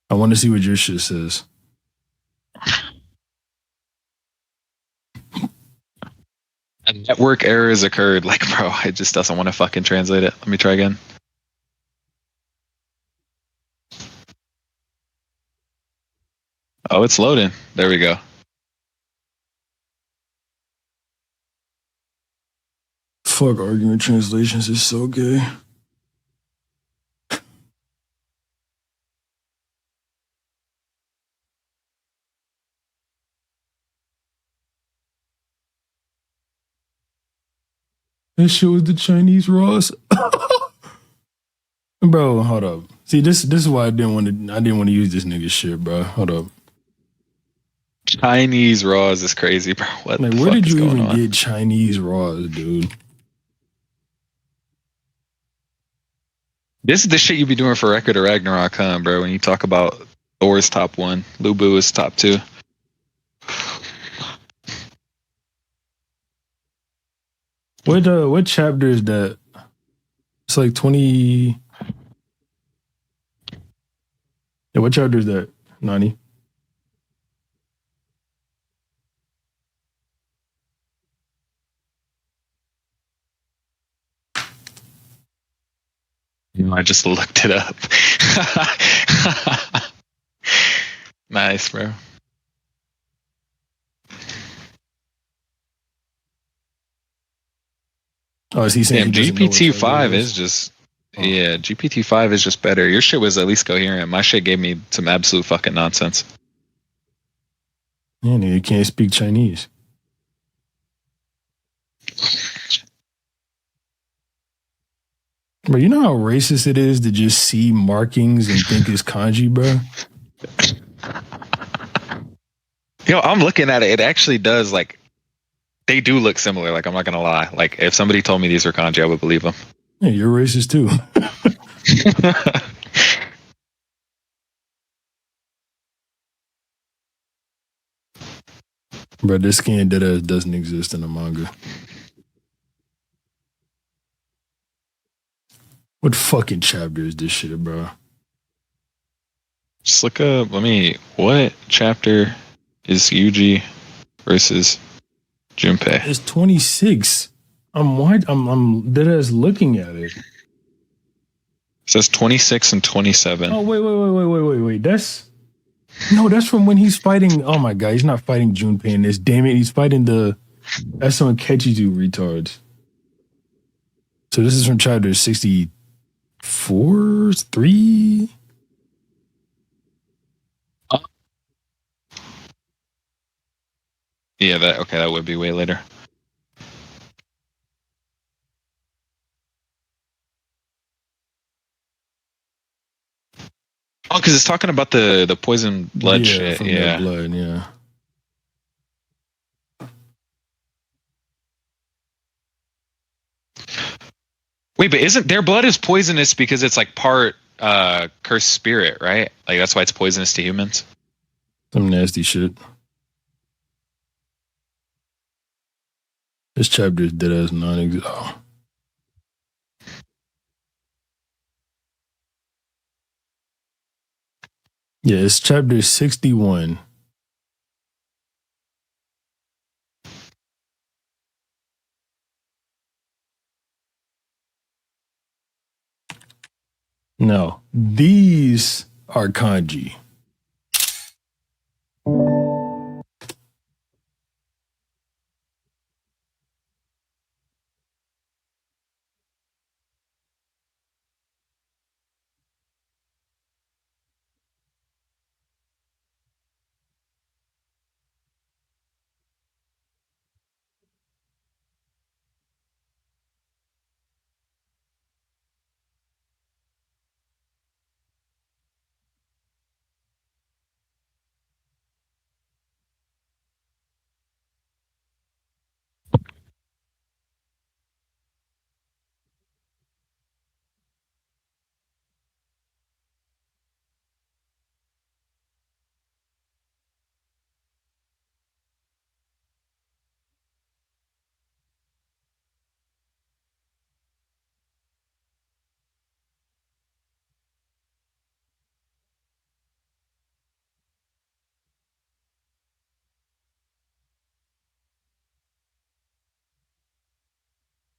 I want to see what your shit says. A network error has occurred. Like, bro, it just doesn't want to fucking translate it. Let me try again. Oh, it's loading. There we go. Fuck argument translations is so gay. That shit was the Chinese Ross. Bro, hold up. See, this is why I didn't want to use this nigga shit, bro. Hold up. Chinese Raws is crazy, bro. What like, the where fuck did is you going even on? get Chinese Raws, dude? This is the shit you be doing for Record of Ragnarok, huh, bro? When you talk about Thor's top 1, Lubu is top 2. What chapter is that? It's like 20. Yeah, what chapter is that, Nani? I just looked it up. Nice, bro. Oh, is he saying Damn, he doesn't know what GPT Trevor five is just yeah, GPT 5 is just better. Your shit was at least coherent. My shit gave me some absolute fucking nonsense. Yeah, nigga can't speak Chinese. Bro, you know how racist it is to just see markings and think it's kanji, bro? Yo, I'm looking at it. It actually does like they do look similar. Like I'm not gonna lie. Like if somebody told me these were kanji, I would believe them. Yeah, you're racist too. Bro, this scan data doesn't exist in the manga. What fucking chapter is this shit, bro? Just look up. What chapter is Yuji versus Junpei? It's 26. I'm dead ass looking at it. It says 26 and 27. Oh, wait. That's from when he's fighting. Oh my god, he's not fighting Junpei in this. Damn it, he's fighting that's some Kechizu retards. So this is from chapter 64, 3. Yeah, that would be way later. Oh, because it's talking about the poison blood shit. From Yeah. the blood, yeah. Wait, but isn't their blood is poisonous because it's like part cursed spirit, right? Like that's why it's poisonous to humans. Some nasty shit. This chapter is dead ass non-existent. Oh. Yeah, it's chapter 61. No, these are kanji.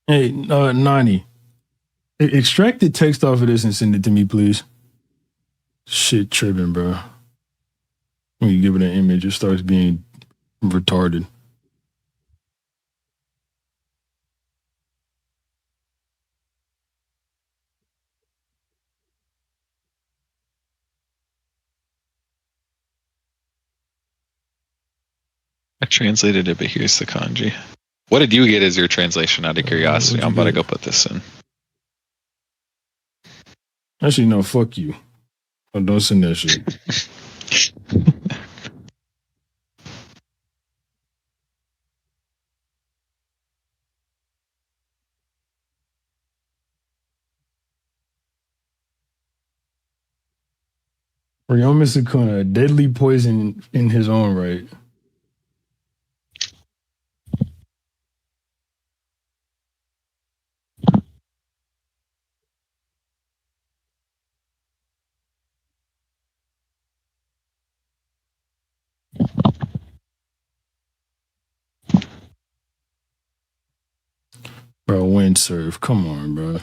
Hey, Nani, extract the text off of this and send it to me, please. Shit tripping, bro. When you give it an image, it starts being retarded. I translated it, but here's the kanji. What did you get as your translation out of curiosity? I'm about to go put this in. Actually, no, fuck you. Oh, don't send that shit. Ryoma Sukuna, a deadly poison in his own right. Bro, windsurf. Come on, bro.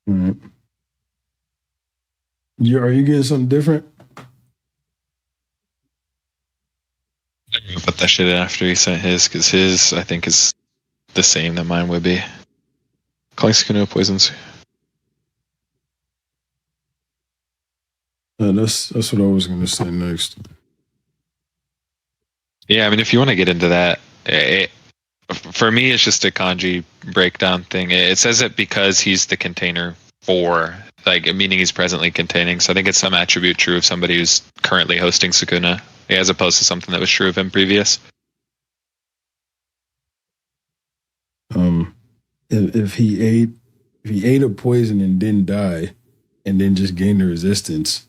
Right. Are you getting something different? I'm gonna put that shit in after he sent his, because his, I think, is the same that mine would be. Calling Sukuna poisons. That's what I was going to say next. Yeah, I mean, if you want to get into that, for me, it's just a kanji breakdown thing. It says it because he's the container for, like, meaning he's presently containing. So I think it's some attribute true of somebody who's currently hosting Sukuna, as opposed to something that was true of him previous. If he ate a poison and didn't die, and then just gained the resistance.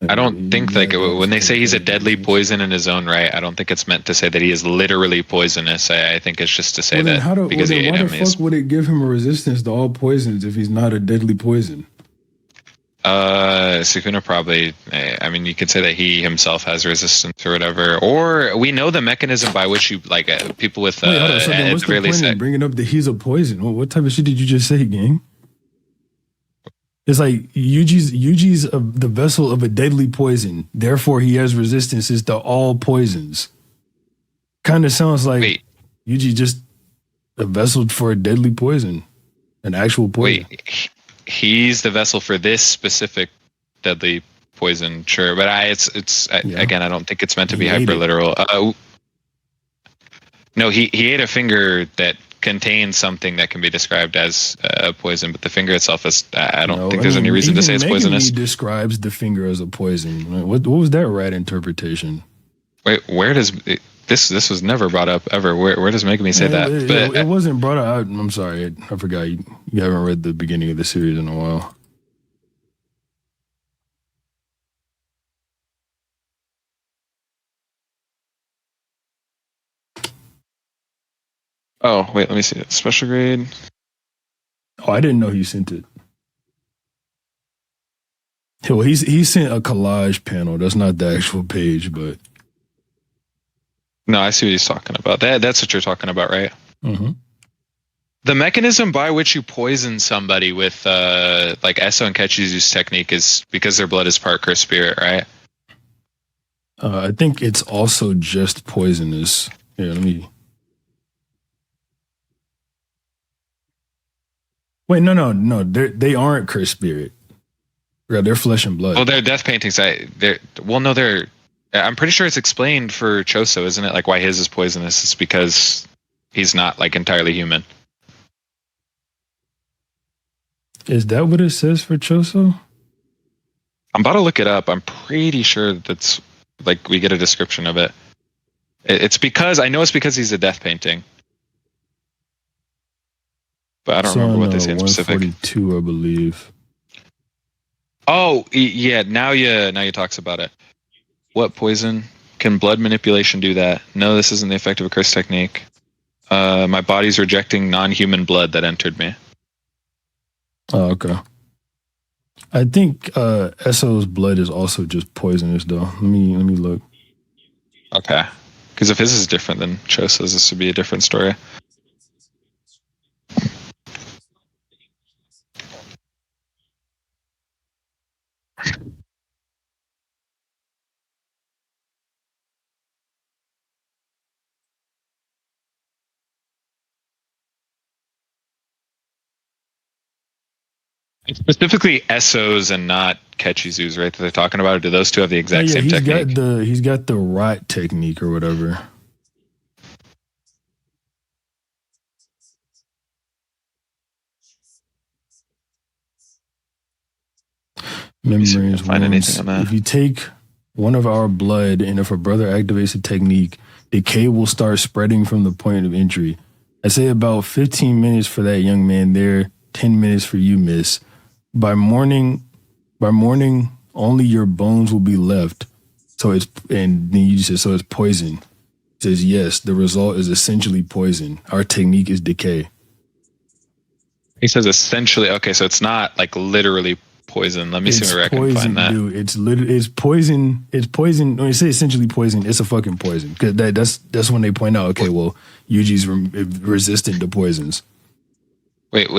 I don't think, like, when they say he's a deadly poison in his own right, I don't think it's meant to say that he is literally poisonous. I think it's just to say that because he ate him. Why the fuck would it give him a resistance to all poisons if he's not a deadly poison? Sukuna probably. I mean, you could say that he himself has resistance or whatever. Or we know the mechanism by which you, like, people with. Wait, hold on. So then what's the point in bringing up that he's a poison? What type of shit did you just say, gang? It's like Yuji's the vessel of a deadly poison. Therefore, he has resistances to all poisons. Kind of sounds like Yuji just a vessel for a deadly poison, an actual poison. Wait, he's the vessel for this specific deadly poison, sure, but again, I don't think it's meant to be hyper literal. No, he ate a finger that contains something that can be described as poison, but the finger itself is. I don't think there's any reason to say it's poisonous. He describes the finger as a poison. What was that rat interpretation? Wait, where does this was never brought up ever? Where does Megumi say that? It wasn't brought up. I'm sorry, I forgot. You haven't read the beginning of the series in a while. Oh, wait, let me see it. Special grade. Oh, I didn't know he sent it. Well, he sent a collage panel. That's not the actual page, but no, I see what he's talking about. That's what you're talking about, right? Mm-hmm. The mechanism by which you poison somebody with like Eso and Kechizu's technique is because their blood is part cursed spirit, right? I think it's also just poisonous. Yeah, let me. Wait, no. They aren't cursed spirit. They're flesh and blood. Well, they're death paintings. I'm pretty sure it's explained for Choso, isn't it? Like why his is poisonous. It's because he's not like entirely human. Is that what it says for Choso? I'm about to look it up. I'm pretty sure that's like we get a description of it. It's because he's a death painting. But I don't remember what they say in specific. 142, I believe. Oh, yeah. Now you talks about it. What poison? Can blood manipulation do that? No, this isn't the effect of a curse technique. My body's rejecting non-human blood that entered me. Oh, okay. I think Esso's blood is also just poisonous, though. Let me look. Okay. Because if his is different than Choso's, this would be a different story. Specifically Esso's and not Kechizu's, right? That they're talking about. Or do those two have the exact same technique? He's got the rot technique or whatever. Memories. Find anything on that. If you take one of our blood and if a brother activates a technique, decay will start spreading from the point of entry. I say about 15 minutes for that young man there, 10 minutes for you, miss. By morning, only your bones will be left. And then you just said, so it's poison. It says, yes, the result is essentially poison. Our technique is decay. He says essentially, okay, so it's not like literally poison. Let me see where I can find that. Dude, it's poison. It's poison. When you say essentially poison, it's a fucking poison. Because that's when they point out, okay, well, Yuji's resistant to poisons. Wait,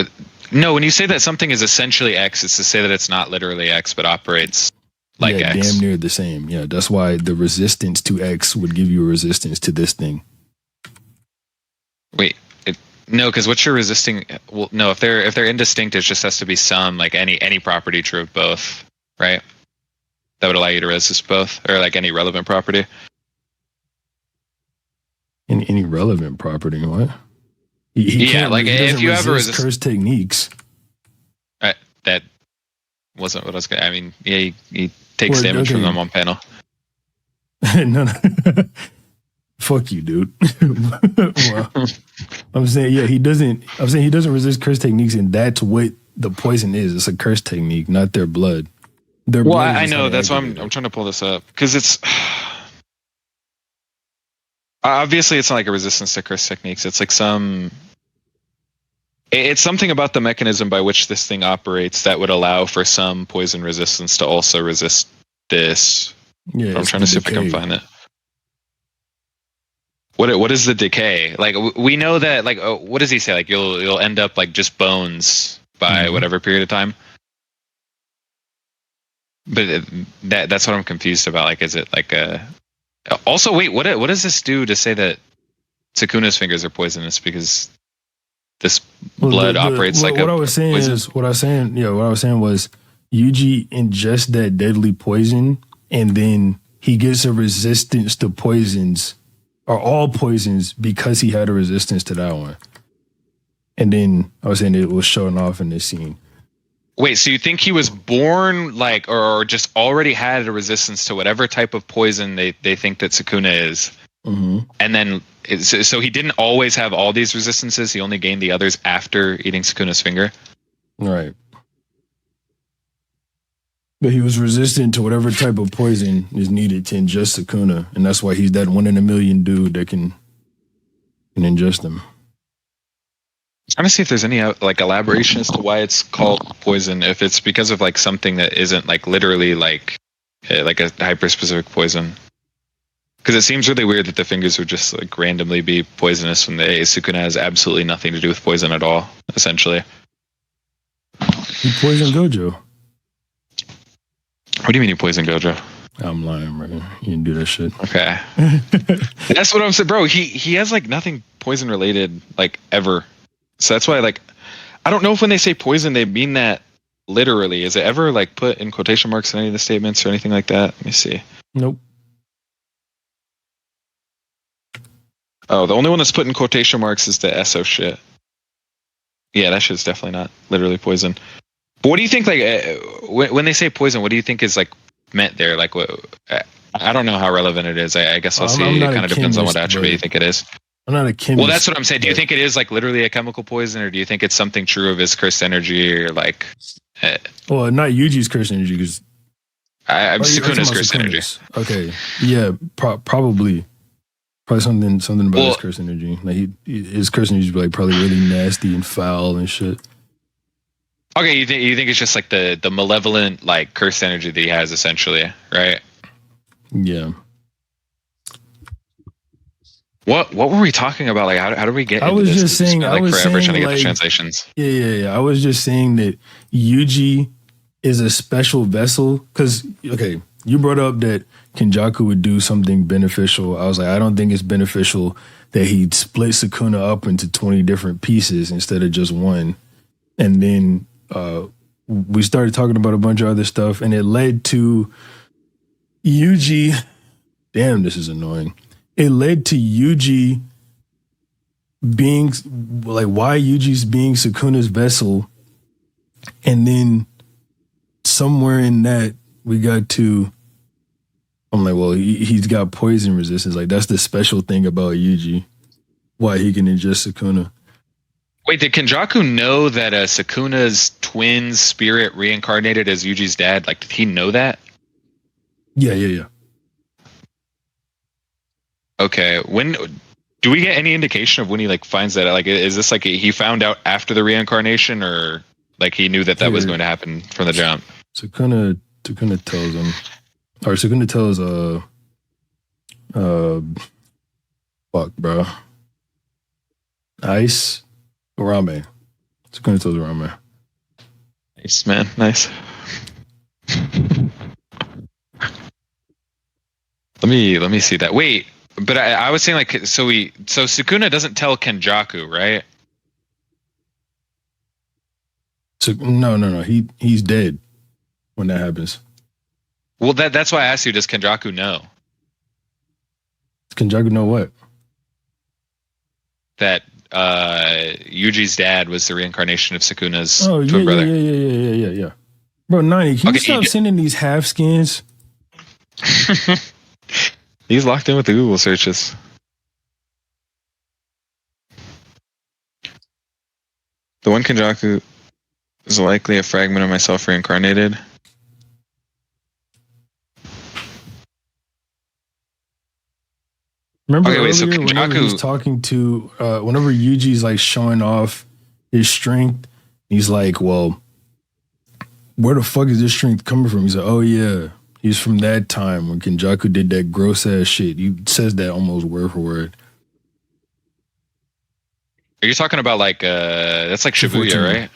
no, when you say that something is essentially X, it's to say that it's not literally X, but operates like yeah, X. damn near the same. Yeah, that's why the resistance to X would give you a resistance to this thing. Wait, no, because what you're resisting, well, no, if they're indistinct, it just has to be some, like any property true of both, right? That would allow you to resist both, or like any relevant property. Any relevant property, what? He Yeah, can't, like he if doesn't you have a resist curse techniques. that wasn't what I was going. I mean, yeah, he takes Well, damage from okay. them on panel. No. Fuck you, dude. Well, I'm saying, yeah, he doesn't. I'm saying he doesn't resist curse techniques, and that's what the poison is. It's a curse technique, not their blood. Their Well, blood is I just how know they that's why activate I'm it. trying to pull this up because it's obviously it's not like a resistance to curse techniques. It's like it's something about the mechanism by which this thing operates that would allow for some poison resistance to also resist this. Yeah, I'm it's trying the to see if I can decay. find it. What is the decay? Like we know that like what does he say? Like you'll end up like just bones by Mhm. whatever period of time. But that's what I'm confused about. Like, is it like a? Also, wait, what does this do to say that Sukuna's fingers are poisonous? Because this Well, blood operates like what a I was saying poison. is what I was saying. Yeah, what I was saying was Yuji ingests that deadly poison, and then he gets a resistance to poisons or all poisons because he had a resistance to that one. And then I was saying it was showing off in this scene. Wait, so you think he was born like, or just already had a resistance to whatever type of poison they think that Sukuna is, Mm-hmm. and then so he didn't always have all these resistances. He only gained the others after eating Sukuna's finger. Right. But he was resistant to whatever type of poison is needed to ingest Sukuna, and that's why he's that 1 in a million dude that can ingest them. Trying to see if there's any like elaboration as to why it's called poison. If it's because of like something that isn't like literally like a hyper specific poison. Because it seems really weird that the fingers would just like randomly be poisonous when the Sukuna has absolutely nothing to do with poison at all. Essentially, He poisoned Gojo. what do you mean you poison Gojo? I'm lying, bro. He didn't do that shit. Okay, that's what I'm saying, bro. He has like nothing poison related like ever. So that's why like I don't know if when they say poison they mean that literally. Is it ever like put in quotation marks in any of the statements or anything like that? Let me see. Nope. Oh, the only one that's put in quotation marks is the Esso shit. Yeah, that shit's definitely not literally poison. But what do you think? Like when they say poison, what do you think is like meant there? Like what? I don't know how relevant it is. I guess I'll see. I'm It not kind a of depends on what chemist, attribute but- you think it is. I'm not a chemist. Well, that's what I'm saying. Do you but- think it is like literally a chemical poison, or do you think it's something true of his cursed energy, or like? Well, not Yuji's curse energy because I'm Sukuna's cursed energy. Okay, yeah, probably something about Well- his curse energy. Like his curse energy is like probably really nasty and foul and shit. Okay, you think it's just like the malevolent like cursed energy that he has essentially, right? Yeah, What were we talking about? Like how do we get? I into was this? just 'Cause we saying- spent, I like was forever saying, trying to get like- the translations. yeah. I was just saying that Yuji is a special vessel because okay, you brought up that Kenjaku would do something beneficial. I was like, I don't think it's beneficial that he'd split Sukuna up into 20 different pieces instead of just one. And then we started talking about a bunch of other stuff, and it led to Yuji. Damn, this is annoying. It led to Yuji being like, why Yuji's being Sukuna's vessel, and then somewhere in that we got to. I'm like, well, he's got poison resistance. Like that's the special thing about Yuji, why he can ingest Sukuna. Wait, did Kenjaku know that Sukuna's twin spirit reincarnated as Yuji's dad? Like, did he know that? Yeah. Okay, when do we get any indication of when he like finds that? Like, is this like he found out after the reincarnation, or like he knew that was Here. going to happen from the jump? Sukuna tells him, or Sukuna tells fuck, bro, Ice Rame. Sukuna tells Ramen. Nice, man. Nice. Let me see that. Wait, but I was saying like so Sukuna doesn't tell Kenjaku, right? So no. He's dead when that happens. Well, that's why I asked you. Does Kenjaku know Kenjaku know what? that Yuji's dad was the reincarnation of Sukuna's Oh twin brother? Yeah. Bro, 90, can you stop sending these half skins? He's locked in with the Google searches. The one Kenjaku is likely a fragment of myself reincarnated. Remember Okay, wait, so earlier whenever Kenjaku- he's talking to, whenever Yuji's like showing off his strength, he's like, well, where the fuck is this strength coming from? He's like, oh yeah, he's from that time when Kenjaku did that gross ass shit. He says that almost word for word. Are you talking about like that's like Shibuya, 214. right?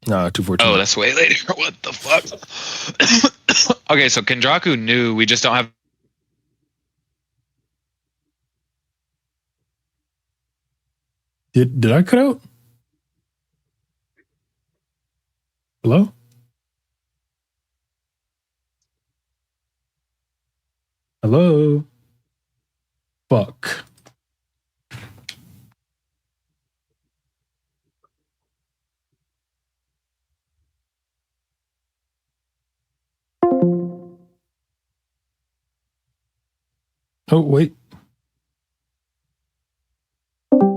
Nah, 214. Oh, that's way later. What the fuck? Okay, so Kenjaku knew, we just don't have. Did I cut out? Hello? Hello? Fuck. Oh, wait.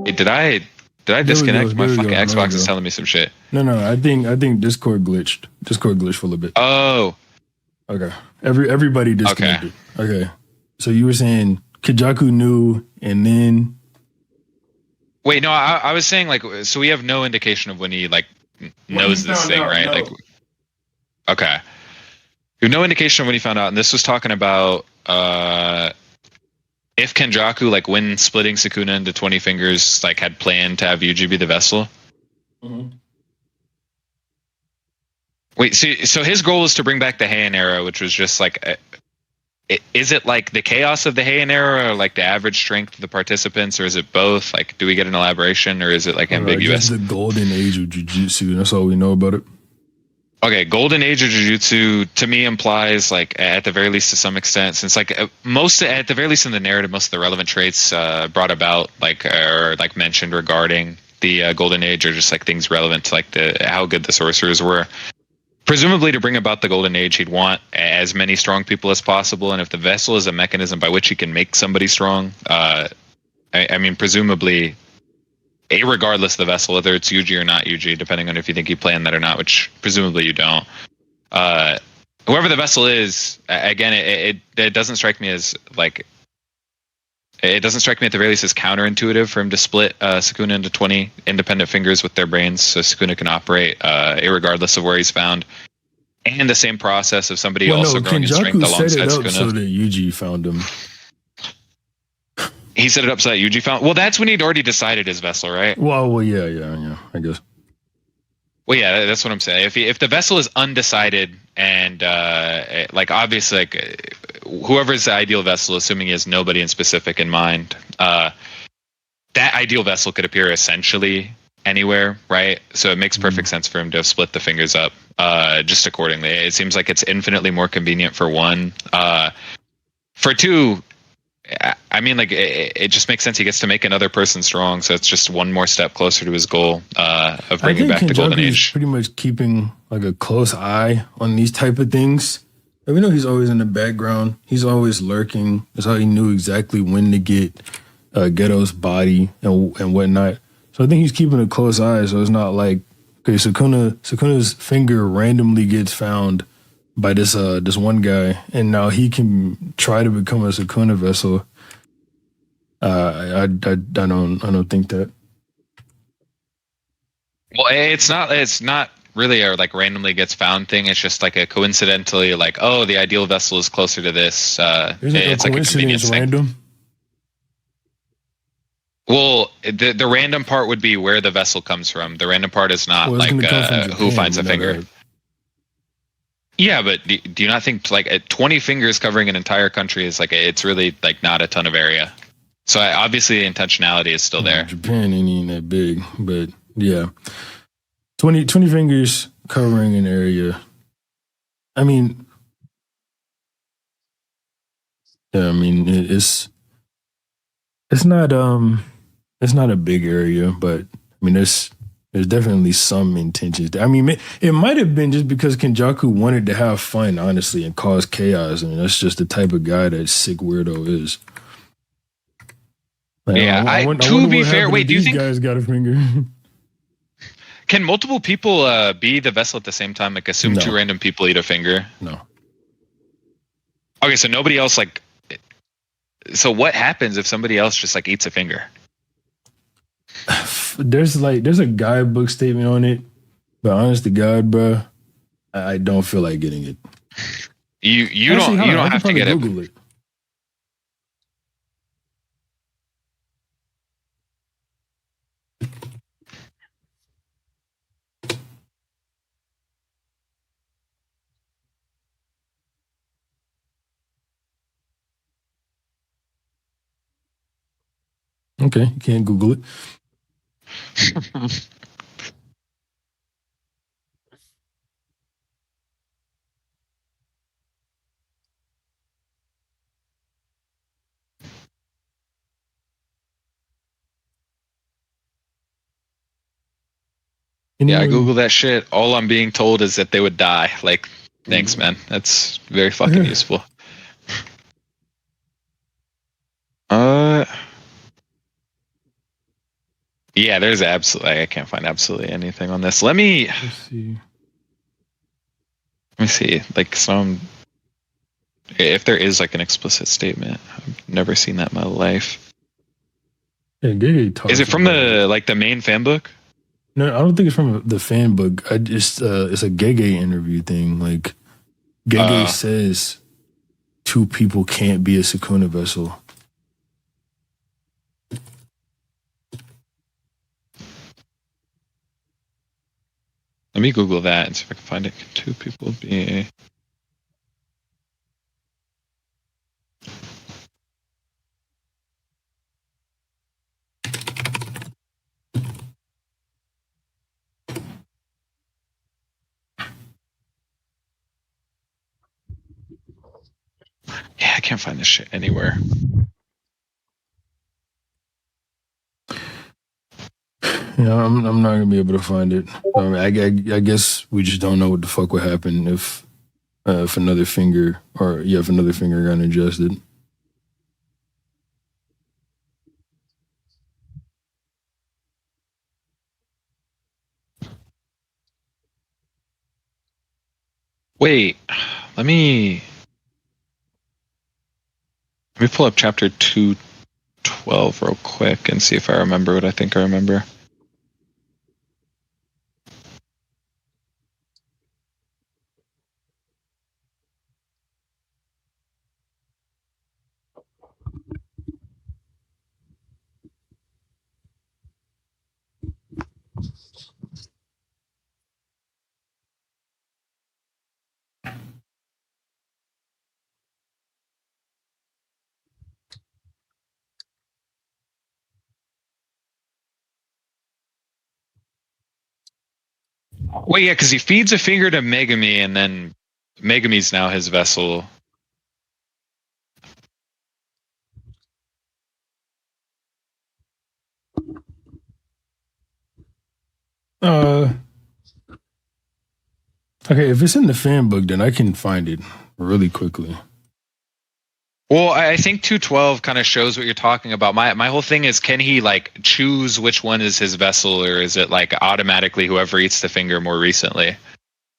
Hey, did I we disconnect? go, My there we fucking go, there we Xbox is go. telling me some shit. No, I think Discord glitched. Discord glitched for a little bit. Oh, Okay. Everybody disconnected. Okay. So you were saying Kenjaku knew, and then wait, no, I was saying like, so we have no indication of when he like knows this thing, right? No. Like, okay, we have no indication of when he found out, and this was talking about if Kenjaku, like when splitting Sukuna into 20 fingers, like had planned to have Yuji be the vessel. Mhm. Wait, so his goal is to bring back the Heian era, which was just like, is it like the chaos of the Heian era, or like the average strength of the participants, or is it both? Like, do we get an elaboration, or is it like ambiguous? Just the golden age of Jujutsu. That's all we know about it. Okay, golden age of Jujutsu to me implies like at the very least to some extent, since like most at the very least in the narrative, most of the relevant traits brought about like or like mentioned regarding the golden age are just like things relevant to like the how good the sorcerers were. Presumably, to bring about the golden age, he'd want as many strong people as possible, and if the vessel is a mechanism by which he can make somebody strong, I mean, presumably, regardless of the vessel, whether it's Yuji or not Yuji, depending on if you think he planned that or not, which presumably you don't. Whoever the vessel is, again, it doesn't strike me as like. It doesn't strike me at the very least as counterintuitive for him to split Sukuna into 20 independent fingers with their brains, so Sukuna can operate regardless of where he's found. And the same process of somebody growing in strength Kenjaku alongside set it up Sukuna. so that Yuji found him. He set it up so that Yuji found. Well, that's when he'd already decided his vessel, right? Well, yeah, I guess. Well, yeah, that's what I'm saying. If the vessel is undecided and like obviously like whoever's the ideal vessel, assuming he has nobody in specific in mind, that ideal vessel could appear essentially anywhere, right? So it makes perfect sense for him to have split the fingers up just accordingly. It seems like it's infinitely more convenient for one. For two, I mean, like it just makes sense. He gets to make another person strong, so it's just one more step closer to his goal of bringing back the golden age. Pretty much keeping like a close eye on these type of things. And we know he's always in the background. He's always lurking. That's how he knew exactly when to get Ghetto's body and whatnot. So I think he's keeping a close eye. So it's not like okay, Sukuna's finger randomly gets found by this one guy, and now he can try to become a Sukuna vessel. I don't think that. Well, it's not really a like randomly gets found thing. It's just like a coincidentally like, oh, the ideal vessel is closer to this. Isn't it's a like a convenience coincidence thing. random? Well, the random part would be where the vessel comes from. The random part is not Well, it's like gonna come from who Japan, finds you the know finger. that. Yeah, but do you not think like 20 fingers covering an entire country is like it's really like not a ton of area? So obviously the intentionality is still there. Japan ain't even that big, but yeah, 20 fingers covering an area. I mean, yeah, I mean it's not a big area, but I mean there's definitely some intentions. I mean, it might have been just because Kenjaku wanted to have fun, honestly, and cause chaos. I mean, that's just the type of guy that sick weirdo is. Like, Yeah, I to wonder be what fair, happened wait, if do you these think guys got a finger? can multiple people be the vessel at the same time? Like assume No. 2 random people eat a finger. No. Okay, so nobody else like. So what happens if somebody else just like eats a finger? There's a guidebook statement on it, but honest to God, bro, I don't feel like getting it. You Actually, don't hold on, I have could to get probably Google it. Okay, you can't Google it. Yeah, I Anyone- Google that shit. All I'm being told is that they would die. Like, thanks, man. That's very fucking useful. Yeah, there's absolutely. I can't find absolutely anything on this. Let me Let's see. see. Like some, if there is like an explicit statement, I've never seen that in my life. Yeah, Gege talks Is it from about the like the main fan book? No, I don't think it's from the fan book. I just it's a Gege interview thing. Like Gege says, 2 people can't be a Sukuna vessel. Let me Google that and see if I can find it. Can 2 people be? Yeah, I can't find this shit anywhere. Yeah, I'm not gonna be able to find it. I mean, I guess we just don't know what the fuck would happen if another finger if another finger got adjusted. Wait, let me pull up chapter 212 real quick and see if I remember what I think I remember. Wait, yeah, because he feeds a finger to Megami, and then Megami's now his vessel. Okay, if it's in the fan book, then I can find it really quickly. Well, I think 212 kind of shows what you're talking about. My whole thing is, can he like choose which one is his vessel, or is it like automatically whoever eats the finger more recently?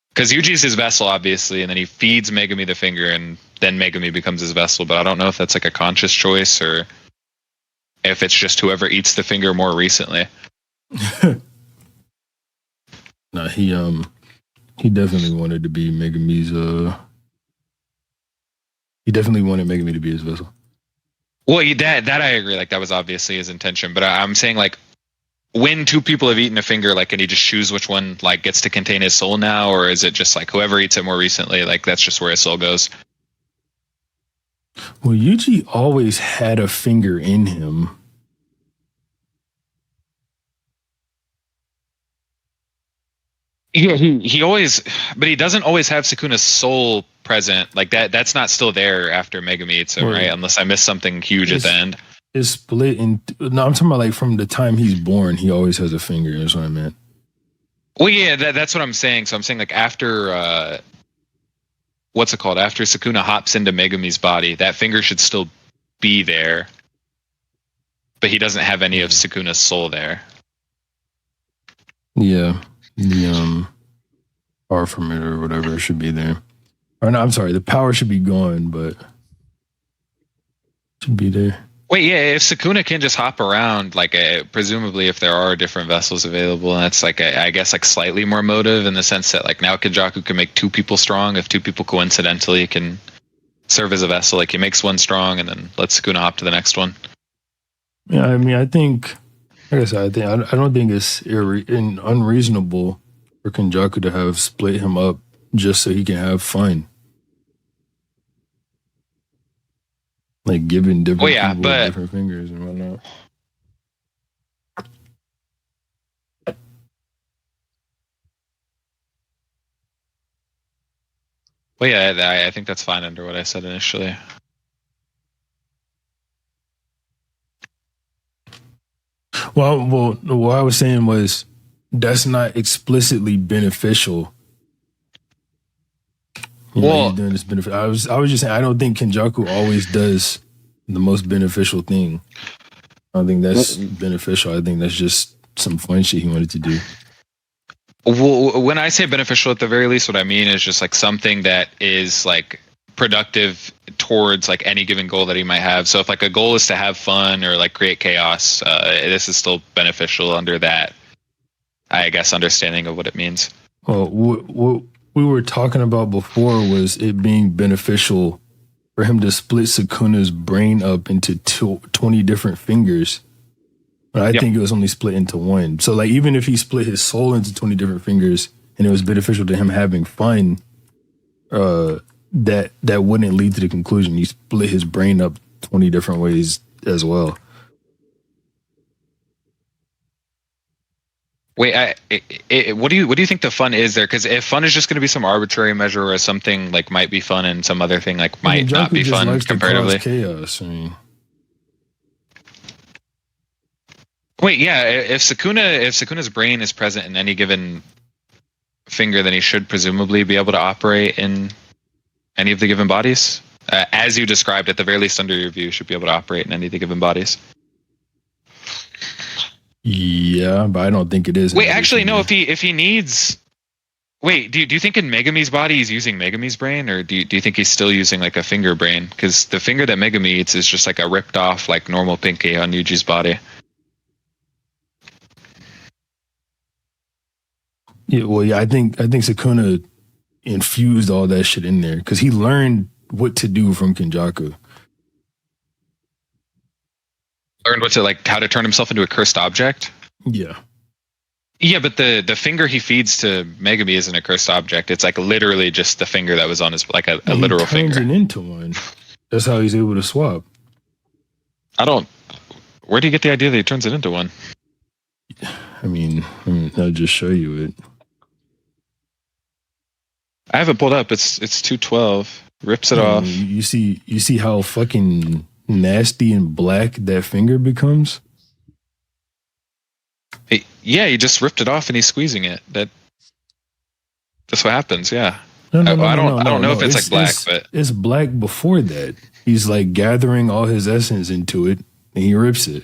Because Yuji's his vessel, obviously, and then he feeds Megami the finger, and then Megami becomes his vessel. But I don't know if that's like a conscious choice or if it's just whoever eats the finger more recently. No, he definitely wanted to be Megami's. He definitely wanted Megami to be his vessel. Well, that I agree. Like that was obviously his intention, but I'm saying like when two people have eaten a finger, like, can he just choose which one like gets to contain his soul now, or is it just like whoever eats it more recently, like that's just where his soul goes? Well, Yuji always had a finger in him. Yeah, he always, but he doesn't always have Sukuna's soul present. Like that's not still there after Megami eats him, right? Unless I missed something huge at the end. It's split in. No, I'm talking about like from the time he's born, he always has a finger. That's what I meant. Well, yeah, that's what I'm saying. So I'm saying like after what's it called? After Sukuna hops into Megami's body, that finger should still be there, but he doesn't have any of Sukuna's soul there. Yeah, the power from it or whatever should be there. Or no, I'm sorry, the power should be gone, but should be there. Wait, yeah, if Sukuna can just hop around, like presumably if there are different vessels available, and that's like I guess like slightly more motive in the sense that like now Kenjaku can make two people strong if two people coincidentally can serve as a vessel. Like he makes one strong and then lets Sukuna hop to the next one. Yeah, I mean, I think, like I said, I don't think it's unreasonable for Kenjaku to have split him up just so he can have fun. Like giving different people different fingers and whatnot. Well, yeah, I think that's fine under what I said initially. Well, what I was saying was that's not explicitly beneficial. He's doing this benefit. I was just saying I don't think Kenjaku always does the most beneficial thing. I don't think that's beneficial. I think that's just some fun shit he wanted to do. Well, when I say beneficial, at the very least, what I mean is just like something that is like productive towards like any given goal that he might have. So if like a goal is to have fun or like create chaos, this is still beneficial under that, I guess, understanding of what it means. Well, what we were talking about before was it being beneficial for him to split Sukuna's brain up into 20 different fingers. But I think it was only split into one. So like even if he split his soul into 20 different fingers and it was beneficial to him having fun, that wouldn't lead to the conclusion he split his brain up 20 different ways as well. Wait, what do you think the fun is there? Because if fun is just going to be some arbitrary measure, or something like might be fun and some other thing like might not be fun comparatively. Chaos. I mean, wait, yeah. If Sukuna's brain is present in any given finger, then he should presumably be able to operate in any of the given bodies, as you described. At the very least, under your view, should be able to operate in any of the given bodies. Yeah, but I don't think it is. Wait, actually, no. If he needs, wait, do you think in Megami's body he's using Megami's brain, or do you think he's still using like a finger brain? Because the finger that Megami eats is just like a ripped off like normal pinky on Yuji's body. Yeah, well, yeah, I think Sukuna infused all that shit in there because he learned what to do from Kenjaku. Learned what to like how to turn himself into a cursed object. Yeah. Yeah, but the finger he feeds to Megami isn't a cursed object. It's like literally just the finger that was on his like a literal finger. He turns it into one. That's how he's able to swap. Where do you get the idea that he turns it into one? I mean, I'll just show you it. I have it pulled up. It's 212. Rips it off. You see how fucking nasty and black that finger becomes? Yeah, he just ripped it off and he's squeezing it. That's what happens. Yeah. No, I don't know if it's like black, but it's black before that. He's like gathering all his essence into it and he rips it.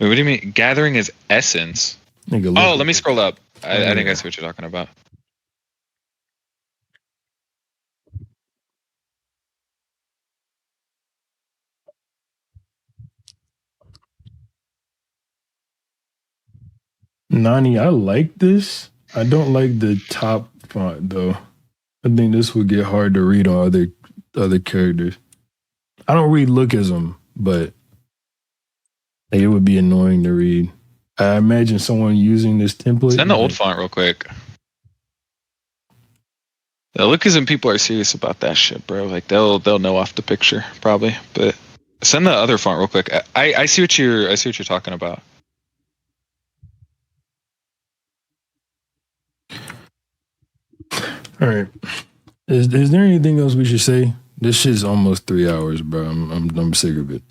Wait, what do you mean gathering his essence? Let me scroll up. I think I see what you're talking about. Nani, I like this. I don't like the top font though. I think this would get hard to read on other characters. I don't read Lookism, but like, it would be annoying to read. I imagine someone using this template. Send the old font real quick. The Lookism people are serious about that shit, bro. Like they'll know off the picture probably, but send the other font real quick. I see what you're talking about. All right. Is there anything else we should say? This shit's almost 3 hours, bro. I'm sick of it.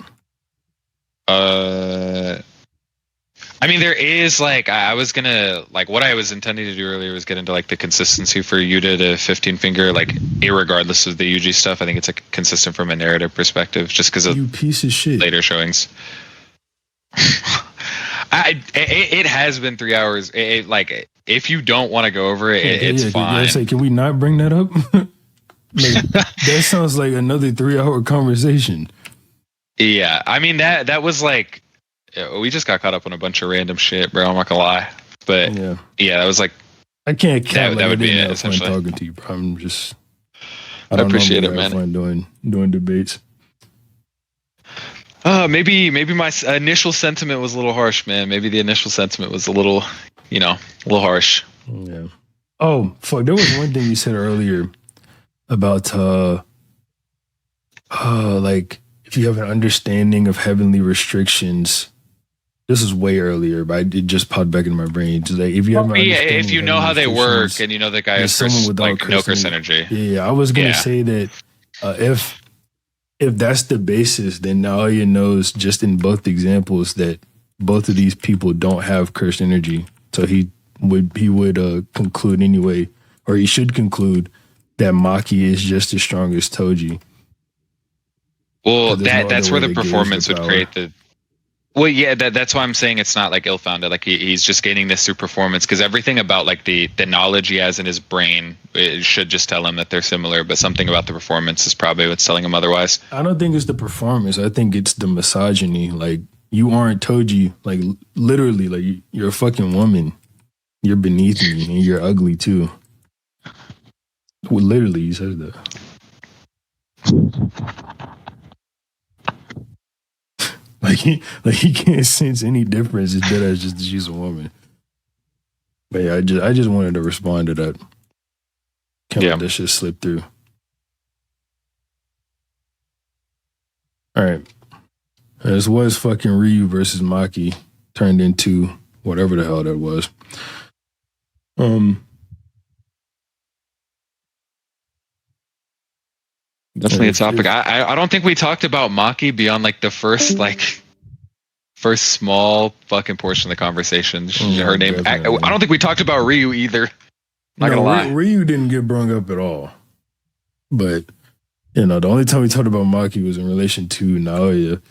I mean, there is like I was gonna like what I was intending to do earlier was get into like the consistency for Yuta to 15 finger, like irregardless of the UG stuff. I think it's like consistent from a narrative perspective, just because of You piece of shit. later showings. It has been 3 hours. Like if you don't want to go over it, it's fine. I say, can we not bring that up? Like, that sounds like another 3 hour conversation. Yeah, I mean that was like we just got caught up on a bunch of random shit, bro. I'm not gonna lie, but yeah, that was like I can't count. That would be it. Fun Essentially, talking to you, bro. I appreciate it, man. Fun doing debates. Maybe my initial sentiment was a little harsh, man. Maybe the initial sentiment was a little harsh. Yeah. Oh, fuck. There was one thing you said earlier about like if you have an understanding of heavenly restrictions. This is way earlier, but it just popped back into my brain. Just like if you have if you know how they work and you know the guy has no curse energy. Yeah, I was gonna say that if that's the basis, then Naoya knows just in both examples that both of these people don't have cursed energy. So he would conclude anyway, or he should conclude that Maki is just as strong as Toji. Well, that's where the performance would create the. Well, yeah, that's why I'm saying it's not like ill-founded. Like he's just gaining this through performance, because everything about like the knowledge he has in his brain, it should just tell him that they're similar. But something about the performance is probably what's telling him otherwise. I don't think it's the performance. I think it's the misogyny. Like, you aren't Toji. Like, literally, like you're a fucking woman. You're beneath me, and you're ugly too. Well, literally, he says that. Like he can't sense any difference. It's better just that she's a woman. But yeah, I just wanted to respond to that. Can't let that shit slip through. All right. This was fucking Ryu versus Maki turned into whatever the hell that was. Definitely a topic. I don't think we talked about Maki beyond like the first small fucking portion of the conversation. Her name. I don't think we talked about Ryu either. Not gonna lie. Ryu didn't get brung up at all. But the only time we talked about Maki was in relation to Naoya.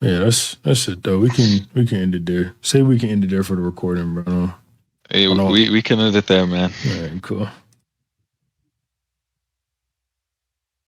Yeah, that's it though. We can end it there. Say we can end it there for the recording, bro. Hey, we can end it there, man. All right, cool.